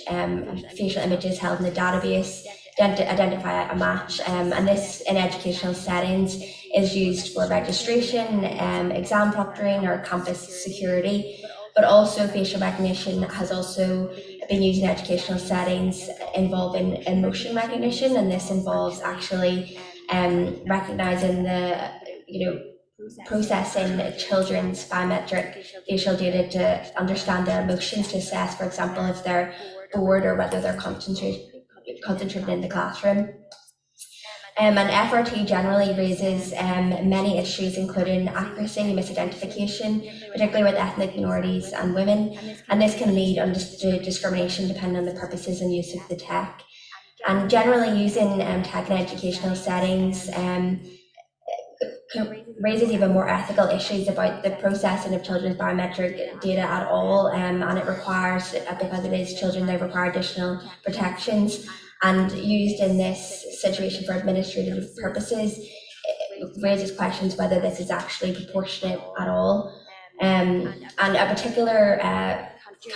facial images held in a database, identify a match, and this in educational settings is used for registration, exam proctoring or campus security. But also facial recognition has also been used in educational settings involving emotion recognition, and this involves actually recognizing the, processing children's biometric facial data to understand their emotions, to assess, for example, if they're bored or whether they're concentrated in the classroom. And FRT generally raises many issues, including accuracy, misidentification, particularly with ethnic minorities and women, and this can lead to discrimination depending on the purposes and use of the tech. And generally using tech in educational settings raises even more ethical issues about the processing of children's biometric data at all, and it requires, because it is children, they require additional protections. And used in this situation for administrative purposes, it raises questions whether this is actually proportionate at all. And a particular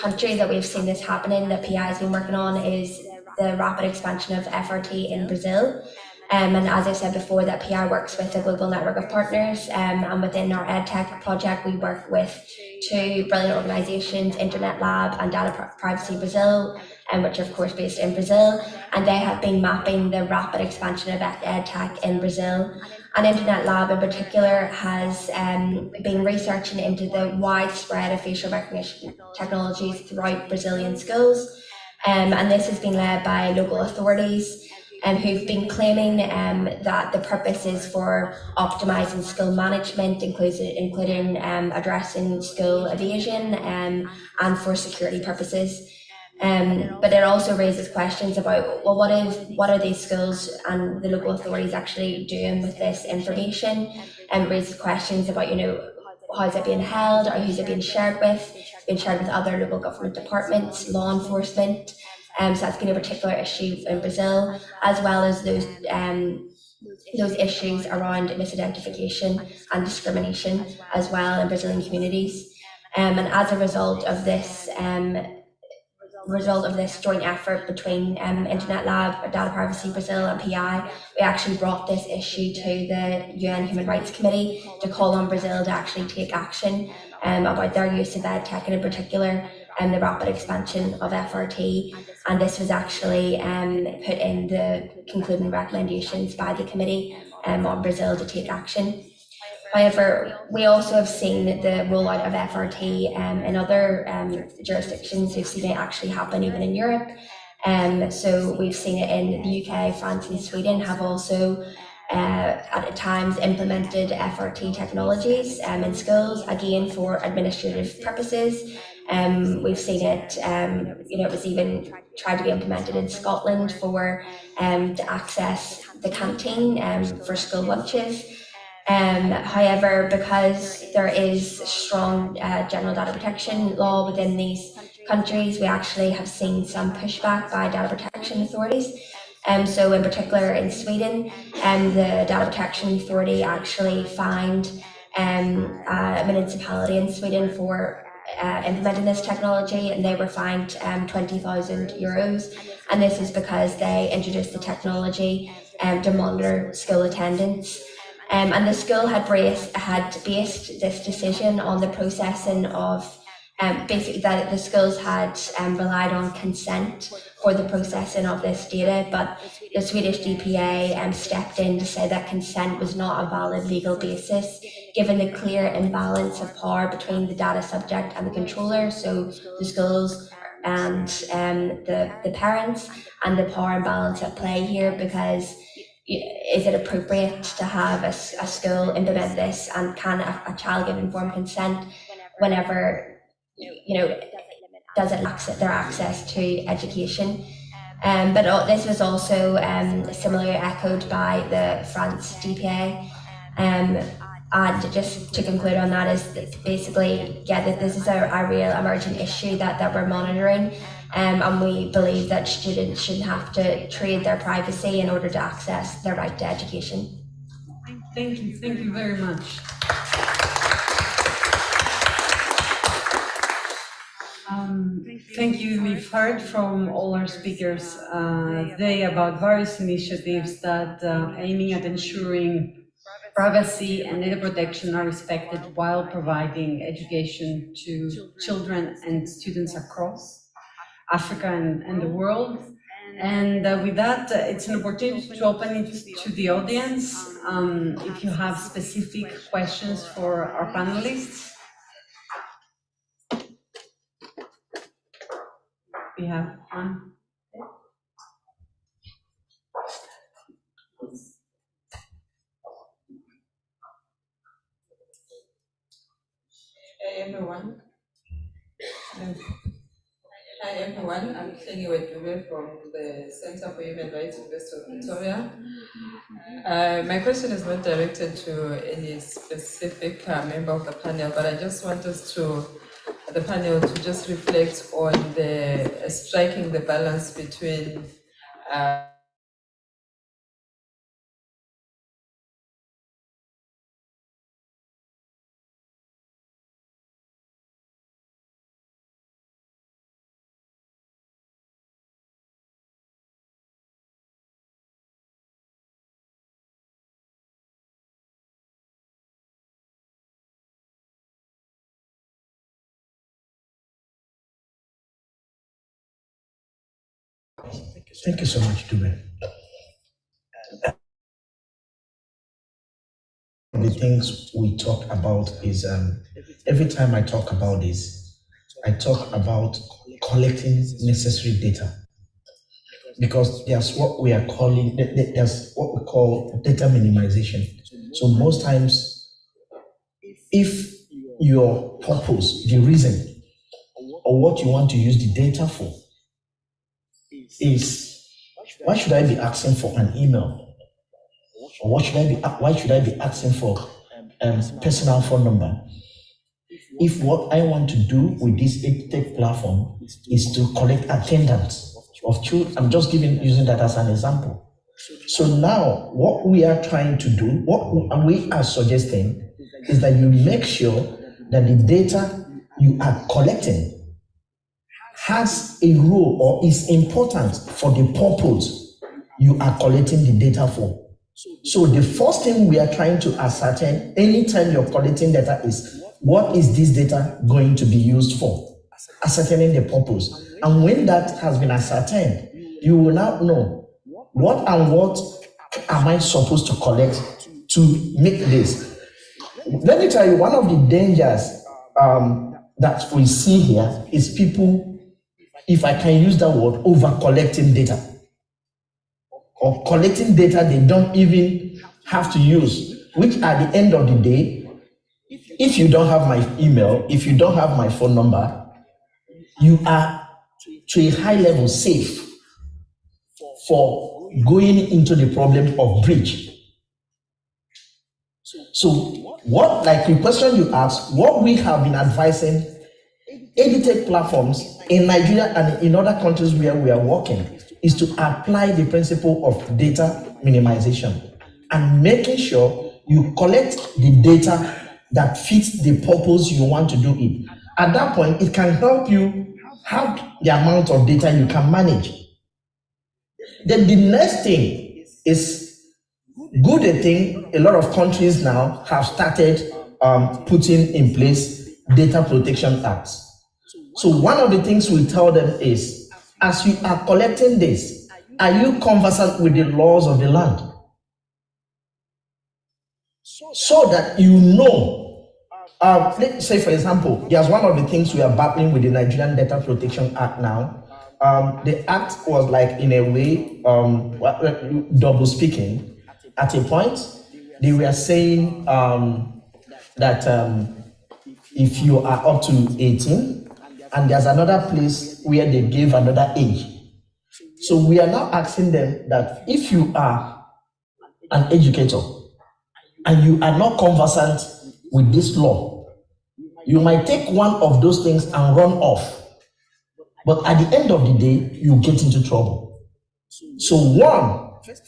country that we've seen this happening, that PI has been working on, is the rapid expansion of FRT in Brazil. And as I said before, that PI works with a global network of partners, and within our EdTech project, we work with two brilliant organizations, Internet Lab and Data Privacy Brazil, which are of course based in Brazil, and they have been mapping the rapid expansion of EdTech in Brazil. And Internet Lab in particular has been researching into the widespread of facial recognition technologies throughout Brazilian schools, and this has been led by local authorities who've been claiming that the purpose is for optimizing school management, including addressing school evasion and for security purposes. But it also raises questions about, well, what are these schools and the local authorities actually doing with this information? And raises questions about, how is it being held, or who's it being shared with? It's been shared with other local government departments, law enforcement. So that's been a particular issue in Brazil, as well as those issues around misidentification and discrimination as well in Brazilian communities. And as a result of this joint effort between Internet Lab, Data Privacy Brazil and PI, we actually brought this issue to the UN Human Rights Committee to call on Brazil to actually take action about their use of EdTech, and in particular the rapid expansion of FRT. And this was actually put in the concluding recommendations by the committee on Brazil to take action. However, we also have seen the rollout of FRT in other jurisdictions. We've seen it actually happen even in Europe. So we've seen it in the UK, France and Sweden have also at times implemented FRT technologies in schools, again for administrative purposes. We've seen it, it was even tried to be implemented in Scotland for to access the canteen for school lunches. However, because there is strong general data protection law within these countries, we actually have seen some pushback by data protection authorities. So in particular in Sweden, the Data Protection Authority actually fined a municipality in Sweden for implementing this technology, and they were fined €20,000. And this is because they introduced the technology to monitor school attendance. And the school had based this decision on the processing of basically that the schools had relied on consent for the processing of this data, but the Swedish DPA stepped in to say that consent was not a valid legal basis, given the clear imbalance of power between the data subject and the controller, so the schools and the parents, and the power imbalance at play here, because is it appropriate to have a school implement this, and can a child give informed consent whenever does it limit their access to education? But this was also similarly echoed by the France DPA. And just to conclude on that is that basically, yeah, that this is a real emerging issue that we're monitoring, and we believe that students shouldn't have to trade their privacy in order to access their right to education. Thank you very much. Thank you. We've heard from all our speakers today about various initiatives that aiming at ensuring privacy and data protection are respected while providing education to children and students across Africa and the world. And with that, it's an opportunity to open it to the audience. If you have specific questions for our panelists. We have one. Hi everyone. I'm Khengiwe Dube from the Center for Human Rights, University of Victoria. My question is not directed to any specific member of the panel, but I just want the panel to just reflect on the striking the balance between Thank you so much, Dube. The things we talk about is every time I talk about this, I talk about collecting necessary data, because there's what we call data minimization. So most times, if your purpose, the reason, or what you want to use the data for is, why should I be asking for an email? Or why should I be asking for personal phone number? If what I want to do with this tech platform is to collect attendance of children, I'm just using that as an example. So now what we are trying to do, what we are suggesting, is that you make sure that the data you are collecting has a role or is important for the purpose you are collecting the data for. So the first thing we are trying to ascertain anytime you're collecting data is, what is this data going to be used for? Ascertaining the purpose. And when that has been ascertained, you will now know what am I supposed to collect to make this. Let me tell you, one of the dangers that we see here is people, if I can use that word, over collecting data. Or collecting data they don't even have to use, which at the end of the day, if you don't have my email, if you don't have my phone number, you are to a high level safe for going into the problem of breach. So what, like the question you asked, what we have been advising edtech platforms in Nigeria and in other countries where we are working is to apply the principle of data minimization and making sure you collect the data that fits the purpose you want to do it. At that point, it can help you have the amount of data you can manage. Then the next thing is good a thing a lot of countries now have started putting in place data protection acts. So one of the things we tell them is, as you are collecting this, are you conversant with the laws of the land? So that you know, let's say for example, there's one of the things we are battling with the Nigerian Data Protection Act now. The act was like in a way double speaking. At a point, they were saying that if you are up to 18, and there's another place where they gave another age. So we are now asking them that if you are an educator and you are not conversant with this law, you might take one of those things and run off. But at the end of the day, you get into trouble. So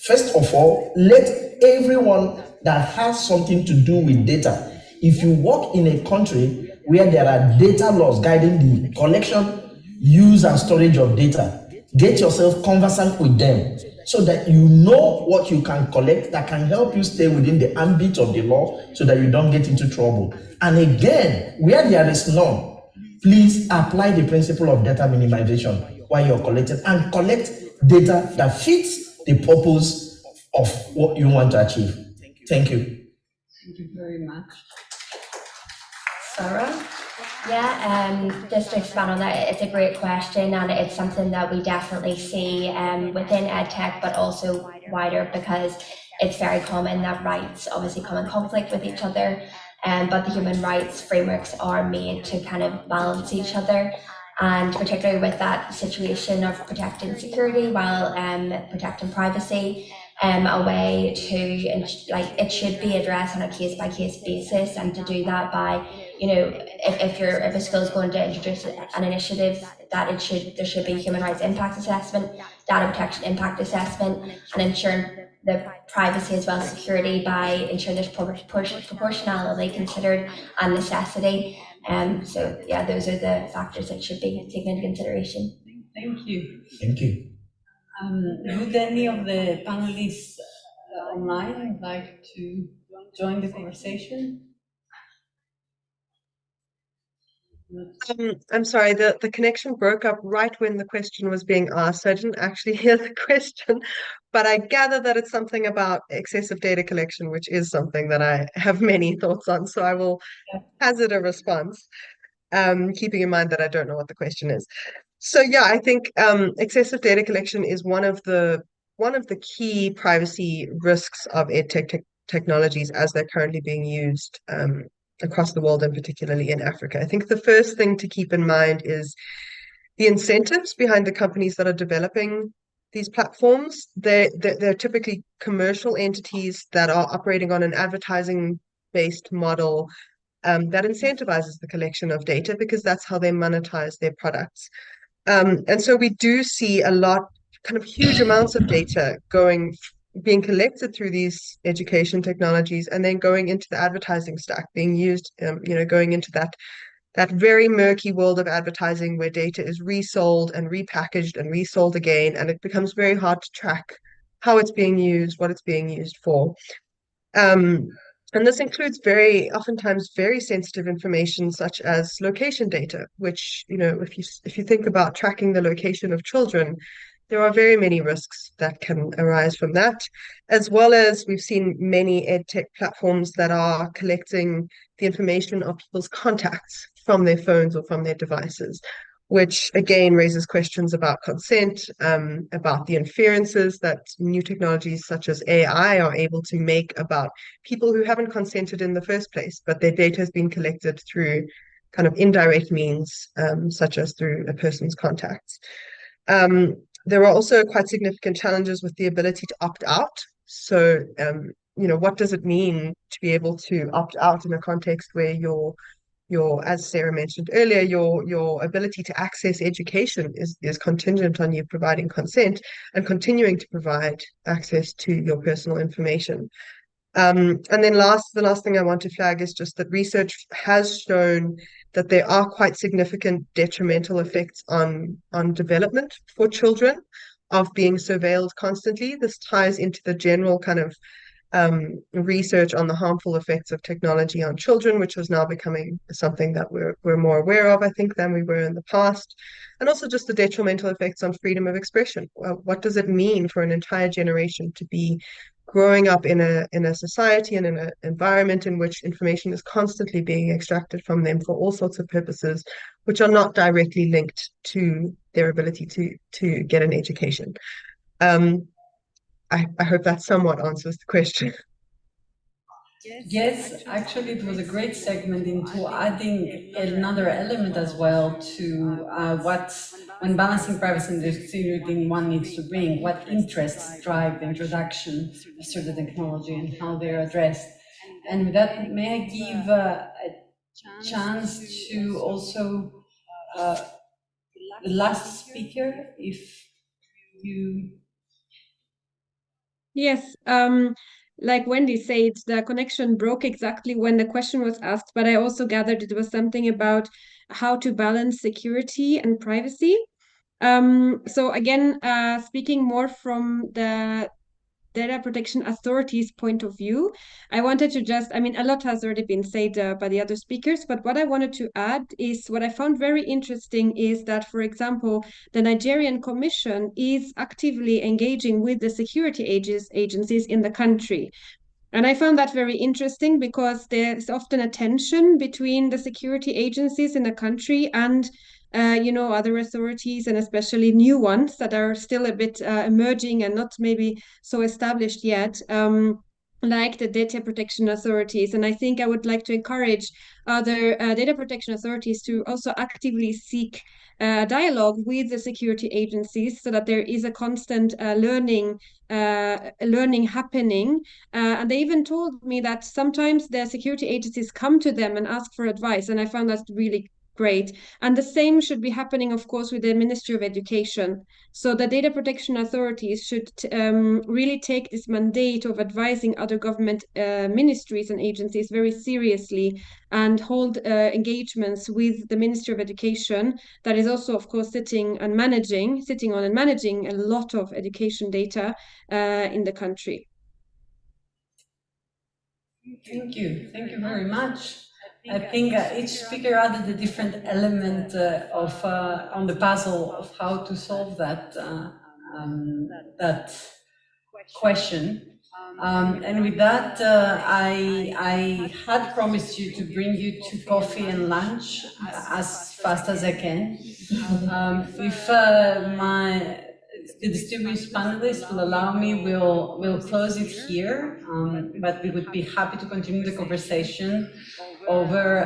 first of all, let everyone that has something to do with data, if you work in a country where there are data laws guiding the collection, use and storage of data, get yourself conversant with them so that you know what you can collect that can help you stay within the ambit of the law so that you don't get into trouble. And again, where there is none, please apply the principle of data minimization while you're collecting and collect data that fits the purpose of what you want to achieve. Thank you. Thank you very much. Sarah? Yeah, just to expand on that, it's a great question, and it's something that we definitely see within EdTech, but also wider, because it's very common that rights obviously come in conflict with each other, but the human rights frameworks are made to kind of balance each other. And particularly with that situation of protecting security while protecting privacy, a way to, like, it should be addressed on a case-by-case basis, and to do that by, you know, if a school is going to introduce an initiative, that there should be human rights impact assessment, data protection impact assessment, and ensuring the privacy as well as security by ensuring there's proportionality considered and necessity. So yeah, those are the factors that should be taken into consideration. Thank you. Thank you. Would any of the panelists online like to join the conversation? I'm sorry, the connection broke up right when the question was being asked, so I didn't actually hear the question, but I gather that it's something about excessive data collection, which is something that I have many thoughts on, so I will hazard a response, keeping in mind that I don't know what the question is. So yeah, I think excessive data collection is one of the key privacy risks of EdTech technologies as they're currently being used across the world, and particularly in Africa. I think the first thing to keep in mind is the incentives behind the companies that are developing these platforms. They're typically commercial entities that are operating on an advertising-based model that incentivizes the collection of data, because that's how they monetize their products. And so we do see a lot, kind of huge amounts of data being collected through these education technologies, and then going into the advertising stack, being used, going into that very murky world of advertising where data is resold and repackaged and resold again, and it becomes very hard to track how it's being used, what it's being used for. And this includes oftentimes very sensitive information, such as location data, which, if you think about tracking the location of children, there are very many risks that can arise from that, as well as we've seen many EdTech platforms that are collecting the information of people's contacts from their phones or from their devices, which again raises questions about consent, about the inferences that new technologies such as AI are able to make about people who haven't consented in the first place, but their data has been collected through kind of indirect means, such as through a person's contacts. There are also quite significant challenges with the ability to opt out. So, what does it mean to be able to opt out in a context where as Sarah mentioned earlier, your ability to access education is contingent on you providing consent and continuing to provide access to your personal information. And then the last thing I want to flag is just that research has shown that there are quite significant detrimental effects on development for children of being surveilled constantly. This ties into the general kind of research on the harmful effects of technology on children, which is now becoming something that we're more aware of, I think, than we were in the past. And also just the detrimental effects on freedom of expression. Well, what does it mean for an entire generation to be growing up in a society and in an environment in which information is constantly being extracted from them for all sorts of purposes, which are not directly linked to their ability to get an education? I hope that somewhat answers the question. Yes, actually, it was a great segment into adding another element as well to when balancing privacy and security, one needs to bring what interests drive the introduction of certain technology and how they're addressed. And with that, may I give a chance to also the last speaker, if you... Yes, like Wendy said, the connection broke exactly when the question was asked, but I also gathered it was something about how to balance security and privacy. So again, speaking more from the Data Protection Authority's point of view, I wanted to just, I mean, a lot has already been said by the other speakers, but what I wanted to add is what I found very interesting is that, for example, the Nigerian Commission is actively engaging with the security agencies in the country. And I found that very interesting because there's often a tension between the security agencies in the country and other authorities, and especially new ones that are still a bit emerging and not maybe so established yet, like the data protection authorities. And I think I would like to encourage other data protection authorities to also actively seek dialogue with the security agencies so that there is a constant learning happening. And they even told me that sometimes the security agencies come to them and ask for advice, and I found that really great. And the same should be happening, of course, with the Ministry of Education. So the data protection authorities should really take this mandate of advising other government ministries and agencies very seriously and hold engagements with the Ministry of Education that is also, of course, sitting on and managing a lot of education data in the country. Thank you very much. I think each speaker added a different element on the puzzle of how to solve that question. And with that, I had promised you to bring you to coffee and lunch as fast as I can. If the distinguished panelists will allow me, we'll close it here, but we would be happy to continue the conversation over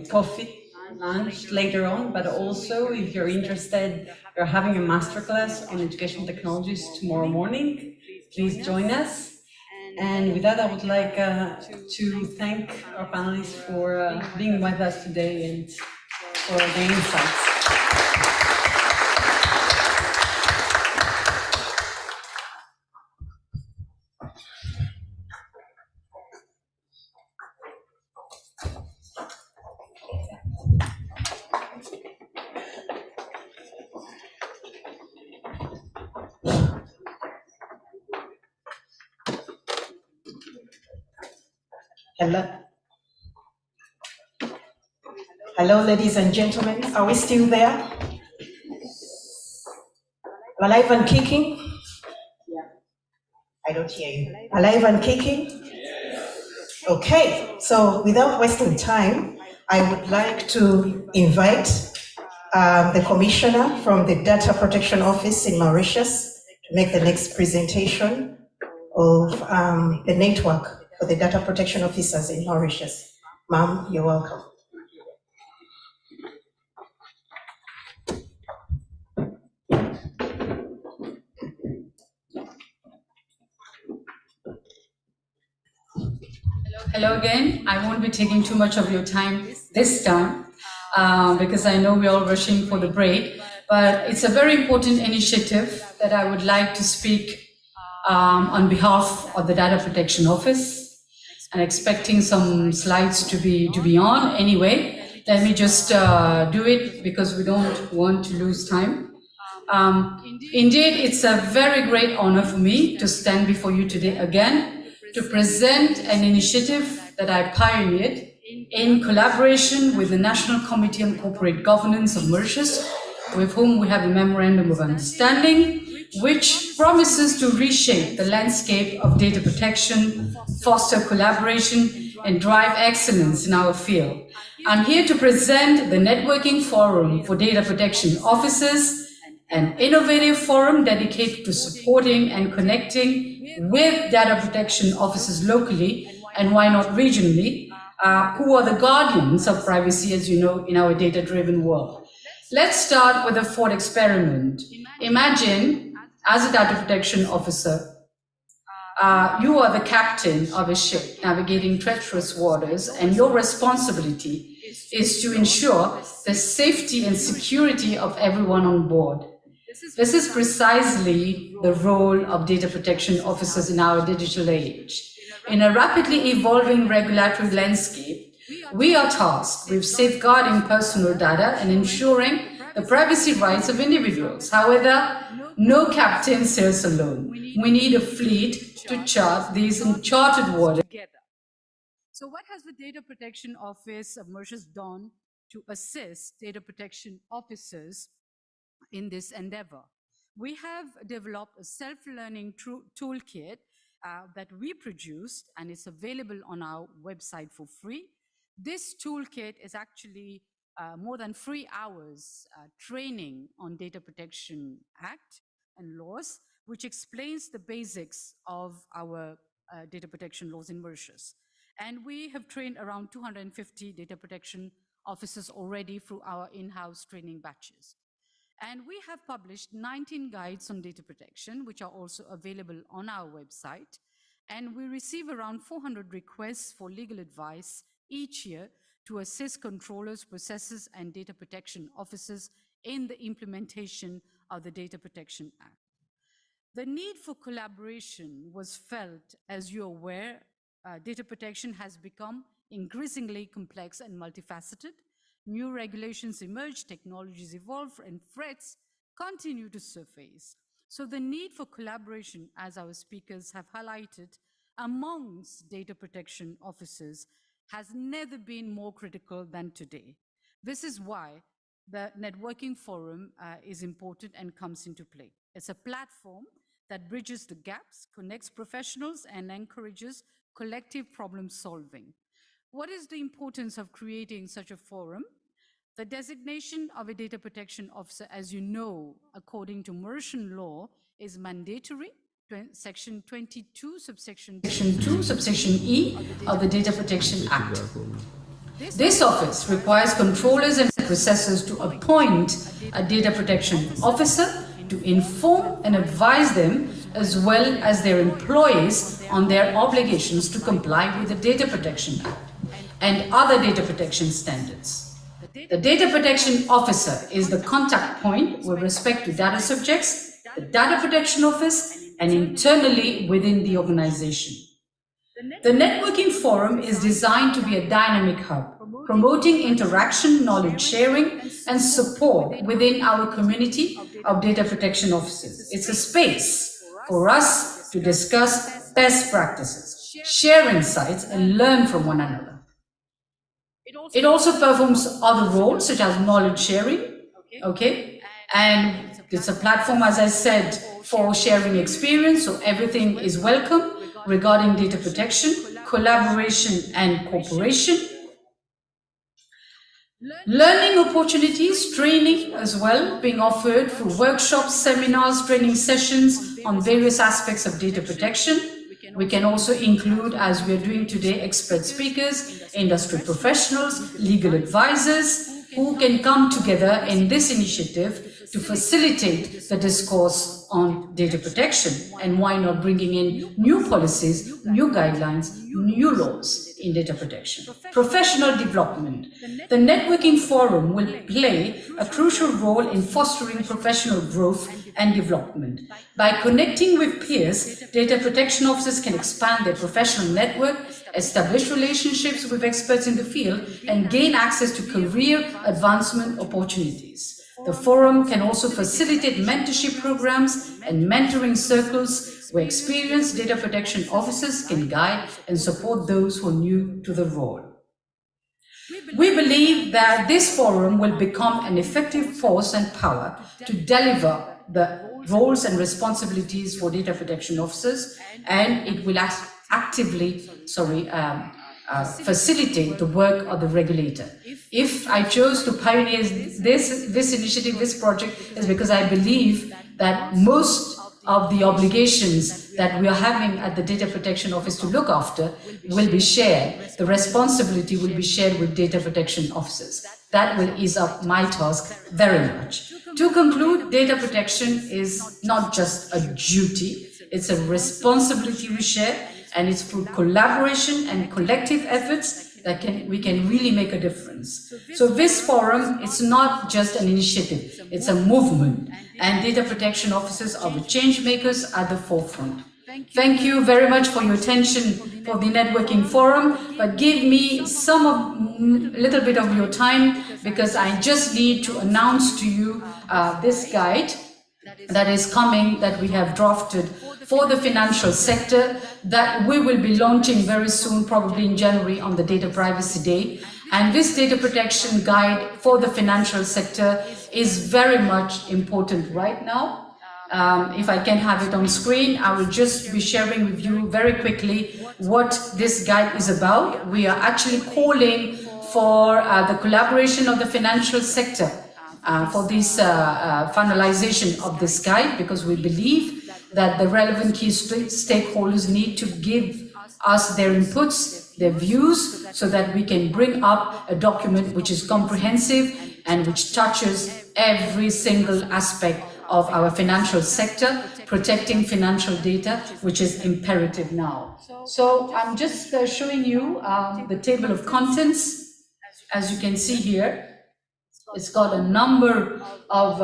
coffee, lunch later on, but also if you're interested, we're having a masterclass on education technologies tomorrow morning. Please join us. And with that, I would like to thank our panelists for being with us today and for the insights. Hello, ladies and gentlemen. Are we still there? Alive and kicking? I don't hear you. Alive and kicking? Okay, so without wasting time, I would like to invite the commissioner from the Data Protection Office in Mauritius to make the next presentation of the network for the data protection officers in Mauritius. Ma'am, you're welcome. Hello again. I won't be taking too much of your time this time because I know we're all rushing for the break, but it's a very important initiative that I would like to speak on behalf of the Data Protection Office, and expecting some slides to be on. Anyway, let me just do it because we don't want to lose time. Indeed, it's a very great honor for me to stand before you today again to present an initiative that I pioneered in collaboration with the National Committee on Corporate Governance of Mauritius, with whom we have a memorandum of understanding, which promises to reshape the landscape of data protection, foster collaboration, and drive excellence in our field. I'm here to present the Networking Forum for Data Protection Officers, an innovative forum dedicated to supporting and connecting with data protection officers locally, and why not regionally, who are the guardians of privacy, as you know, in our data-driven world. Let's start with a thought experiment. Imagine, as a data protection officer, you are the captain of a ship navigating treacherous waters, and your responsibility is to ensure the safety and security of everyone on board. This is precisely the role of data protection officers in our digital age. In a rapidly evolving regulatory landscape, we are tasked with safeguarding personal data and ensuring the privacy rights of individuals. However, no captain sails alone. We need a fleet to chart these uncharted waters together. So what has the Data Protection Office of Mauritius done to assist data protection officers in this endeavor? We have developed a self-learning toolkit that we produced, and it's available on our website for free. This toolkit is actually more than 3 hours training on Data Protection Act and laws, which explains the basics of our data protection laws in Mauritius. And we have trained around 250 data protection officers already through our in-house training batches. And we have published 19 guides on data protection, which are also available on our website. And we receive around 400 requests for legal advice each year to assist controllers, processors, and data protection officers in the implementation of the Data Protection Act. The need for collaboration was felt, as you're aware. Data protection has become increasingly complex and multifaceted. New regulations emerge, technologies evolve, and threats continue to surface. So the need for collaboration, as our speakers have highlighted, amongst data protection officers has never been more critical than today. This is why the Networking Forum is important and comes into play. It's a platform that bridges the gaps, connects professionals, and encourages collective problem solving. What is the importance of creating such a forum? The designation of a data protection officer, as you know, according to Mauritian law, is mandatory. Section 22, subsection 2, subsection E of the Data Protection Act. This office requires controllers and processors to appoint a data protection officer to inform and advise them, as well as their employees, on their obligations to comply with the Data Protection Act and other data protection standards. The Data Protection Officer is the contact point with respect to data subjects, the Data Protection Office, and internally within the organization. The Networking Forum is designed to be a dynamic hub, promoting interaction, knowledge sharing, and support within our community of data protection officers. It's a space for us to discuss best practices, share insights, and learn from one another. It also performs other roles such as knowledge sharing, okay? And it's a platform, as I said, for sharing experience, so everything is welcome regarding data protection, collaboration, and cooperation. Learning opportunities, training as well, being offered through workshops, seminars, training sessions on various aspects of data protection. We can also include, as we are doing today, expert speakers, industry professionals, legal advisors, who can come together in this initiative to facilitate the discourse on data protection, and why not bringing in new policies, new guidelines, new laws in data protection. Professional development. The networking forum will play a crucial role in fostering professional growth and development. By connecting with peers, data protection officers can expand their professional network, establish relationships with experts in the field, and gain access to career advancement opportunities. The forum can also facilitate mentorship programs and mentoring circles where experienced data protection officers can guide and support those who are new to the role. We believe that this forum will become an effective force and power to deliver the roles and responsibilities for data protection officers, and it will actively facilitate the work of the regulator. If I chose to pioneer this initiative, this project, is because I believe that most of the obligations that we are having at the Data Protection Office to look after will be shared. The responsibility will be shared with data protection officers. That will ease up my task very much. To conclude, data protection is not just a duty, it's a responsibility we share, and it's through collaboration and collective efforts that we can really make a difference. So this forum, it's not just an initiative, it's a movement, and data protection officers are the change makers at the forefront. Thank you very much for your attention for the networking forum, but give me a little bit of your time, because I just need to announce to you this guide that is coming, that we have drafted for the financial sector, that we will be launching very soon, probably in January, on the Data Privacy Day. And this data protection guide for the financial sector is very much important right now. If I can have it on screen, I will just be sharing with you very quickly what this guide is about. We are actually calling for the collaboration of the financial sector for this finalization of this guide, because we believe that the relevant key stakeholders need to give us their inputs, their views, so that we can bring up a document which is comprehensive and which touches every single aspect of our financial sector, protecting financial data, which is imperative now. So I'm just showing you the table of contents. As you can see here, it's got a number of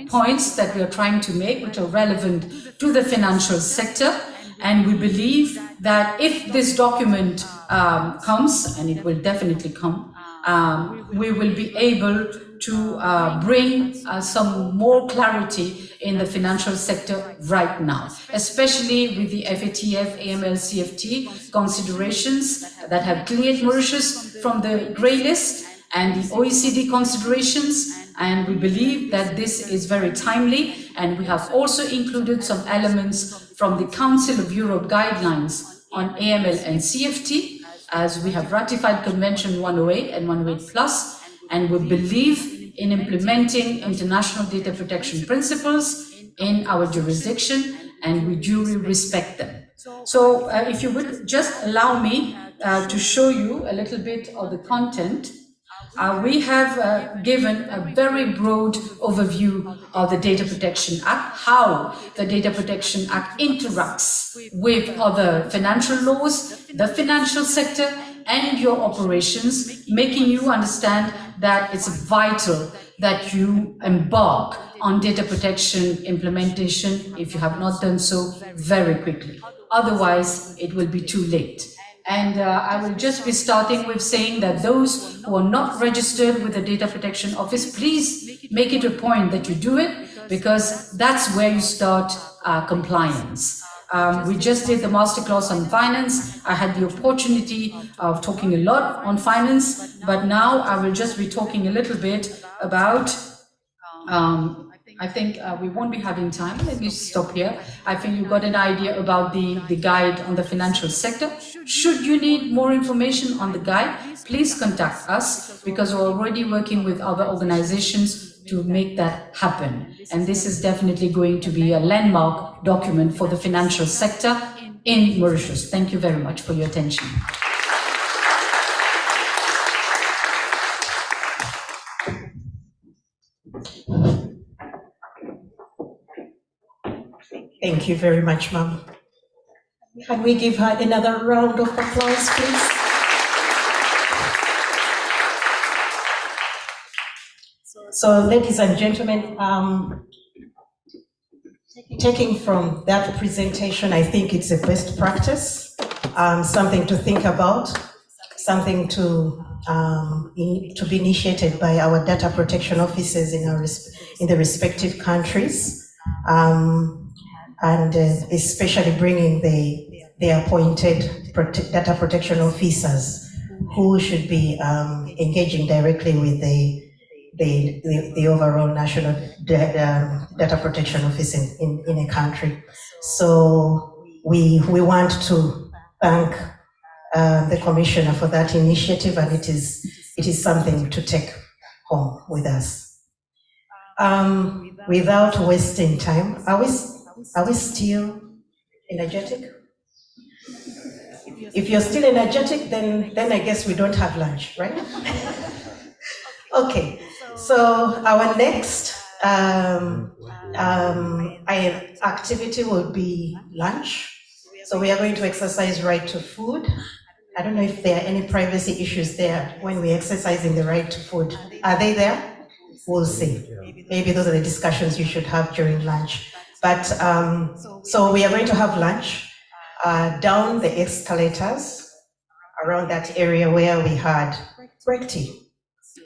points that we are trying to make, which are relevant to the financial sector. And we believe that if this document comes, and it will definitely come, we will be able to bring some more clarity in the financial sector right now, especially with the FATF, AML, CFT considerations that have cleared Mauritius from the grey list, and the OECD considerations, and we believe that this is very timely. And we have also included some elements from the Council of Europe guidelines on AML and CFT, as we have ratified Convention 108 and 108 Plus, and we believe in implementing international data protection principles in our jurisdiction, and we duly respect them. So if you would just allow me to show you a little bit of the content. We have given a very broad overview of the Data Protection Act, how the Data Protection Act interacts with other financial laws, the financial sector, and your operations, making you understand that it's vital that you embark on data protection implementation, if you have not done so, very quickly. Otherwise, it will be too late. And I will just be starting with saying that those who are not registered with the Data Protection Office, please make it a point that you do it, because that's where you start compliance. We just did the masterclass on finance. I had the opportunity of talking a lot on finance, but now I will just be talking a little bit about I think we won't be having time. Let me stop here. I think you got an idea about the guide on the financial sector. Should you need more information on the guide, please contact us, because we're already working with other organizations to make that happen. And this is definitely going to be a landmark document for the financial sector in Mauritius. Thank you very much for your attention. Thank you very much, ma'am. Can we give her another round of applause, please? So, ladies and gentlemen, taking from that presentation, I think it's a best practice, something to think about, something to be initiated by our data protection officers in the respective countries, and especially bringing the appointed data protection officers who should be engaging directly with the overall national data protection office in a country. So we want to thank the Commissioner for that initiative, and it is something to take home with us. Without wasting time, are we still energetic? If you're still energetic, then I guess we don't have lunch, right? Okay, so our next activity will be lunch. So we are going to exercise right to food. I don't know if there are any privacy issues there when we exercise in the right to food. Are they there? We'll see. Maybe those are the discussions you should have during lunch. But so we are going to have lunch down the escalators around that area where we had break tea.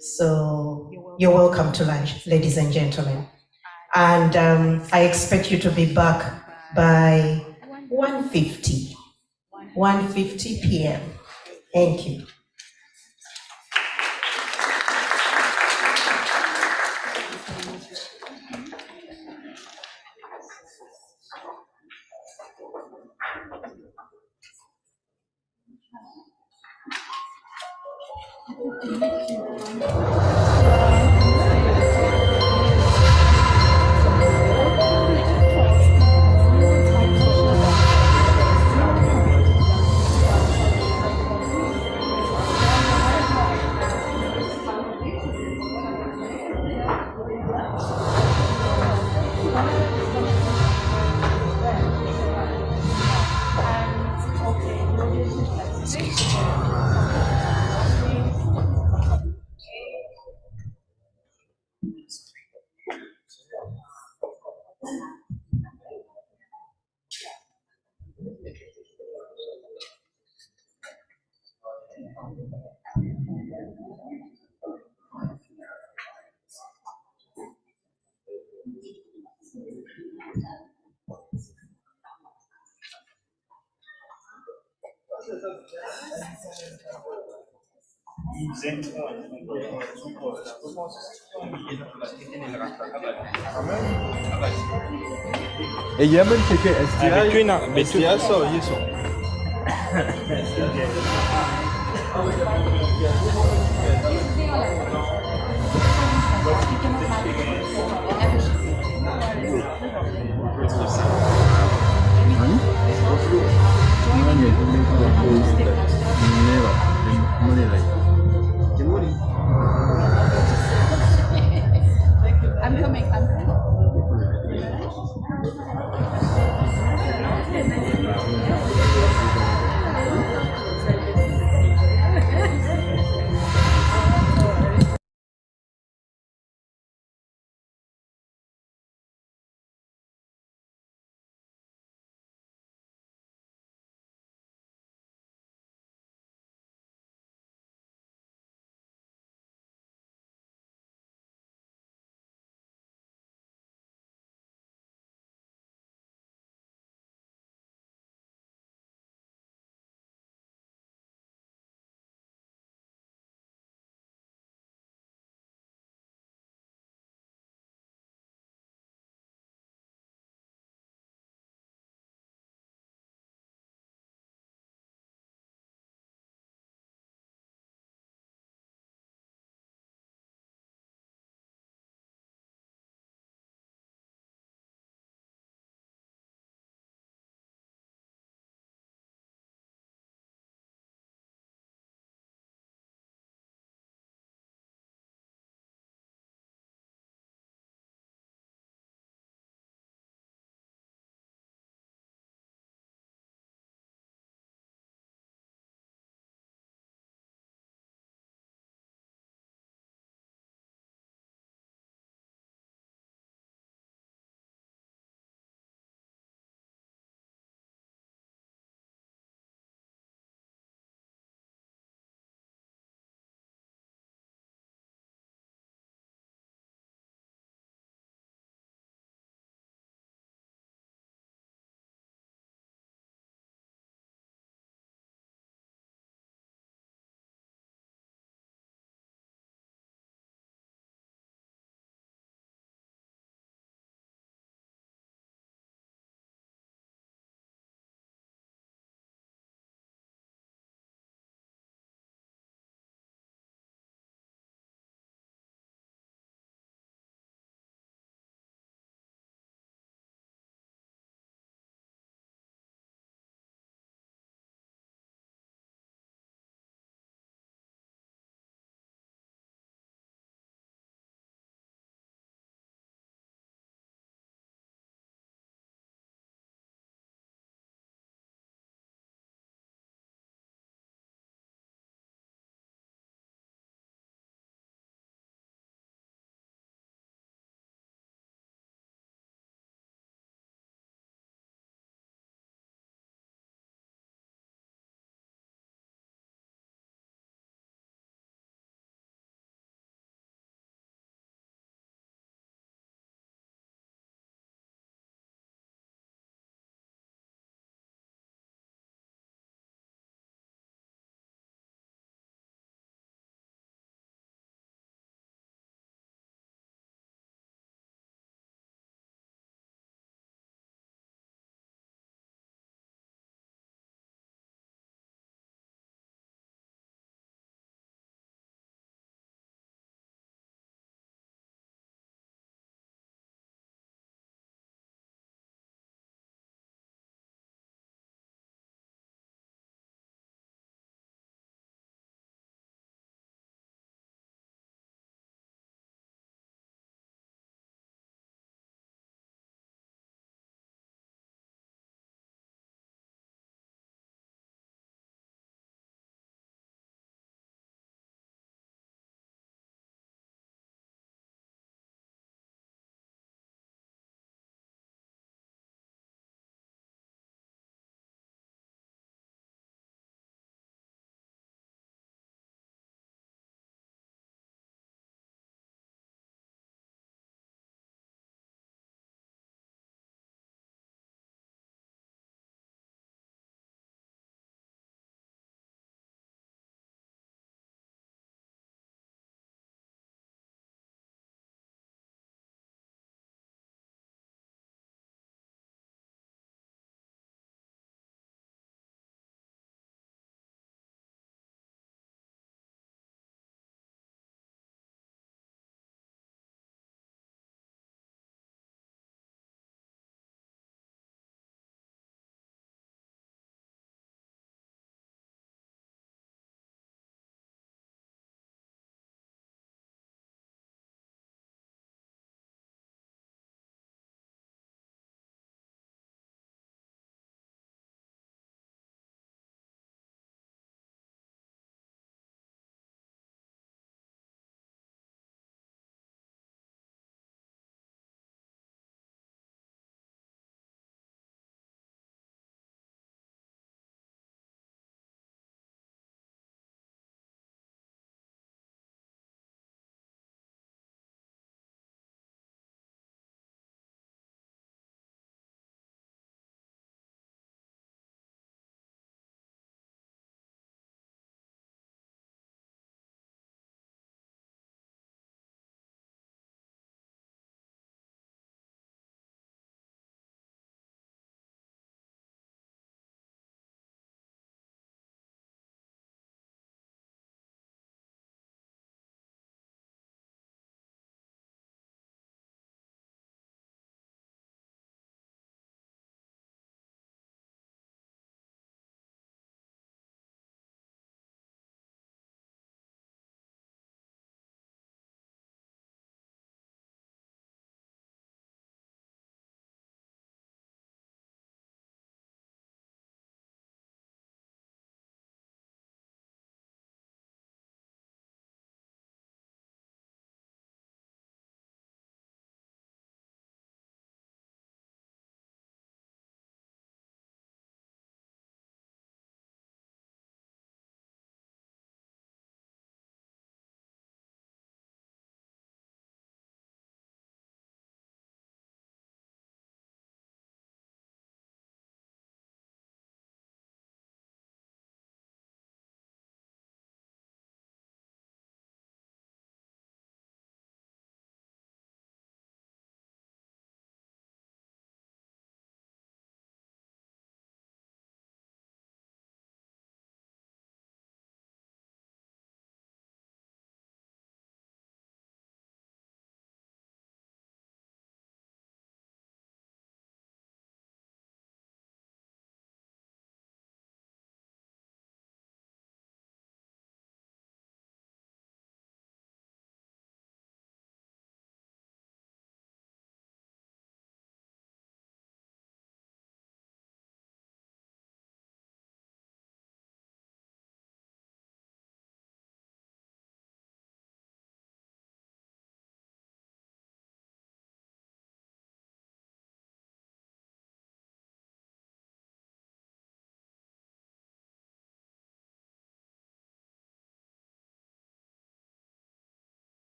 So you're welcome to lunch, ladies and gentlemen. And I expect you to be back by 1:50 p.m. Thank you. Yemen peki SDI so